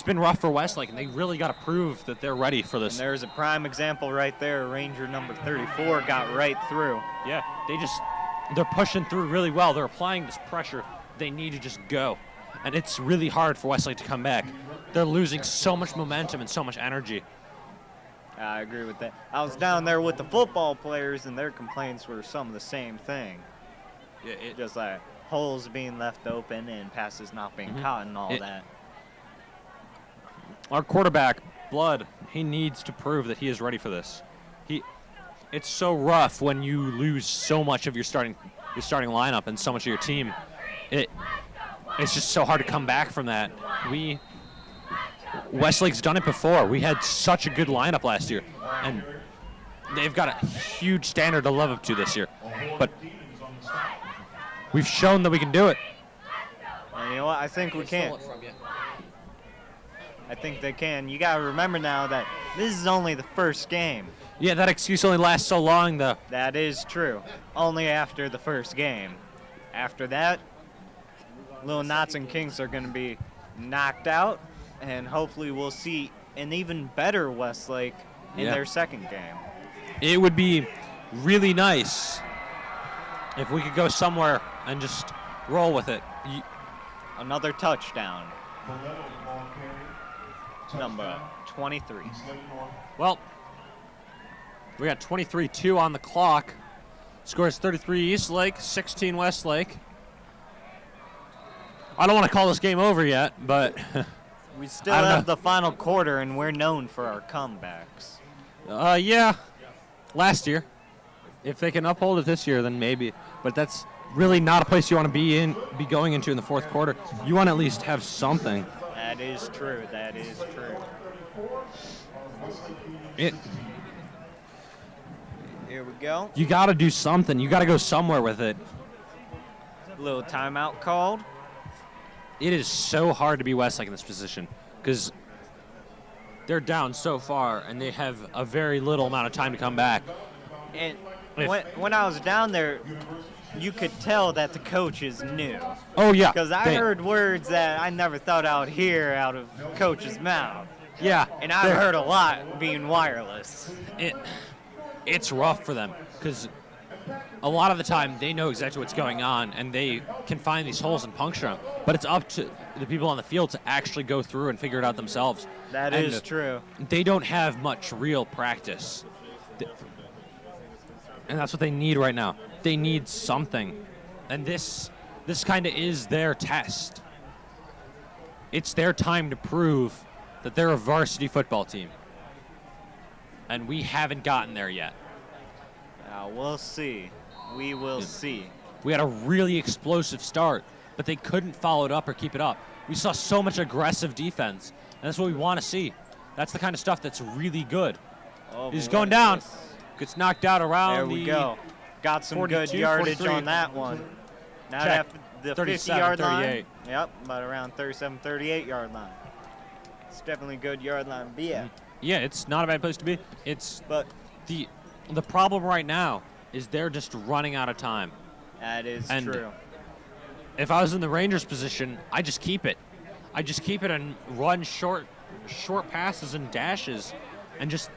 [SPEAKER 6] been rough for Westlake, and they really got to prove that they're ready for this.
[SPEAKER 9] And there's a prime example right there. Ranger number 34 got right through.
[SPEAKER 6] Yeah, they're pushing through really well. They're applying this pressure. They need to just go. And it's really hard for Westlake to come back. They're losing so much momentum and so much energy.
[SPEAKER 9] I agree with that. I was down there with the football players, and their complaints were some of the same thing.
[SPEAKER 6] Yeah,
[SPEAKER 9] just like holes being left open and passes not being caught and all that.
[SPEAKER 6] Our quarterback, Blood, he needs to prove that he is ready for this. It's so rough when you lose so much of your starting lineup and so much of your team. It's just so hard to come back from that. Westlake's done it before. We had such a good lineup last year, and they've got a huge standard to live up to this year. But we've shown that we can do it.
[SPEAKER 9] And you know what? I think we can. I think they can. You got to remember now that this is only the first game.
[SPEAKER 6] Yeah, that excuse only lasts so long, though.
[SPEAKER 9] That is true. Only after the first game. After that, Little Knots and Kings are going to be knocked out, and hopefully we'll see an even better Westlake in their second game.
[SPEAKER 6] It would be really nice if we could go somewhere and just roll with it.
[SPEAKER 9] Another touchdown. Number 23.
[SPEAKER 6] Well, we got 23-2 on the clock. Scores 33 Eastlake, 16 Westlake. I don't want to call this game over yet, but
[SPEAKER 9] we still have the final quarter, and we're known for our comebacks.
[SPEAKER 6] Yeah, last year. If they can uphold it this year, then maybe. But that's
[SPEAKER 2] really not a place you want to be going into in the fourth quarter. You want to at least have something.
[SPEAKER 9] That is true. That is true. Here we go.
[SPEAKER 2] You got to do something. You got to go somewhere with it.
[SPEAKER 9] Little timeout called.
[SPEAKER 2] It is so hard to be Westlake in this position because they're down so far and they have a very little amount of time to come back.
[SPEAKER 9] And when I was down there, you could tell that the coach is new.
[SPEAKER 2] Oh, yeah.
[SPEAKER 9] Because I heard words that I never thought I would hear out of coach's mouth.
[SPEAKER 2] Yeah.
[SPEAKER 9] And I've heard a lot being wireless.
[SPEAKER 2] It's rough for them because a lot of the time they know exactly what's going on and they can find these holes and puncture them. But it's up to the people on the field to actually go through and figure it out themselves.
[SPEAKER 9] That is true.
[SPEAKER 2] They don't have much real practice. And that's what they need right now. They need something. And this kind of is their test. It's their time to prove that they're a varsity football team. And we haven't gotten there yet.
[SPEAKER 9] We'll see. We will see.
[SPEAKER 2] We had a really explosive start, but they couldn't follow it up or keep it up. We saw so much aggressive defense, and that's what we want to see. That's the kind of stuff that's really good.
[SPEAKER 9] Oh,
[SPEAKER 2] He's going down. Gets knocked out around
[SPEAKER 9] There we go. Got some
[SPEAKER 2] 42,
[SPEAKER 9] good yardage
[SPEAKER 2] 43.
[SPEAKER 9] on that one. Not
[SPEAKER 2] Check.
[SPEAKER 9] after the
[SPEAKER 2] 37,
[SPEAKER 9] 50-yard
[SPEAKER 2] 38.
[SPEAKER 9] line. Yep, but around 37, 38-yard line. It's definitely a good yard line to be at.
[SPEAKER 2] Yeah, it's not a bad place to be. But the problem right now is they're just running out of time.
[SPEAKER 9] That is
[SPEAKER 2] And
[SPEAKER 9] true.
[SPEAKER 2] If I was in the Rangers' position, I just keep it. I just keep it and run short passes and dashes, and just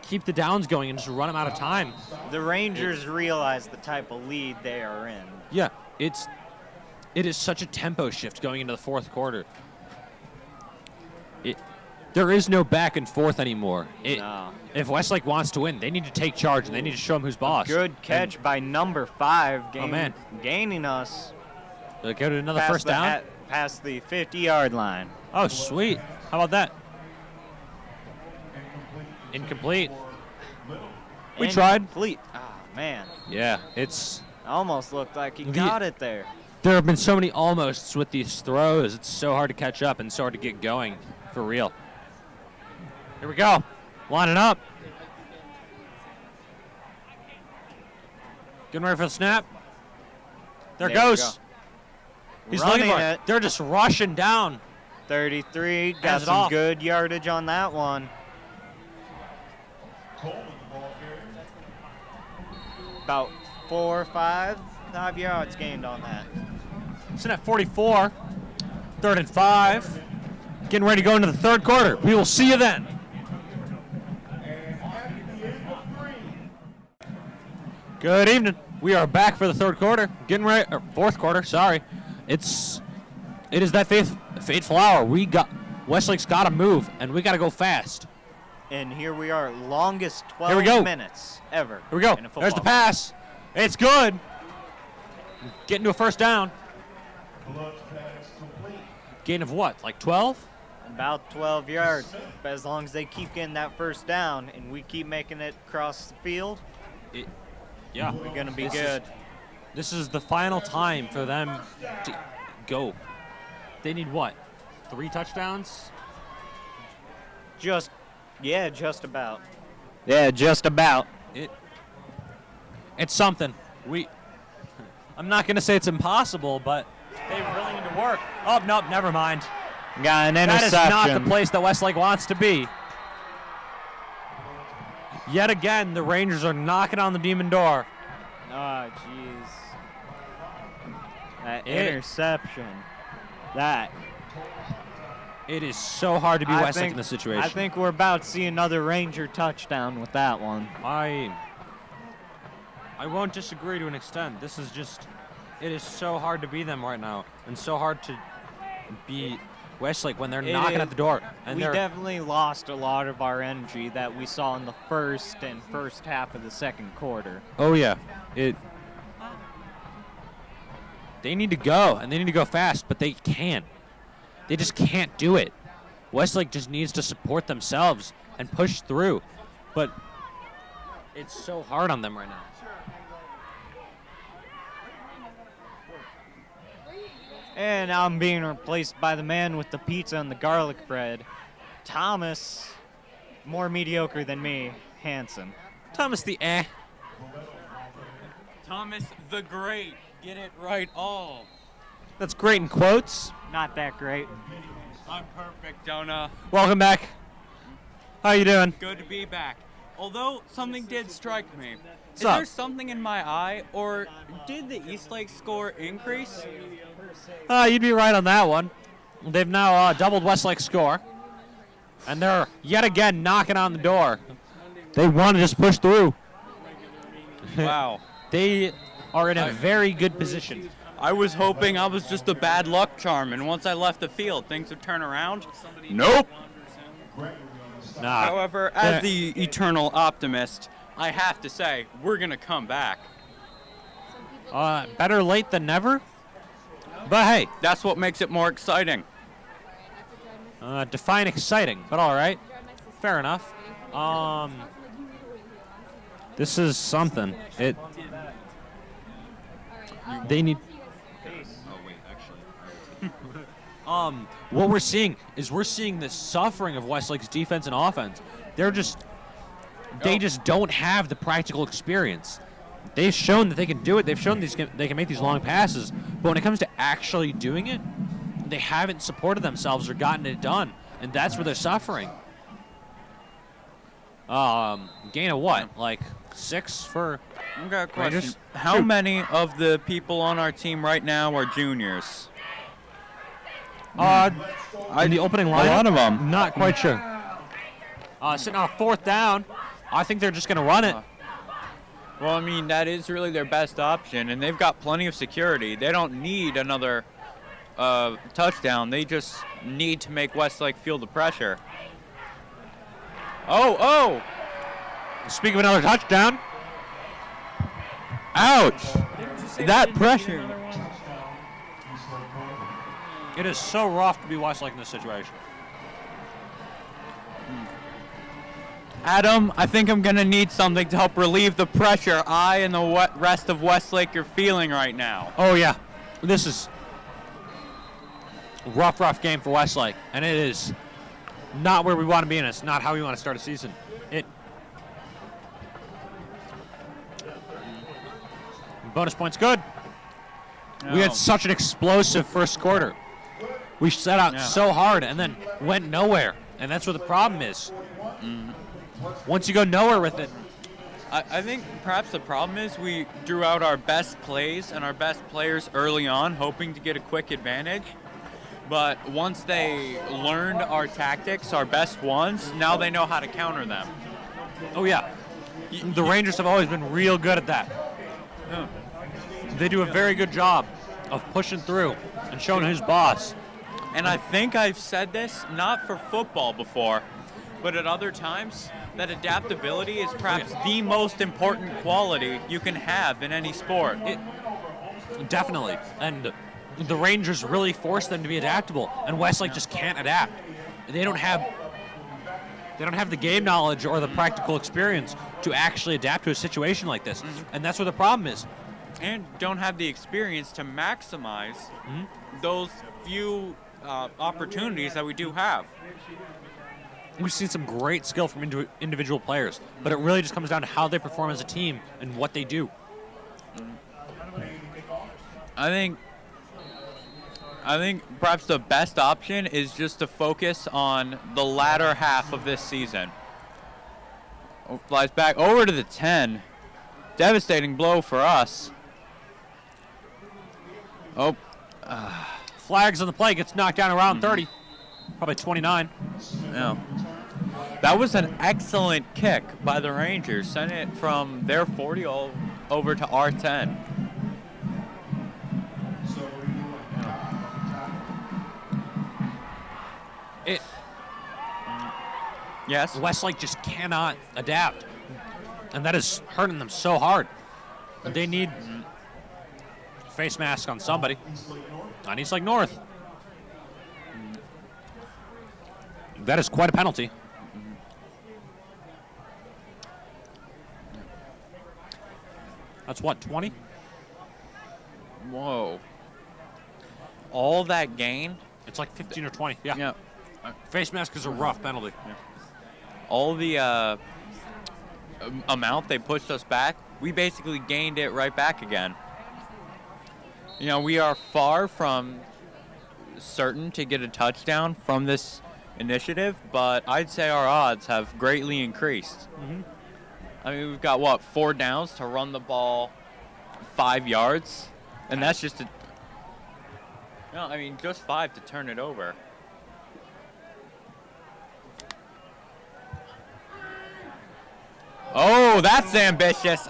[SPEAKER 2] keep the downs going and just run them out of time.
[SPEAKER 9] The Rangers realize the type of lead they are in.
[SPEAKER 2] Yeah, it is such a tempo shift going into the fourth quarter. There is no back and forth anymore.
[SPEAKER 9] No.
[SPEAKER 2] If Westlake wants to win, they need to take charge and they need to show them who's boss.
[SPEAKER 9] Good catch by number 5, gaining us.
[SPEAKER 2] Go to another first down?
[SPEAKER 9] Past the 50-yard line.
[SPEAKER 2] Oh, sweet. How about that? Incomplete. We tried.
[SPEAKER 9] Incomplete. Oh, man.
[SPEAKER 2] Yeah, it's...
[SPEAKER 9] Almost looked like he got it there.
[SPEAKER 2] There have been so many almosts with these throws. It's so hard to catch up and so hard to get going for real. Here we go. Lining up. Getting ready for the snap. There goes. He's looking for it. They're just rushing down.
[SPEAKER 9] 33. Got some good yardage on that one. About 4 or 5 yards gained on that.
[SPEAKER 2] Sitting at 44. 3rd and 5. Getting ready to go into the third quarter. We will see you then. Good evening. We are back for the third quarter. Getting ready, or fourth quarter, sorry. It is that fateful hour. Westlake's got to move, and we got to go fast.
[SPEAKER 9] And here we are, longest 12 minutes ever.
[SPEAKER 2] Here we go.
[SPEAKER 9] In a
[SPEAKER 2] There's the pass. It's good. Getting to a first down. Gain of what, like 12?
[SPEAKER 9] About 12 yards. But as long as they keep getting that first down and we keep making it across the field,
[SPEAKER 2] yeah,
[SPEAKER 9] we're going to be good.
[SPEAKER 2] This is the final time for them to go. They need what? 3 touchdowns?
[SPEAKER 9] Just about. Yeah, just about.
[SPEAKER 2] It's something. I'm not going to say it's impossible, but they really need to work. Oh, no, never mind.
[SPEAKER 9] Got an interception.
[SPEAKER 2] That is not the place that Westlake wants to be. Yet again, the Rangers are knocking on the Demon door.
[SPEAKER 9] Oh, jeez. That interception.
[SPEAKER 2] It is so hard to be Westlake in this situation.
[SPEAKER 9] I think we're about to see another Ranger touchdown with that one.
[SPEAKER 2] I won't disagree to an extent. This is just, it is so hard to be them right now, and so hard to be Westlake when they're knocking at the door. And
[SPEAKER 9] we definitely lost a lot of our energy that we saw in the first half of the second quarter.
[SPEAKER 2] Oh yeah, they need to go, and they need to go fast, but they can't. They just can't do it. Westlake just needs to support themselves and push through, but it's so hard on them right now.
[SPEAKER 9] And I'm being replaced by the man with the pizza and the garlic bread. Thomas, more mediocre than me, Hanson.
[SPEAKER 6] Thomas the eh.
[SPEAKER 7] Thomas the Great. Get it right all.
[SPEAKER 6] That's great in quotes.
[SPEAKER 9] Not that great.
[SPEAKER 7] I'm perfect, Jonah.
[SPEAKER 6] Welcome back. How you doing?
[SPEAKER 7] Good to be back. Although something did strike me. Is
[SPEAKER 6] up?
[SPEAKER 7] there something in my eye, or did the Eastlake score increase?
[SPEAKER 6] You'd be right on that one. They've now doubled Westlake's score. And they're yet again knocking on the door. They want to just push through.
[SPEAKER 7] Wow.
[SPEAKER 6] They are in a very good position.
[SPEAKER 7] I was hoping I was just a bad luck charm, and once I left the field, things would turn around. Nope.
[SPEAKER 6] Nah.
[SPEAKER 7] However, as the eternal optimist, I have to say, we're going to come back.
[SPEAKER 6] Better late than never. But hey,
[SPEAKER 7] That's what makes it more exciting.
[SPEAKER 6] define exciting, but all right. Fair enough. This is something. They need. What we're seeing is the suffering of Westlake's defense and offense. They just don't have the practical experience. They've shown that they can do it. They've shown they can make these long passes, but when it comes to actually doing it, they haven't supported themselves or gotten it done, and that's where they're suffering. Gain of what? Like 6 for
[SPEAKER 7] I've got a question.
[SPEAKER 6] Rangers?
[SPEAKER 7] How many of the people on our team right now are juniors?
[SPEAKER 6] in the opening lineup?
[SPEAKER 7] A lot of them.
[SPEAKER 6] Not quite sure. Sitting on 4th down, I think they're just going to run it.
[SPEAKER 7] Well, I mean, that is really their best option, and they've got plenty of security. They don't need another touchdown. They just need to make Westlake feel the pressure. Oh!
[SPEAKER 6] Speaking of another touchdown,
[SPEAKER 7] Ouch! That pressure.
[SPEAKER 6] it is so rough to be Westlake in this situation.
[SPEAKER 7] Adam, I think I'm going to need something to help relieve the pressure I and the rest of Westlake are feeling right now.
[SPEAKER 6] Oh, yeah. This is rough game for Westlake, and it is not where we want to be, and it's not how we want to start a season. Bonus points good. We had such an explosive first quarter. We set out so hard and then went nowhere, and that's where the problem is. Once you go nowhere with it.
[SPEAKER 7] I think perhaps the problem is we drew out our best plays and our best players early on, hoping to get a quick advantage. But once they learned our tactics, our best ones, now they know how to counter them.
[SPEAKER 6] Oh, yeah. The Rangers have always been real good at that.
[SPEAKER 7] Yeah.
[SPEAKER 6] They do a very good job of pushing through and showing who's boss.
[SPEAKER 7] And I think I've said this, not for football before, but at other times, that adaptability is perhaps the most important quality you can have in any sport.
[SPEAKER 6] Definitely. And the Rangers really force them to be adaptable, and Westlake just can't adapt. They don't have the game knowledge or the practical experience to actually adapt to a situation like this. And that's where the problem is.
[SPEAKER 7] And don't have the experience to maximize those few opportunities that we do have.
[SPEAKER 6] We've seen some great skill from individual players, but it really just comes down to how they perform as a team and what they do.
[SPEAKER 7] I think perhaps the best option is just to focus on the latter half of this season. Flies back over to the 10. Devastating blow for us.
[SPEAKER 6] Flags on the play, gets knocked down around 30, probably 29.
[SPEAKER 7] Yeah. That was an excellent kick by the Rangers. Sent it from their 40 all over to our 10. Yes.
[SPEAKER 6] Westlake just cannot adapt, and that is hurting them so hard. They need face mask on somebody. On Eastlake North. That is quite a penalty. That's what, 20?
[SPEAKER 7] Whoa. all that gain.
[SPEAKER 6] It's like 15 or 20. Yeah.
[SPEAKER 7] Yeah.
[SPEAKER 6] Face mask is a rough penalty.
[SPEAKER 7] Yeah. All the amount they pushed us back, we basically gained it right back again. You know, we are far from certain to get a touchdown from this initiative, but I'd say our odds have greatly increased. I mean, we've got, what, 4 downs to run the ball 5 yards? And that's just just 5 to turn it over. Oh, that's ambitious.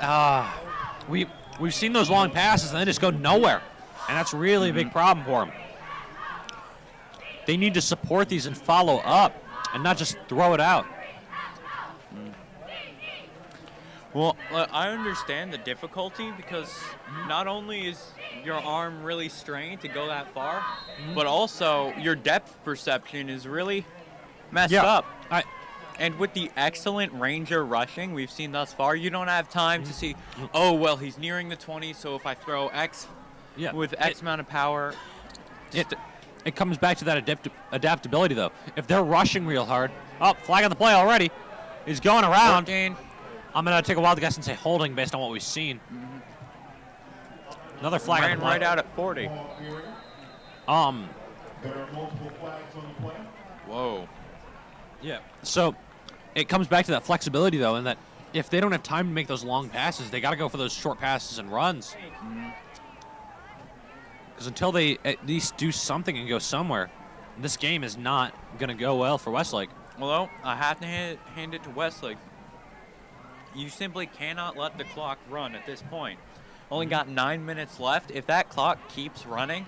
[SPEAKER 6] We've seen those long passes and they just go nowhere, and that's really a big problem for them. They need to support these and follow up, and not just throw it out.
[SPEAKER 7] Well, I understand the difficulty because not only is your arm really strained to go that far, but also your depth perception is really messed up. And with the excellent Ranger rushing we've seen thus far, you don't have time to see, oh, well, he's nearing the 20, so if I throw X with X amount of power.
[SPEAKER 6] It comes back to that adaptability, though. If they're rushing real hard, flag on the play already. He's going around.
[SPEAKER 7] 14.
[SPEAKER 6] I'm going to take a wild guess and say holding based on what we've seen. Another flag on the play.
[SPEAKER 7] Ran right out at 40. Whoa.
[SPEAKER 6] Yeah. So it comes back to that flexibility, though, and that if they don't have time to make those long passes, they got to go for those short passes and runs. Because until they at least do something and go somewhere, this game is not going to go well for Westlake.
[SPEAKER 7] Well, I have to hand it to Westlake. You simply cannot let the clock run at this point. Only got 9 minutes left. If that clock keeps running,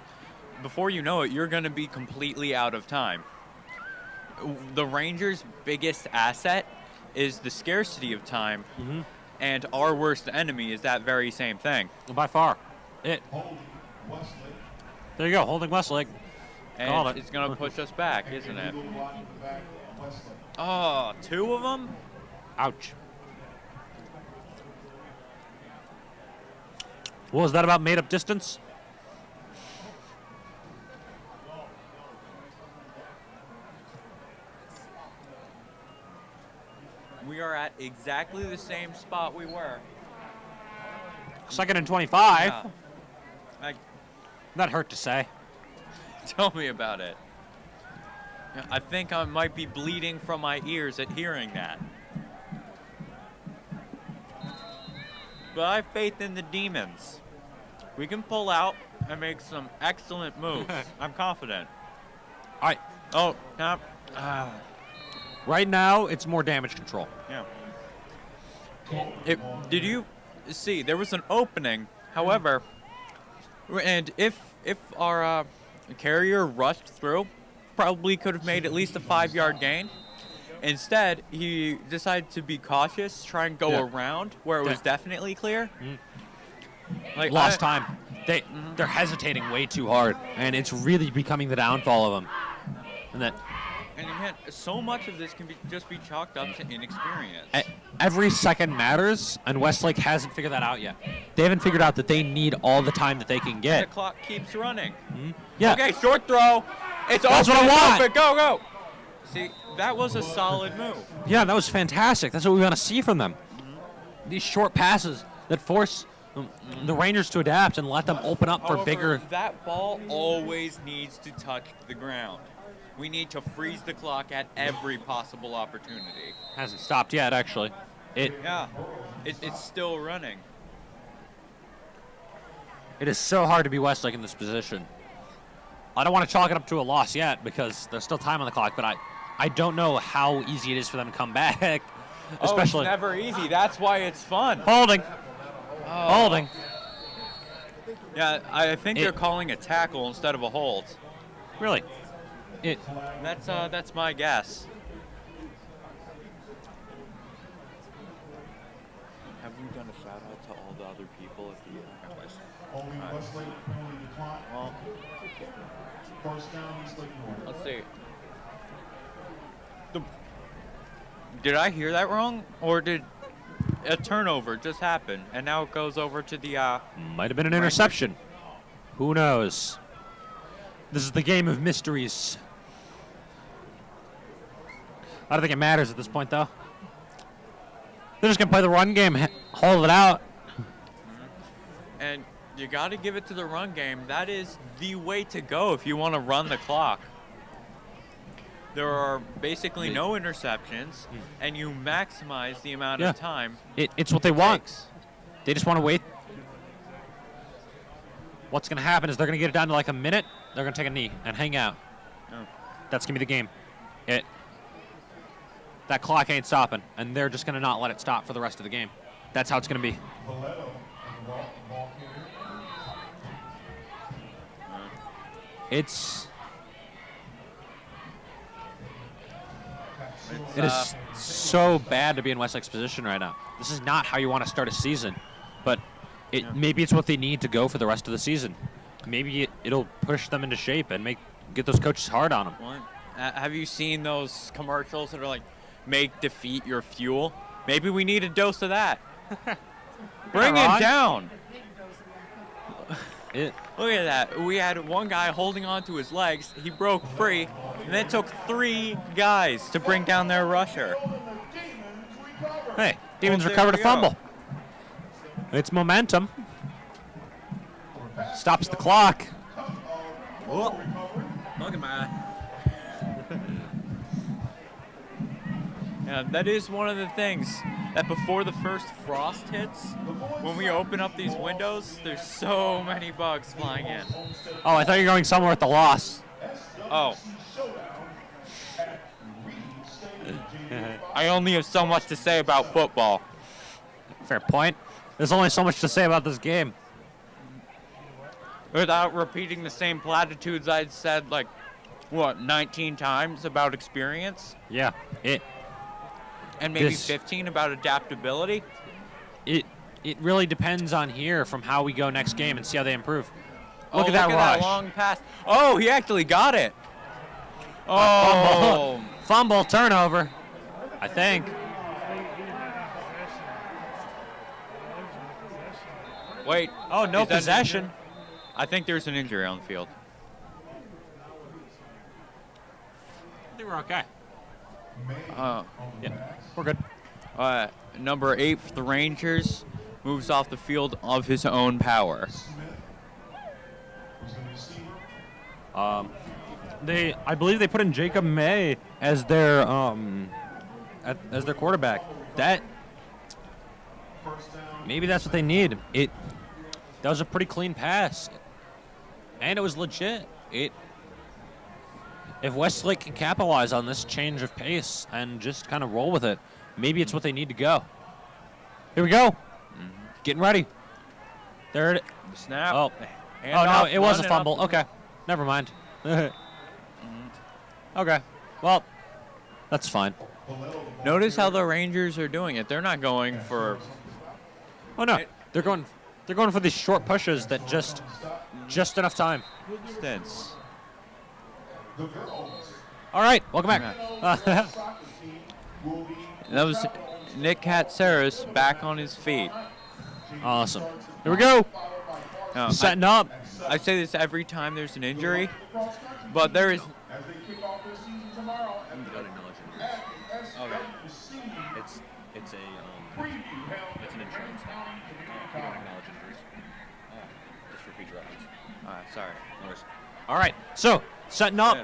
[SPEAKER 7] before you know it, you're going to be completely out of time. The Rangers' biggest asset is the scarcity of time, and our worst enemy is that very same thing.
[SPEAKER 6] By far. There you go, holding Westlake.
[SPEAKER 7] And it's going to push us back, isn't it? Oh, 2 of them?
[SPEAKER 6] Ouch. What was that about made-up distance?
[SPEAKER 7] We are at exactly the same spot we were.
[SPEAKER 6] 2nd and 25.
[SPEAKER 7] Yeah.
[SPEAKER 6] That hurt to say.
[SPEAKER 7] Tell me about it. I think I might be bleeding from my ears at hearing that. But I have faith in the Demons. We can pull out and make some excellent moves. I'm confident.
[SPEAKER 6] All right.
[SPEAKER 7] Oh,
[SPEAKER 6] right now, it's more damage control.
[SPEAKER 7] Yeah. Did you see? There was an opening. However, and if our carrier rushed through, probably could have made at least a 5-yard gain. Instead, he decided to be cautious, try and go around where it was definitely clear.
[SPEAKER 6] Like lost time. They're hesitating way too hard, and it's really becoming the downfall of them. And
[SPEAKER 7] again, so much of this can just be chalked up to inexperience.
[SPEAKER 6] Every second matters, and Westlake hasn't figured that out yet. They haven't figured out that they need all the time that they can get.
[SPEAKER 7] And the clock keeps running.
[SPEAKER 6] Yeah.
[SPEAKER 7] Okay, short throw. It's
[SPEAKER 6] That's
[SPEAKER 7] open.
[SPEAKER 6] what I want.
[SPEAKER 7] Open. Go. See, that was a solid move.
[SPEAKER 6] Yeah, that was fantastic. That's what we want to see from them. These short passes that force the Rangers to adapt and let them open up for bigger.
[SPEAKER 7] That ball always needs to touch the ground. We need to freeze the clock at every possible opportunity.
[SPEAKER 6] Hasn't stopped yet, actually.
[SPEAKER 7] It's still running.
[SPEAKER 6] It is so hard to be Westlake in this position. I don't want to chalk it up to a loss yet because there's still time on the clock, but I don't know how easy it is for them to come back. Especially.
[SPEAKER 7] It's never easy. That's why it's fun.
[SPEAKER 6] Holding.
[SPEAKER 7] Yeah, I think they're calling a tackle instead of a hold.
[SPEAKER 6] Really?
[SPEAKER 7] That's my guess. Have we done a shout out to all the other people at the place?
[SPEAKER 10] Only Westlake penalty decline.
[SPEAKER 7] Well,
[SPEAKER 10] first down, Eastlake North.
[SPEAKER 7] Let's see. Did I hear that wrong, or did a turnover just happen and now it goes over to the?
[SPEAKER 6] Might have been an interception. Who knows? This is the game of mysteries. I don't think it matters at this point, though. They're just going to play the run game, hold it out.
[SPEAKER 7] And you got to give it to the run game. That is the way to go if you want to run the clock. There are basically no interceptions, and you maximize the amount of time.
[SPEAKER 6] It's what they want. They just want to wait. What's going to happen is they're going to get it down to like a minute. They're going to take a knee and hang out. That's going to be the game. That clock ain't stopping, and they're just going to not let it stop for the rest of the game. That's how it's going to be. It is so bad to be in Westlake's position right now. This is not how you want to start a season, but maybe it's what they need to go for the rest of the season. Maybe it'll push them into shape and get those coaches hard on them.
[SPEAKER 7] Have you seen those commercials that are like, make defeat your fuel? Maybe we need a dose of that. Bring it down. Look at that. We had one guy holding on to his legs. He broke free, and it took 3 guys to bring down their rusher.
[SPEAKER 6] Hey, Demons recovered a fumble. It's momentum. Stops the clock.
[SPEAKER 2] Oh, look at my eye.
[SPEAKER 7] Yeah, that is one of the things that before the first frost hits, when we open up these windows, there's so many bugs flying in.
[SPEAKER 6] Oh, I thought you were going somewhere with the loss.
[SPEAKER 7] Oh. I only have so much to say about football.
[SPEAKER 6] Fair point. There's only so much to say about this game.
[SPEAKER 7] Without repeating the same platitudes I'd said, like, 19 times about experience?
[SPEAKER 6] Yeah.
[SPEAKER 7] And maybe 15 about adaptability?
[SPEAKER 6] It really depends on here from how we go next game and see how they improve. Look at
[SPEAKER 7] that
[SPEAKER 6] rush.
[SPEAKER 7] That long pass. Oh, he actually got it. Oh.
[SPEAKER 6] Fumble, turnover, I think.
[SPEAKER 7] Wait.
[SPEAKER 6] Oh, no possession.
[SPEAKER 7] I think there's an injury on the field.
[SPEAKER 6] I think we're okay.
[SPEAKER 7] Yeah,
[SPEAKER 6] we're good.
[SPEAKER 7] Number 8 for the Rangers moves off the field of his own power.
[SPEAKER 2] I believe they put in Jacob May as their as their quarterback.
[SPEAKER 6] Maybe that's what they need. That was a pretty clean pass, and it was legit. If Westlake can capitalize on this change of pace and just kind of roll with it, maybe it's what they need to go. Here we go. Getting ready. There it is.
[SPEAKER 7] Snap.
[SPEAKER 6] Oh, no, it was a fumble. Okay, never mind. Okay, well, that's fine.
[SPEAKER 7] Notice how the Rangers are doing it. They're not going for...
[SPEAKER 6] Oh, no. They're going for these short pushes that just enough time.
[SPEAKER 7] Distance.
[SPEAKER 6] All right, welcome back.
[SPEAKER 7] That was Nick Katsaris back on his feet.
[SPEAKER 6] Awesome. Here we go. Setting up.
[SPEAKER 7] I say this every time there's an injury, but there is...
[SPEAKER 2] Okay. It's an insurance thing. You don't acknowledge injuries. Just for future reference.
[SPEAKER 7] Sorry.
[SPEAKER 2] No worries.
[SPEAKER 6] All right, so setting up.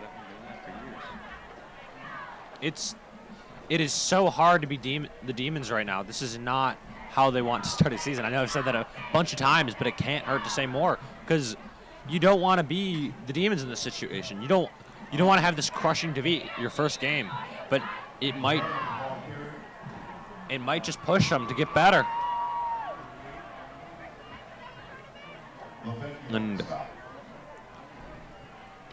[SPEAKER 6] It is so hard to be the Demons right now. This is not how they want to start a season. I know I've said that a bunch of times, but it can't hurt to say more because you don't want to be the Demons in this situation. You don't want to have this crushing defeat your first game, but it might just push them to get better. And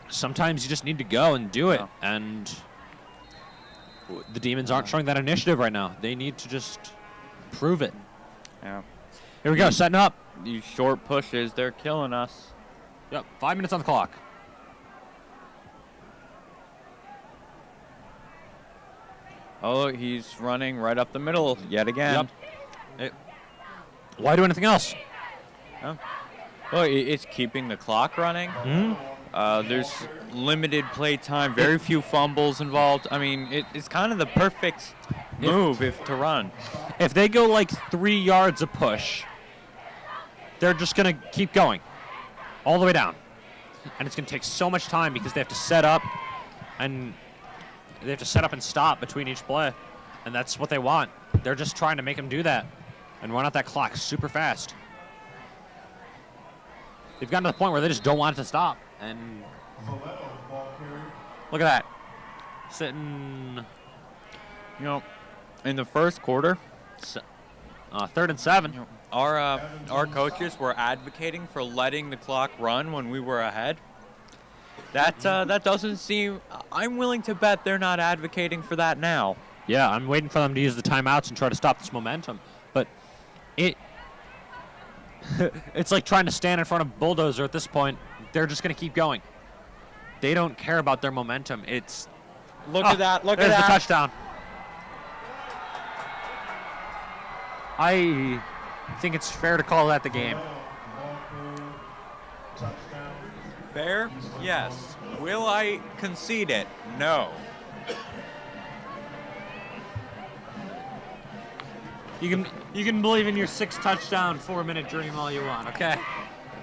[SPEAKER 6] sometimes you just need to go and do it, and the Demons aren't showing that initiative right now. They need to just prove it.
[SPEAKER 7] Yeah.
[SPEAKER 6] Here we go, setting up.
[SPEAKER 7] These short pushes, they're killing us.
[SPEAKER 6] Yep, 5 minutes on the clock.
[SPEAKER 7] Oh, he's running right up the middle yet again.
[SPEAKER 6] Yep. Why do anything else?
[SPEAKER 7] Well, it's keeping the clock running. There's limited play time, very few fumbles involved. I mean, it's kind of the perfect move to run.
[SPEAKER 6] If they go like 3 yards a push, they're just going to keep going all the way down. And it's going to take so much time because they have to set up and stop between each play. And that's what they want. They're just trying to make them do that and run out that clock super fast. They've gotten to the point where they just don't want it to stop. And look at that. Sitting,
[SPEAKER 7] in the first quarter,
[SPEAKER 6] 3rd and 7.
[SPEAKER 7] Our coaches were advocating for letting the clock run when we were ahead. That doesn't seem. I'm willing to bet they're not advocating for that now.
[SPEAKER 6] Yeah, I'm waiting for them to use the timeouts and try to stop this momentum. But it's like trying to stand in front of a bulldozer at this point. They're just going to keep going. They don't care about their momentum.
[SPEAKER 7] Look at that. Look at
[SPEAKER 6] there's
[SPEAKER 7] that.
[SPEAKER 6] the touchdown. I think it's fair to call that the game.
[SPEAKER 7] Fair? Yes. Will I concede it? No.
[SPEAKER 6] You can believe in your 6 touchdown, 4-minute dream all you want, okay?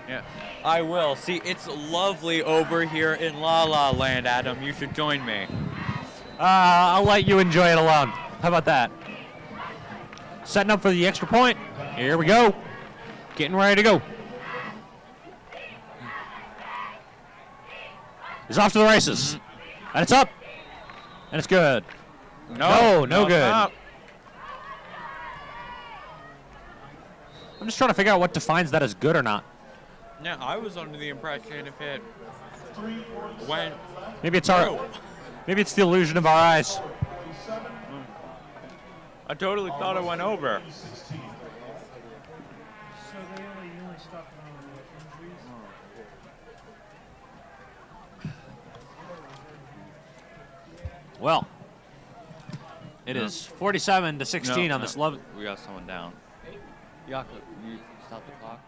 [SPEAKER 7] Yeah. I will. See, it's lovely over here in La La Land, Adam. You should join me.
[SPEAKER 6] I'll let you enjoy it alone. How about that? Setting up for the extra point. Here we go. Getting ready to go. He's off to the races. And it's up. And it's good. No good.
[SPEAKER 7] Not.
[SPEAKER 6] I'm just trying to figure out what defines that as good or not.
[SPEAKER 7] Yeah, I was under the impression if it went.
[SPEAKER 6] Maybe it's the illusion of our eyes.
[SPEAKER 7] I totally thought it went over.
[SPEAKER 6] Well, it is 47-16 on this love.
[SPEAKER 7] We got someone down. You stop the clock.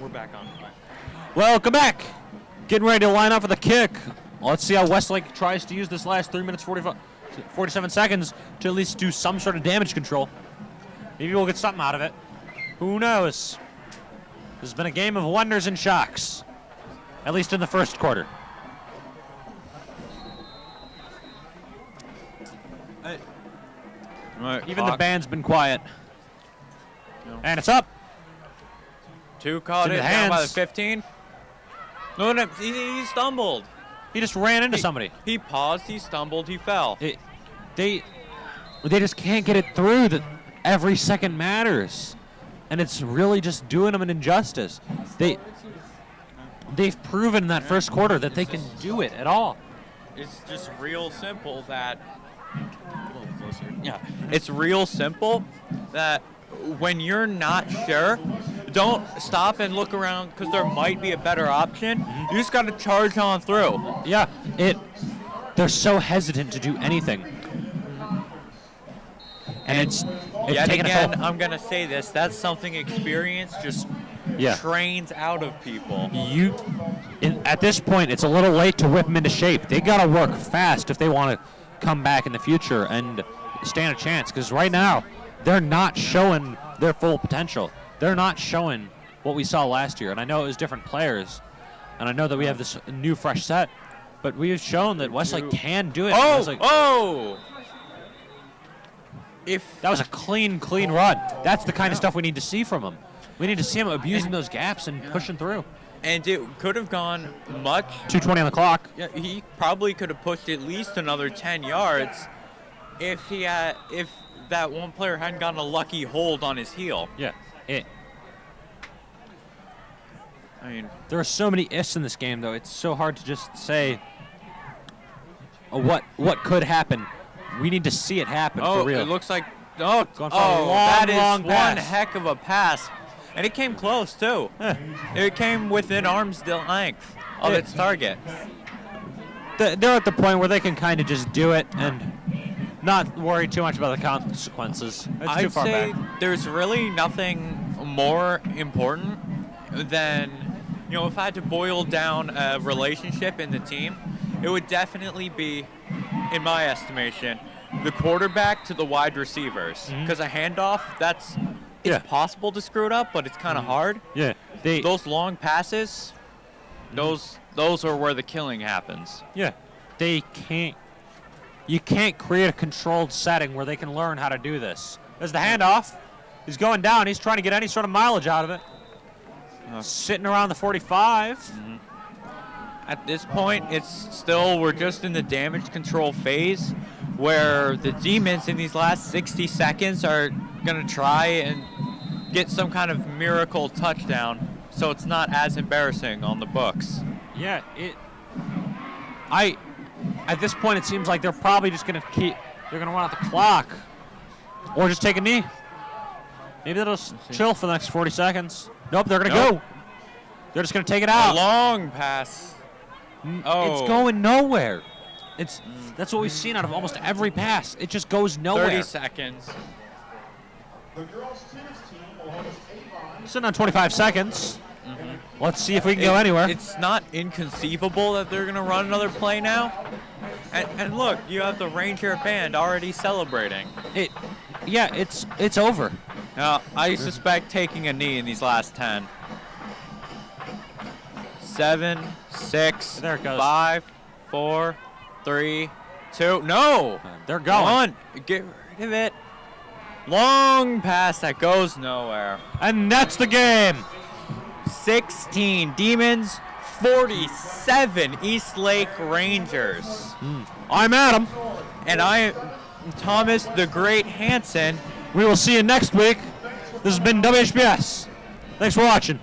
[SPEAKER 7] We're back on.
[SPEAKER 6] Welcome back. Getting ready to line up for the kick. Let's see how Westlake tries to use this last 3 minutes 47 seconds to at least do some sort of damage control. Maybe we'll get something out of it. Who knows? This has been a game of wonders and shocks, at least in the first quarter. Even the band's been quiet.
[SPEAKER 7] No.
[SPEAKER 6] And it's up.
[SPEAKER 7] 2 caught it down by the 15. No, he stumbled.
[SPEAKER 6] He just ran into somebody.
[SPEAKER 7] He paused, he stumbled, he fell.
[SPEAKER 6] They just can't get it through that every second matters. And it's really just doing them an injustice. They've proven in that first quarter that they can do it at all.
[SPEAKER 7] It's just real simple that it's real simple that when you're not sure, don't stop and look around because there might be a better option. You just got to charge on through.
[SPEAKER 6] Yeah, they're so hesitant to do anything. And it's
[SPEAKER 7] yet
[SPEAKER 6] taken
[SPEAKER 7] again, I'm going to say this, that's something experience just trains out of people.
[SPEAKER 6] At this point, it's a little late to whip them into shape. They got to work fast if they want to come back in the future and stand a chance, because right now they're not showing their full potential. They're not showing what we saw last year, and I know it was different players, and I know that we have this new fresh set, but we've shown that Westlake can do it. That was a clean run. That's the kind of stuff we need to see from him. We need to see him abusing those gaps and pushing through.
[SPEAKER 7] And it could have gone much.
[SPEAKER 6] 2:20 on the clock.
[SPEAKER 7] Yeah, he probably could have pushed at least another 10 yards if that one player hadn't gotten a lucky hold on his heel.
[SPEAKER 6] Yeah. There are so many ifs in this game, though. It's so hard to just say what could happen. We need to see it happen for real.
[SPEAKER 7] It looks like
[SPEAKER 6] that
[SPEAKER 7] is one heck of a pass. And it came close, too. It came within arm's length of its target.
[SPEAKER 6] They're at the point where they can kind of just do it and not worry too much about the consequences. It's too far back.
[SPEAKER 7] There's really nothing more important than, you know, if I had to boil down a relationship in the team, it would definitely be, in my estimation, the quarterback to the wide receivers. Because a handoff, it's possible to screw it up, but it's kind of hard.
[SPEAKER 6] Yeah.
[SPEAKER 7] Those long passes, those are where the killing happens.
[SPEAKER 6] Yeah. You can't create a controlled setting where they can learn how to do this. There's the handoff. He's going down. He's trying to get any sort of mileage out of it. Sitting around the 45.
[SPEAKER 7] At this point, we're just in the damage control phase where the Demons in these last 60 seconds are going to try and get some kind of miracle touchdown so it's not as embarrassing on the books.
[SPEAKER 6] Yeah, at this point, it seems like they're probably just going to they're going to run out the clock or just take a knee. Maybe they'll just chill for the next 40 seconds. Nope, they're going to go. They're just going to take it out.
[SPEAKER 7] A long pass.
[SPEAKER 6] It's going nowhere. That's what we've seen out of almost every pass. It just goes nowhere.
[SPEAKER 7] 30 seconds.
[SPEAKER 10] The girls' tennis team will host Avon.
[SPEAKER 6] Sitting on 25 seconds. Let's see if we can go anywhere.
[SPEAKER 7] It's not inconceivable that they're going to run another play now. And look, you have the Ranger band already celebrating.
[SPEAKER 6] It's over.
[SPEAKER 7] I suspect taking a knee in these last 10. 7, 6,
[SPEAKER 6] There it goes.
[SPEAKER 7] 5, 4, 3, 2. No!
[SPEAKER 6] They're going.
[SPEAKER 7] One. Get rid of it. Long pass that goes nowhere.
[SPEAKER 6] And that's the game.
[SPEAKER 7] 16 Demons, 47 Eastlake Rangers.
[SPEAKER 6] I'm Adam.
[SPEAKER 7] And I am Thomas the Great Hansen.
[SPEAKER 6] We will see you next week. This has been WHBS. Thanks for watching.